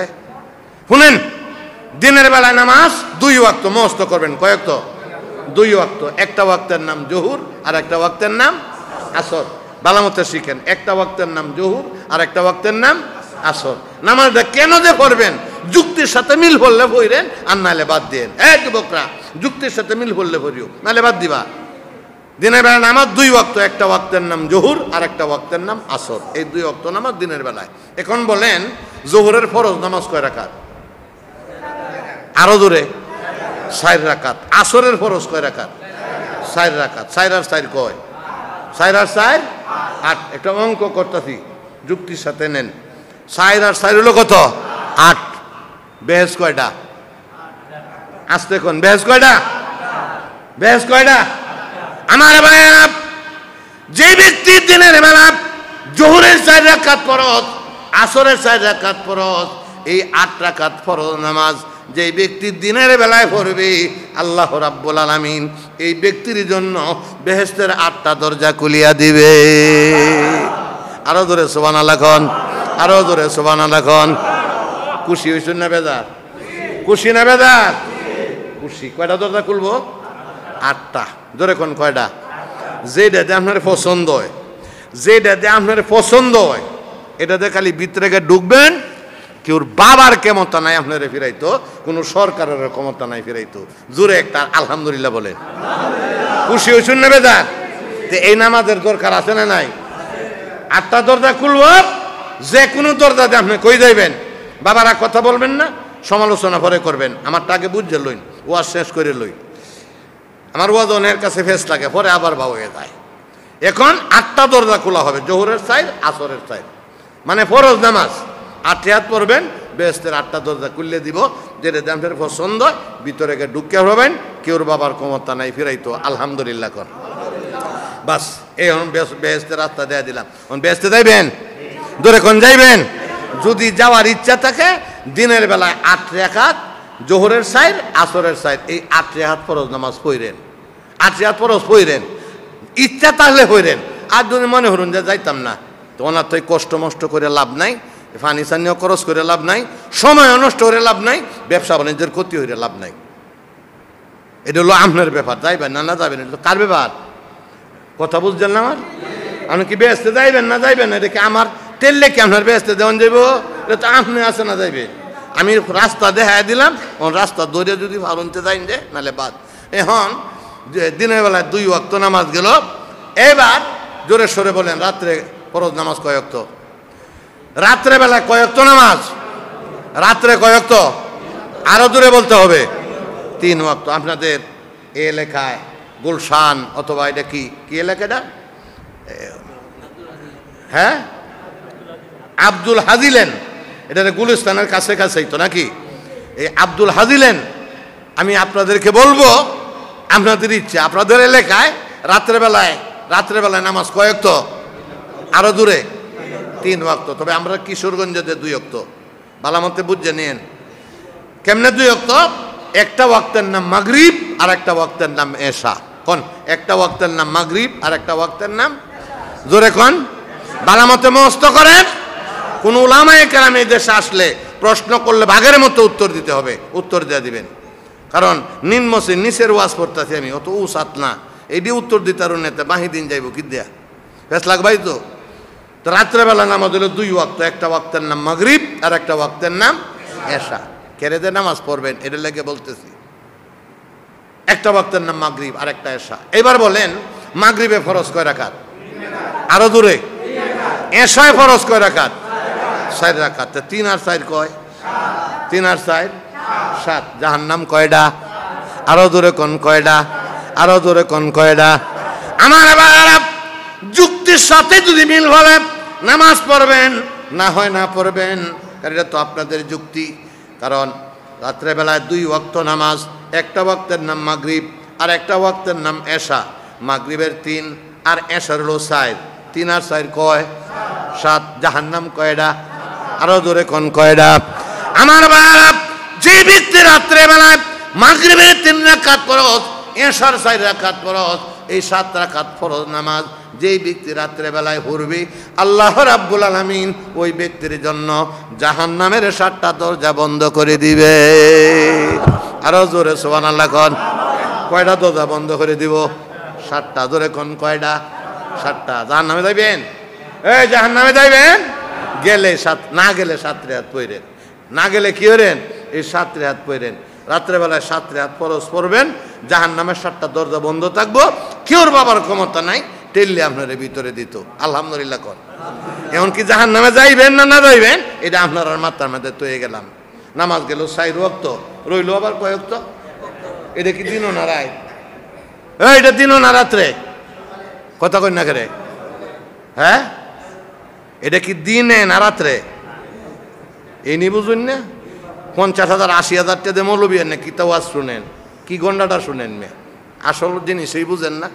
Speaker 1: শুনেন, দিনের বেলায় নামাজ 2 ওয়াক্ত মস্ত করবেন। কয়েকত? 2 ওয়াক্ত। একটা ওয়াক্তের নাম জোহর, আর একটা ওয়াক্তের নাম আসর। বালামতে শিখেন, একটা ওয়াক্তের নাম জোহর, আর একটা ওয়াক্তের নাম আসর। নামাজটা কেন যে পড়বেন? যুক্তির সাথে মিল পড়লে পড়েন, আর নাহলে বাদ দিন। যুবকরা, যুক্তির সাথে মিল পড়লে পড়িও, নাহলে বাদ দিবা। দিনের বেলা নামাজ 2 ওয়াক্ত। একটা ওয়াক্তের নাম জোহর, আর একটা ওয়াক্তের নাম আসর। এই 2 ওয়াক্ত নামাজ দিনের বেলায়। এখন বলেন, জোহরের ফরজ নামাজ কয় রাকাত? আরো জোরে। 4 রাকাত। আসরের ফরজ কয় রাকাত? 4 রাকাত। 4 আর 4 কয়? 4 আর 4 8। একটা অঙ্ক করতেছি, যুক্তির সাথে নেন। 4 আর 4 হলো কত? 8। বেহেস কয়টা? আসতে কোন? বেহেস কয়টা? বেহেস কয়টা? আমার ভাইয়া, যে ব্যক্তি দিনের বেলা জোহরের 4 রাকাত ফরজ, আসরের 4 রাকাত ফরজ, এই 8 রাকাত ফরজ নামাজ যে ব্যক্তি দিনের বেলায় পড়বে, আল্লাহ রাব্বুল আলামিন এই ব্যক্তির জন্য বেহেশতের 8টা দরজা খুলিয়া দিবে। আরো জোরে সুবহানাল্লাহ কোন, আরো জোরে সুবহানাল্লাহ কোন। খুশি হইছেন না বেজার? খুশি না বেজার? খুশি। কয়টা দরজা খুলবো? 8টা। জোরে কোন কয়টা? যেটাতে আপনার পছন্দ হয়, যেটাতে আপনার পছন্দ হয়, এটাতে খালি ভিতরে গিয়ে ঢুকবেন। কেউর বাবার ক্ষমতা নাই আপনারে ফিরাইতো, কোনো সরকারের ক্ষমতা নাই ফিরাইতো। জোরে একটা আলহামদুলিল্লাহ বলেন। খুশি হইছেন না বেজার? তো এই নামাজের দরকার আছে না নাই? 8টা দরজা খুলব, যে কোনো দরজাতে আপনি কই যাইবেন। বাবারা কথা বলবেন না, সমালোচনা পরে করবেন। আমারটা আগে বুঝে লইন, ওয়াজ শেষ করে লই। আমার ওয়াজ অনেকের কাছে ফেস লাগে, পরে আবার বা হয়ে যায়। এখন 8টা দরজা খোলা হবে, জোহরের 4, আসরের 4, মানে ফরজ নামাজ। 8 রাকাত পড়বেন, বেহেশতের 8টা দরজা খুলে দিব। যেটা আপনার পছন্দ, ভিতরে গিয়ে ঢুকে হবেন। কেউর বাবার ক্ষমতা নাই ফিরাইতো, আলহামদুলিল্লাহ কর। বাস, এই বেহেশতের রাস্তা দেয়া দিলাম। বেহেশতে যাইবেন? ধরে কোন যাইবেন? যদি যাওয়ার ইচ্ছা থাকে দিনের বেলায় 8 রাকাত, জোহরের সাইড, আসরের সাইড, এই 8 রাকাত ফরজ নামাজ পড়েন। 8 রাকাত ফরজ পড়েন, ইচ্ছা তাহলে পড়েন। আর যদি মনে হরুন যে যাইতাম না, তো ওনার তো কষ্ট মষ্ট করে লাভ নাই, ফানি সানিও খরচ করে লাভ নাই, সময় নষ্ট করে লাভ নাই, ব্যবসা বাণিজ্যের ক্ষতি হইলে লাভ নাই। এটা হলো আপনার ব্যাপার, যাইবেন না না যাবেন, এটা কার ব্যাপার? কথা বুঝছেন না আমার? আপনি কি বেহেশতে যাইবেন না যাইবেন? এটা কি আমার তেললে কি আপনার বেহেশতে দেওয়ান যাইব? এটা তো আপনি আছে না যাইবে। আমি রাস্তা দেখাই দিলাম, রাস্তা দৌড়ে যদি ভাবনতে যাইন যে নাহলে বাদ। এখন দিনের বেলায় 2 ওয়াক্ত নামাজ গেল। এবার জোরে সরে বলেন, রাত্রে ফরজ নামাজ কয় ওয়াক্ত? রাত্রে বেলায় কয় ওয়াক্ত নামাজ? রাত্রে কয় ওয়াক্ত? আরো জোরে বলতে হবে, 3 ওয়াক্ত। আপনাদের এ এলাকায় গুলশান অথবা এটা কি কি এলাকাটা? হ্যাঁ, আব্দুল হাজিলেন, এটা গুলিস্তানের কাছে কাছেই তো নাকি? এই আব্দুল হাজিলেন, আমি আপনাদেরকে বলবো, আপনাদের ইচ্ছে, আপনাদের এলাকায় রাত্রেবেলায় নামাজ কয় ওয়াক্ত? আরো দূরে 3 ওয়াক্ত। তবে আমরা কিশোরগঞ্জে 2 ওয়াক্ত, বালামতে বুঝে নিন। কেমনে 2 ওয়াক্ত? একটা ওয়াক্তের নাম মাগরিব আর একটা ওয়াক্তের নাম এশা। কোন একটা ওয়াক্তের নাম মাগরিব আর একটা ওয়াক্তের নাম? জোরে কোন, বালামতে মুখস্থ করেন। কোন উলামায়ে কেরাম এই দেশে আসলে প্রশ্ন করলে বাঘের মতো উত্তর দিতে হবে, উত্তর দিয়ে দিবেন। কারণ নিম্নসে নিচের ওয়াজ পড়তেছি আমি, অত উসাত না, এটি উত্তর দিতে আর নেতে বাহি দিন যাইব কি দেয়া বেশ লাগবাই তো। তো রাত্রেবেলা নামাজ হলো 2 ওয়াক্ত, একটা ওয়াক্তের নাম মাগরিব আর একটা ওয়াক্তের নাম এশা। কেরেদে নামাজ পড়বেন, এটা লেগে বলতেছি। একটা ওয়াক্তের নাম মাগরিব আর একটা এশা। এবার বলেন, মাগরিবে ফরজ কয় রাকাত? আরো দূরে। এশায় ফরজ কয় রাকাত? 4 রাকাত। 3 আর 4 কয়? 3 আর 4 7। জাহান্নাম কয়টা? আরো দূরে কোন কয়টা? আরো দূরে কোন কয়টা? আমার এবার যুক্তির সাথে যদি মিল হবে নামাজ পড়বেন, না হয় না পড়বেন, কারণ এটা তো আপনাদের যুক্তি। কারণ রাত্রেবেলায় 2 ওয়াক্ত নামাজ, একটা ওয়াক্তের নাম মাগরিব আর একটা ওয়াক্তের নাম এশা। মাগরিবের 3 আর এশার হলো 4। 3 আর 4 কয়? 7। জাহান্নাম কয়টা? আরো দূরে কোন কয়টা? আমার বাপ, যে ব্যক্তি রাত্রেবেলায় মাগরিবের 3 রাকাত ফরজ, এশার 4 রাকাত ফরজ, এই 7 রাকাত ফরজ নামাজ যেই ব্যক্তি রাত্রেবেলায় পড়বে, আল্লাহ রাব্বুল আলামিন ওই ব্যক্তির জন্য জাহান্নামের 7টা দরজা বন্ধ করে দিবে। আরো জোরে সুবহানাল্লাহ কোন। কয়টা দরজা বন্ধ করে দিব? 7টা। জোরে কোন কয়টা? 7টা। জাহান্নামে যাইবেন? এই জাহান্নামে যাইবেন? গেলে 7, না গেলে 7 রাকাত পড়েন, না গেলে কি করেন? এই 7 রাকাত পড়েন। রাত্রেবেলায় 7 রাকাত ফরজ পড়বেন, জাহান্নামের 7টা দরজা বন্ধ থাকবো, কেউর বাবার ক্ষমতা নাই টেললে আপনার ভিতরে দিত। আলহামদুলিল্লাহ কর। এমনকি জাহান্নামে যাইবেন না না যাইবেন এটা আপনার আর মাথার মধ্যে তৈরি গেলাম। নামাজ গেল 4 ওয়াক্ত, রইল আবার কয় ওয়াক্ত? এটা কি দিনও না রাত? এটা দিনও না রাত্রে? কথা কই না করে? হ্যাঁ, এটা কি দিনে না রাত্রে? এই নি বুঝুন না? 50,000 80,000 টাকা দিয়ে মৌলবি না কি তা ওয়াজ শুনেন, কি গন্ডাটা শুনেন মে? আসল জিনিসই বুঝেন না,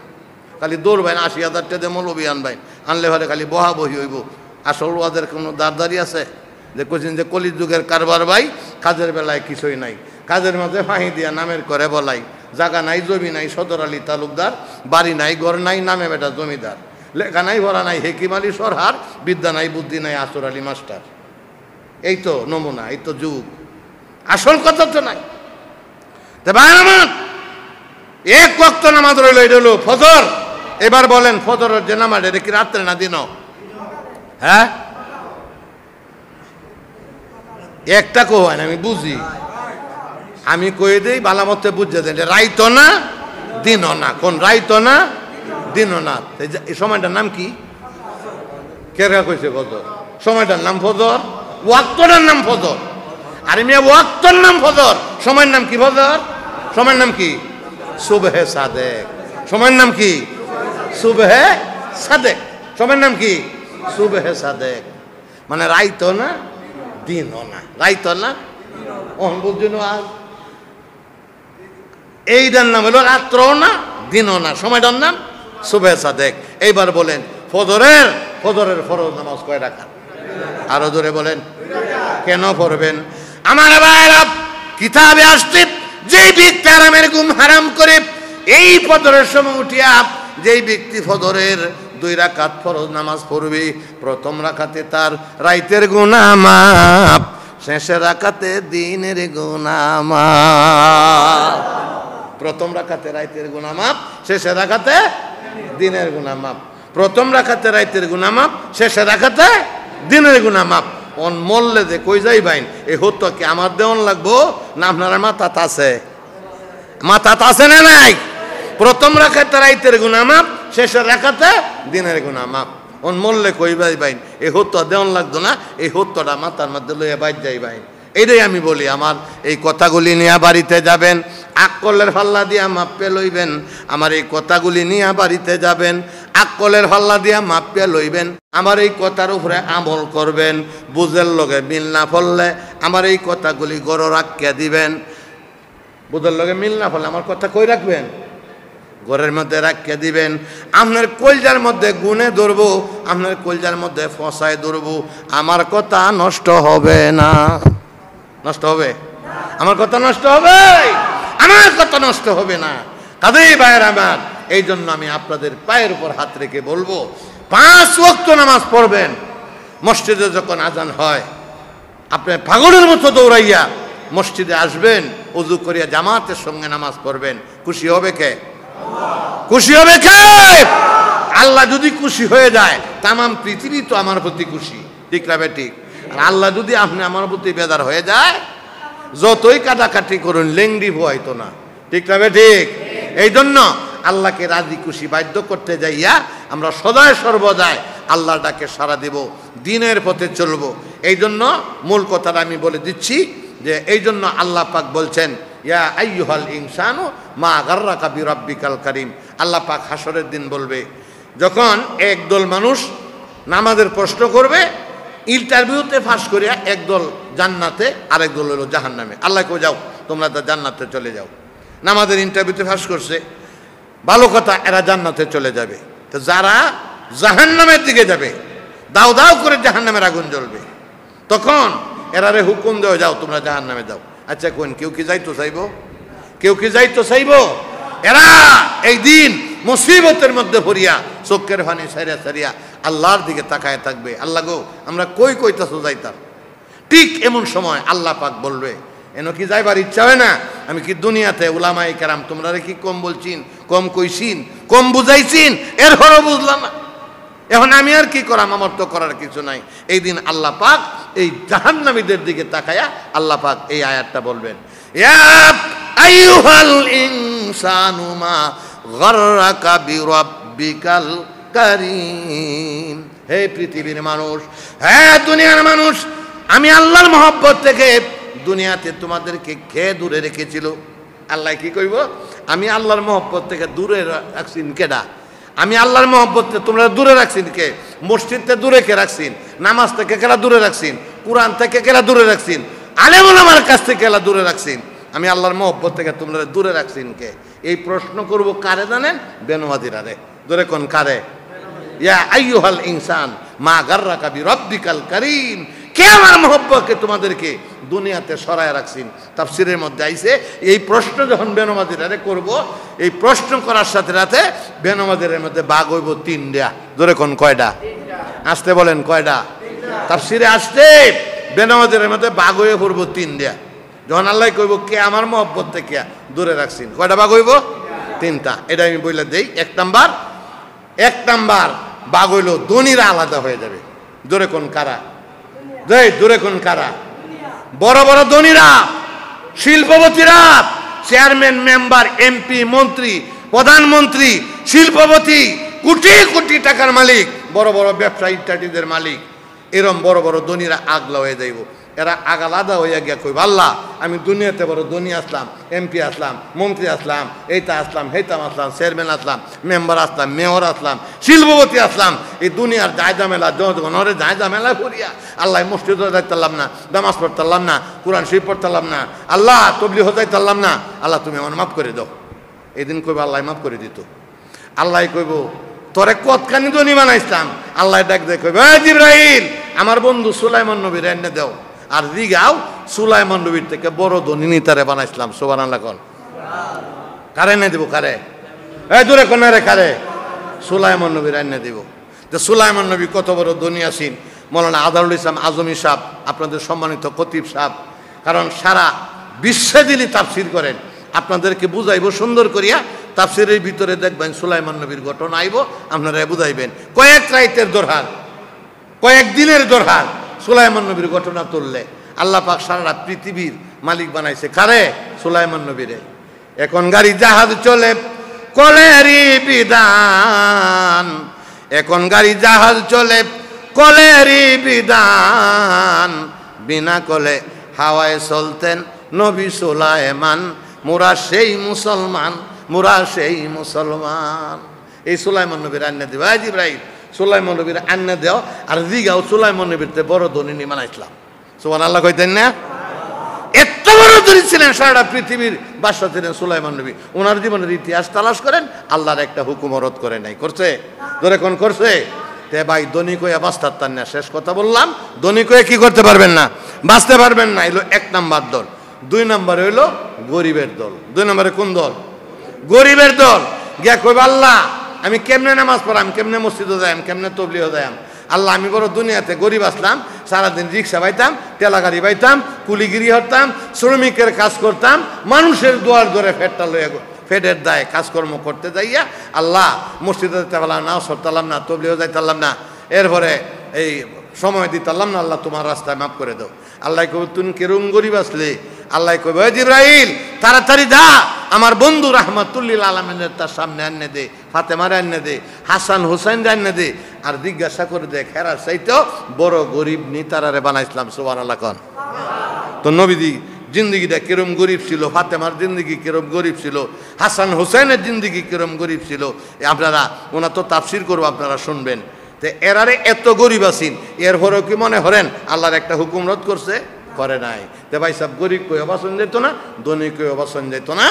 Speaker 1: খালি দৌড় ভাই 80,000 টাকা দিয়ে মৌলবি আনবাই, আনলে ভারে খালি বহা বহি হইব। আসল ওয়াজের কোনো দারদারি আছে? যে কইছেন যে কলির যুগের কারবার ভাই, কাজের বেলায় কিছুই নাই, কাজের মাঝে ফাঁহি দিয়া নামের করে বলাই, জায়গা নাই জমি নাই, সদর আলী তালুকদার, বাড়ি নাই ঘর নাই, নামে বেটা জমিদার, লেখা নাই ভরা নাই হেকিম আলী সরহার, বিদ্যা নাই বুদ্ধি নাই আসর আলী মাস্টার। এই তো নমুনা, এই তো যুগ, আসল কথা তো নাই। ভাই আমার 1 ওয়াক্ত নামাজ রইল, এটা হলো ফজর। এবার বলেন, ফজরের যে নামাজ এটা কি রাত্রে না দিন? হ্যাঁ, একটা কয় না, আমি বুঝি, আমি কয়ে দিই বালামতে বুঝে দেন, রাইতো না দিনও না। কোন রাইতো না দিনও না? এই সময়টার নাম কি? কেরা কইছে ফজর? সময়টার নাম ফজর, ওয়াক্তটার নাম ফজর। আরে মিয়া, ওয়াক্তর নাম ফজর, সময়ের নাম কি? ফজর সময়ের নাম কি? সুবহে সাদেক। সময়ের নাম কি? সুবহে সাদেক। সময়ের নাম কি? সুবহে সাদেক। মানে রাইতো না দিনও না, রাইতো না বুঝছেন? আজ এইটার নাম হলো রাত্রও না দিনও না, সময়টার নাম সুবহে সাদেক। এইবার বলেন, ফজরের ফরজ নামাজ কয় রাকাত? আরো জোরে বলেন। কেন পড়বেন? আমার ভাইরা, কিতাবে আসছে যেই ব্যক্তি হারামের ঘুম হারাম করে এই ফজরের সময় উঠিয়া যেই ব্যক্তি ফজরের 2 রাকাত ফরজ নামাজ পড়বে, প্রথম রাকাতে তার রাইতের গুনাহ মাফ, শেষের রাকাতে দিনের গুনাহ মাফ। প্রথম রাকাতে রাইতের গুনাহ মাফ, শেষের রাকাতে দিনের গুনাহ মাফ। প্রথম রাকাতে রাইতের গুনাহ মাফ, শেষের রাকাতে দিনের গুনাহ মাফ। অন মল্লে যে কই যাই বাইন এই হতো কি আমার দেওয়ান লাগবো না আপনার মাথাত আছে? মাথাত আছে না নাই? প্রথম রাকাতে রাইতের গুনাহ মাফ, শেষের রাকাতে দিনের গুনাহ মাফ। অন মল্লে কই যাই বাইন এই হতো দেওয়ান লাগতো না, এই হতোটা মাথার মধ্যে লইয়া বাইর যাই বাইন। এইটাই আমি বলি, আমার এই কথাগুলি নিয়ে বাড়িতে যাবেন, আকলের ফাল্লা দিয়া মাপে লইবেন। আমার এই কথাগুলি নিয়ে বাড়িতে যাবেন, আকলের ফাল্লা দিয়া মাপে লইবেন। আমার এই কথার উপরে আমল করবেন। বুঝের লগে মিল না ফললে আমার এই কথাগুলি গড় রাখিয়া দিবেন। বুঝের লগে মিল না ফললে আমার কথা কই রাখবেন? ঘরের মধ্যে রাখিয়া দিবেন। আপনার কলজার মধ্যে গুনে ধরবো, আপনার কলজার মধ্যে ফসায় ধরবো। আমার কথা নষ্ট হবে না। নষ্ট হবে? আমার কথা নষ্ট হবে? আমার কথা নষ্ট হবে না। কাজেই ভাইয়ের আমার, এই জন্য আমি আপনাদের পায়ের উপর হাত রেখে বলবো, 5 ওয়াক্ত নামাজ পড়বেন। মসজিদে যখন আজান হয় আপনি পাগলের মতো দৌড়াইয়া মসজিদে আসবেন, ওযু করিয়া জামাতের সঙ্গে নামাজ পড়বেন। খুশি হবে কে? খুশি হবে কে? আল্লাহ যদি খুশি হয়ে যায়, তাম পৃথিবী তো আমার প্রতি খুশি। ঠিক না ঠিক? আর আল্লাহ যদি আপনি আমার প্রতি বেজার হয়ে যায়, যতই কাটাকাটি করুন লেংড়ি ভয়াইতো না। ঠিক না ঠিক? এই জন্য আল্লাহকে রাজি খুশি বাধ্য করতে যাইয়া আমরা সদায় সর্বদায় আল্লাহর ডাকে সাড়া দেব, দিনের পথে চলব। এই জন্য মূল কথাটা আমি বলে দিচ্ছি যে এই জন্য আল্লাহ পাক বলছেন, ইয়া আইয়ুহাল ইনসানু মা গাররাকা বিরাব্বিকাল কারীম। আল্লাহ পাক হাসরের দিন বলবে, যখন একদল মানুষ নামাজের প্রশ্ন করবে, ইন্টারভিউতে পাস করিয়া একদল জান্নাতে আরেক দল হলো জাহান্নামে। আল্লাহ কই যাও তোমরা তো জান্নাতে চলে যাও। নামাজের ইন্টারভিউতে পাস করছে, ভালো কথা, এরা জান্নাতে চলে যাবে। তো যারা জাহান্নামের দিকে যাবে, দাও দাও করে জাহান্নামের আগুন জ্বলবে, তখন এরারে হুকুম দেওয়া, যাও তোমরা জাহান্নামে যাও। আচ্ছা কোন কেউ কি যাইতো চাইবো? কেউ কি যাইতো চাইবো? এরা এই দিন মুসিবতের মধ্যে পড়িয়া চোখের পানি সারিয়া সারিয়া আল্লাহর দিকে তাকায় থাকবে, আল্লাহ গো আমরা কই কইতাছো যাইতাম। ঠিক এমন সময় আল্লাহ পাক বলবে, এন কি যাইবার ইচ্ছা হয় না? আমি কি দুনিয়াতে উলামায়ে কেরাম তোমরা কি কম বলছিন, কম কইছিন, কম বুঝাইছিন, এরপরও বুঝলাম না। এখন আমি আর কি করাম? আমার তো করার কিছু নাই। এই দিন আল্লাহ পাক এই জাহান্নামীদের দিকে তাকায়া আল্লাহ পাক এই আয়াতটা বলবেন, ইয়া আইয়ুহাল ইনসানু মা গাররাকা বিরাব্বিকাল কারীম। হে পৃথিবীর মানুষ, হে দুনিয়ার মানুষ, আমি আল্লাহর মহব্বত থেকে দুনিয়াতে তোমাদেরকে খেয়ে দূরে রেখেছিল। আল্লাহ কি কইব? আমি আল্লাহর মহব্বত থেকে দূরে রাখছিন কেডা? আমি আল্লাহর মহব্বত তোমরা দূরে রাখছিন কে? মসজিদ থেকে দূরে কে রাখছিন? নামাজ থেকে কেলা দূরে রাখছিন? কোরআন থেকে কেলা দূরে রাখছিন? আলেম ওলামার কাছ থেকে কেলা দূরে রাখছিন? আমি আল্লাহর মহব্বত থেকে তোমরা দূরে রাখছিন কে? এই প্রশ্ন করব কারে জানেন? বেনওয়াজিরা রে। দূরে কোন কারে? ইয়া আইয়ুহাল ইনসান মা গাররাকা বিরাব্বিকাল কারীম। কে আমার মহব্বতকে তোমাদেরকে দুনিয়াতে সরায় রাখছেন? তাফসীরের মধ্যে আইছে, এই প্রশ্ন যখন বেনওয়াজিরা করব, এই প্রশ্ন করার সাথে সাথে বেনওয়াজিরের মধ্যে ভাগ হইব 3টা। দূরে কোন কয়টা? আসতে বলেন কয়টা? তাফসীরে আসছে বেনওয়াজিরের মধ্যে ভাগ হয়ে পড়ব 3টা। যখন আল্লাহ কইব কে আমার মহব্বত থেকে দূরে রাখছেন, কয়টা ভাগ হইব? 3টা। এটা আমি বলে দেই। 1 নাম্বার ভাগ হইল ধনীরা আলাদা হয়ে যাবে। দূরে কোন কারা? দূরে কোন কারা? বড় বড় ধনীরা, শিল্পপতিরা, চেয়ারম্যান, মেম্বার, এমপি, মন্ত্রী, প্রধানমন্ত্রী, শিল্পপতি, কোটি কোটি টাকার মালিক, বড় বড় ব্যবসা ইত্যাদিদের মালিক, এরম বড় বড় ধনীরা আগলা হয়ে যাইব। এরা আলাদা হইয়া গিয়া কইব, আল্লাহ আমি দুনিয়াতে বড় ধনী আসলাম, এমপি আসলাম, মন্ত্রী আসলাম, এইটা আসলাম, হেতাম আসলাম, চেয়ারম্যান আসলাম, মেম্বার আসলাম, মেয়র আসলাম, শিল্পপতি আসলাম, এই দুনিয়ার জায়জামেলা জনগণের জায়জামেলা করিয়া আল্লাহ মসজিদ যাইতাম না, নামাজ পড়তাম না, কোরআন শরীফ পড়তাম না, আল্লাহ তবলিগ যাইতাম না, আল্লাহ তুমি আমার মাফ করে দাও। এদিন কইব আল্লাহ মাফ করে দিত। আল্লাহ কইব তোরে কতখানি ধনী বানাইছিলাম। আল্লাহ ডাক দেয় কইব, জিবরাইল আমার বন্ধু সুলাইমান নবীর এনে দাও, আর জিগাও সুলাইমান নবীর থেকে বড় ধনী নেতারে বানাইছিলাম। সুবহানাল্লাহ কোন কারে এনে দিব? কারে? এই দূরে কোন রে? কারে? সুলাইমান নবীর এনে দিব। যে সুলাইমান নবী কত বড় ধনী আছেন। মৌলানা আজহারুল ইসলাম আজমি সাহেব, আপনাদের সম্মানিত খতিব সাহেব, কারণ সারা বিশ্বে দিলি তাফসির করেন, আপনাদেরকে বুঝাইব সুন্দর করিয়া। তাফসিরের ভিতরে দেখবেন সুলাইমান নবীর ঘটনা আইব, আপনারা বুঝাইবেন। কয়েক রাইতের দরহার, কয়েক দিনের দরহার সুলাইমান নবীর ঘটনা তুললে আল্লাহ পাক সারা পৃথিবীর মালিক বানাইছে। কারে? সুলাইমান নবীরে। এখন গাড়ি জাহাজ চলে কলেরই বিধান, এখন গাড়ি জাহাজ চলে কলেরই বিধান, বিনা কলে হাওয়ায় চলতেন নবী সুলাইমান, মোরা সেই মুসলমান, মোরা সেই মুসলমান। এই সুলাইমান নবীর আন্না দেব। জিবরাইল সুলাইমান নবীর আন্না দেও আর দিগাও সুলাইমান নবীর বড় ধনী নিমান ইসলাম। সুবহানাল্লাহ কইতেন না? এত বড় ধনী ছিলেন, সারা পৃথিবীর বাদশা ছিলেন সুলাইমান নবী। ওনার জীবনের ইতিহাস তালাশ করেন, আল্লাহর একটা হুকুম রদ করে নাই। করছে? ধরে কোন করছে? তে ভাই ধনী কইয়া বাঁচতে পারতেন না। শেষ কথা বললাম, ধনী কইয়া কি করতে পারবেন না? বাঁচতে পারবেন না। এলো এক নাম্বার দল। দুই নম্বরে হইল গরিবের দল। দুই নম্বরে কোন দল? গরিবের দল। গিয়া কইব আল্লাহ আমি কেমনে নামাজ পড়াম, কেমনে মসজিদে যাইম, কেমনে তবলিগো যাইম। আল্লাহ আমি বড় দুনিয়াতে গরিব আসলাম, সারাদিন রিক্সা বাইতাম, টেলা গাড়ি বাইতাম, কুলিগিরি হতাম, শ্রমিকের কাজ করতাম, মানুষের দুয়ার ধরে ফেটটা লইয়া ফেটের দায় কাজকর্ম করতে যাইয়া আল্লাহ মসজিদে যেতে পারলাম না, সরতালাম না, তবলিগো যাইতে পারলাম না, এরপরে এই সময় দিতে পারলাম না। আল্লাহ তোমার রাস্তায় মাফ করে দাও। আল্লাহ কইব তুমি কেরম গরিব আসলে? আল্লাহ কইব ওই জিবরাইল তাড়াতাড়ি দা আমার বন্ধু রাহমাতুল্লিল আলামিনের তার সামনে আনে দে, ফাতেমারে আনে দে, হাসান হুসাইন আনে দে, আর জিজ্ঞাসা করে দে খেরার চাইতেও বড় গরিব নেতারারে বানাইছিলাম। সুবহানাল্লাহ কোন। তো নবীজি জিন্দগিটা কিরম গরিব ছিল, ফাতেমার জিন্দগি কিরম গরিব ছিল, হাসান হুসাইনের জিন্দগি কিরম গরিব ছিল, আপনারা ওনা তো তাফসির করবো, আপনারা শুনবেন। তো এরারে এত গরিব আছেন, এরপরেও কি মনে করেন আল্লাহর একটা হুকুম রদ করছে? করে নাই। তে ভাই সব গরিব কই অবাসন যেত না, ধনী কই অবাসন যেত না।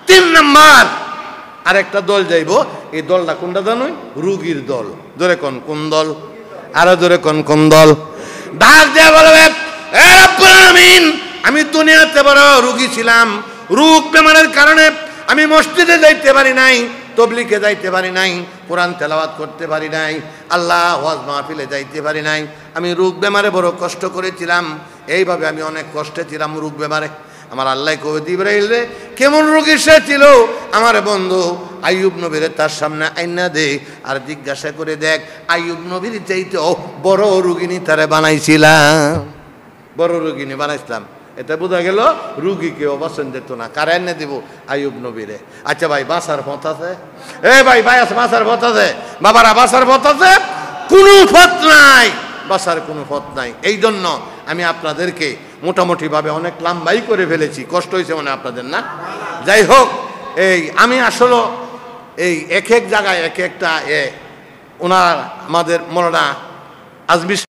Speaker 1: তিন নাম্বার আরেকটা দল যাইব। এই দলটা কোনটা জানোই? রুগীর দল। ধরে কোন কোন দল? আরো ধরে কোন কোন দল? ডাক দেয়া বলবে এ রব্বুল আলামিন আমি দুনিয়াতে বড় রুগী ছিলাম, রোগ বেমারের কারণে আমি মসজিদে যাইতে পারি নাই, তবলিগে যাইতে পারি নাই, কোরআন তেলাওয়াত করতে পারি নাই, আল্লাহ ওয়াজ মাহফিলে যাইতে পারি নাই। আমি রোগ বেমারে বড় কষ্ট করেছিলাম। এইভাবে আমি অনেক কষ্টে ছিলাম রোগ বেমারে। আমার আল্লাহ কবে জিবরাইল রে কেমন রোগী সে ছিল, আমার বন্ধু আইয়ুব নবীরে তার সামনে আইনা দে, আর জিজ্ঞাসা করে দেখ আইয়ুব নবীর চাইতেও বড় রোগিনী তারে বানাইছিলাম, বড় রোগিনী বানাইছিলাম। এটা বোঝা গেল রুগীকে অবাসন যেত না। কারে এনে দিব? আইয়ুব নবীরে। আচ্ছা ভাই বাঁচার পথ আছে? এ ভাই ভাই আছে বাঁচার পথ আছে? বাবারা বাঁচার পথ আছে? কোনো পথ নাই, বাঁচার কোনো পথ নাই। এই জন্য আমি আপনাদেরকে মোটামুটিভাবে অনেক লম্বাই করে ফেলেছি। কষ্ট হয়েছে মনে আপনাদের না? যাই হোক, এই আমি আসলে এই এক এক জায়গায় এক একটা ওনার আমাদের মৌলানা আজমি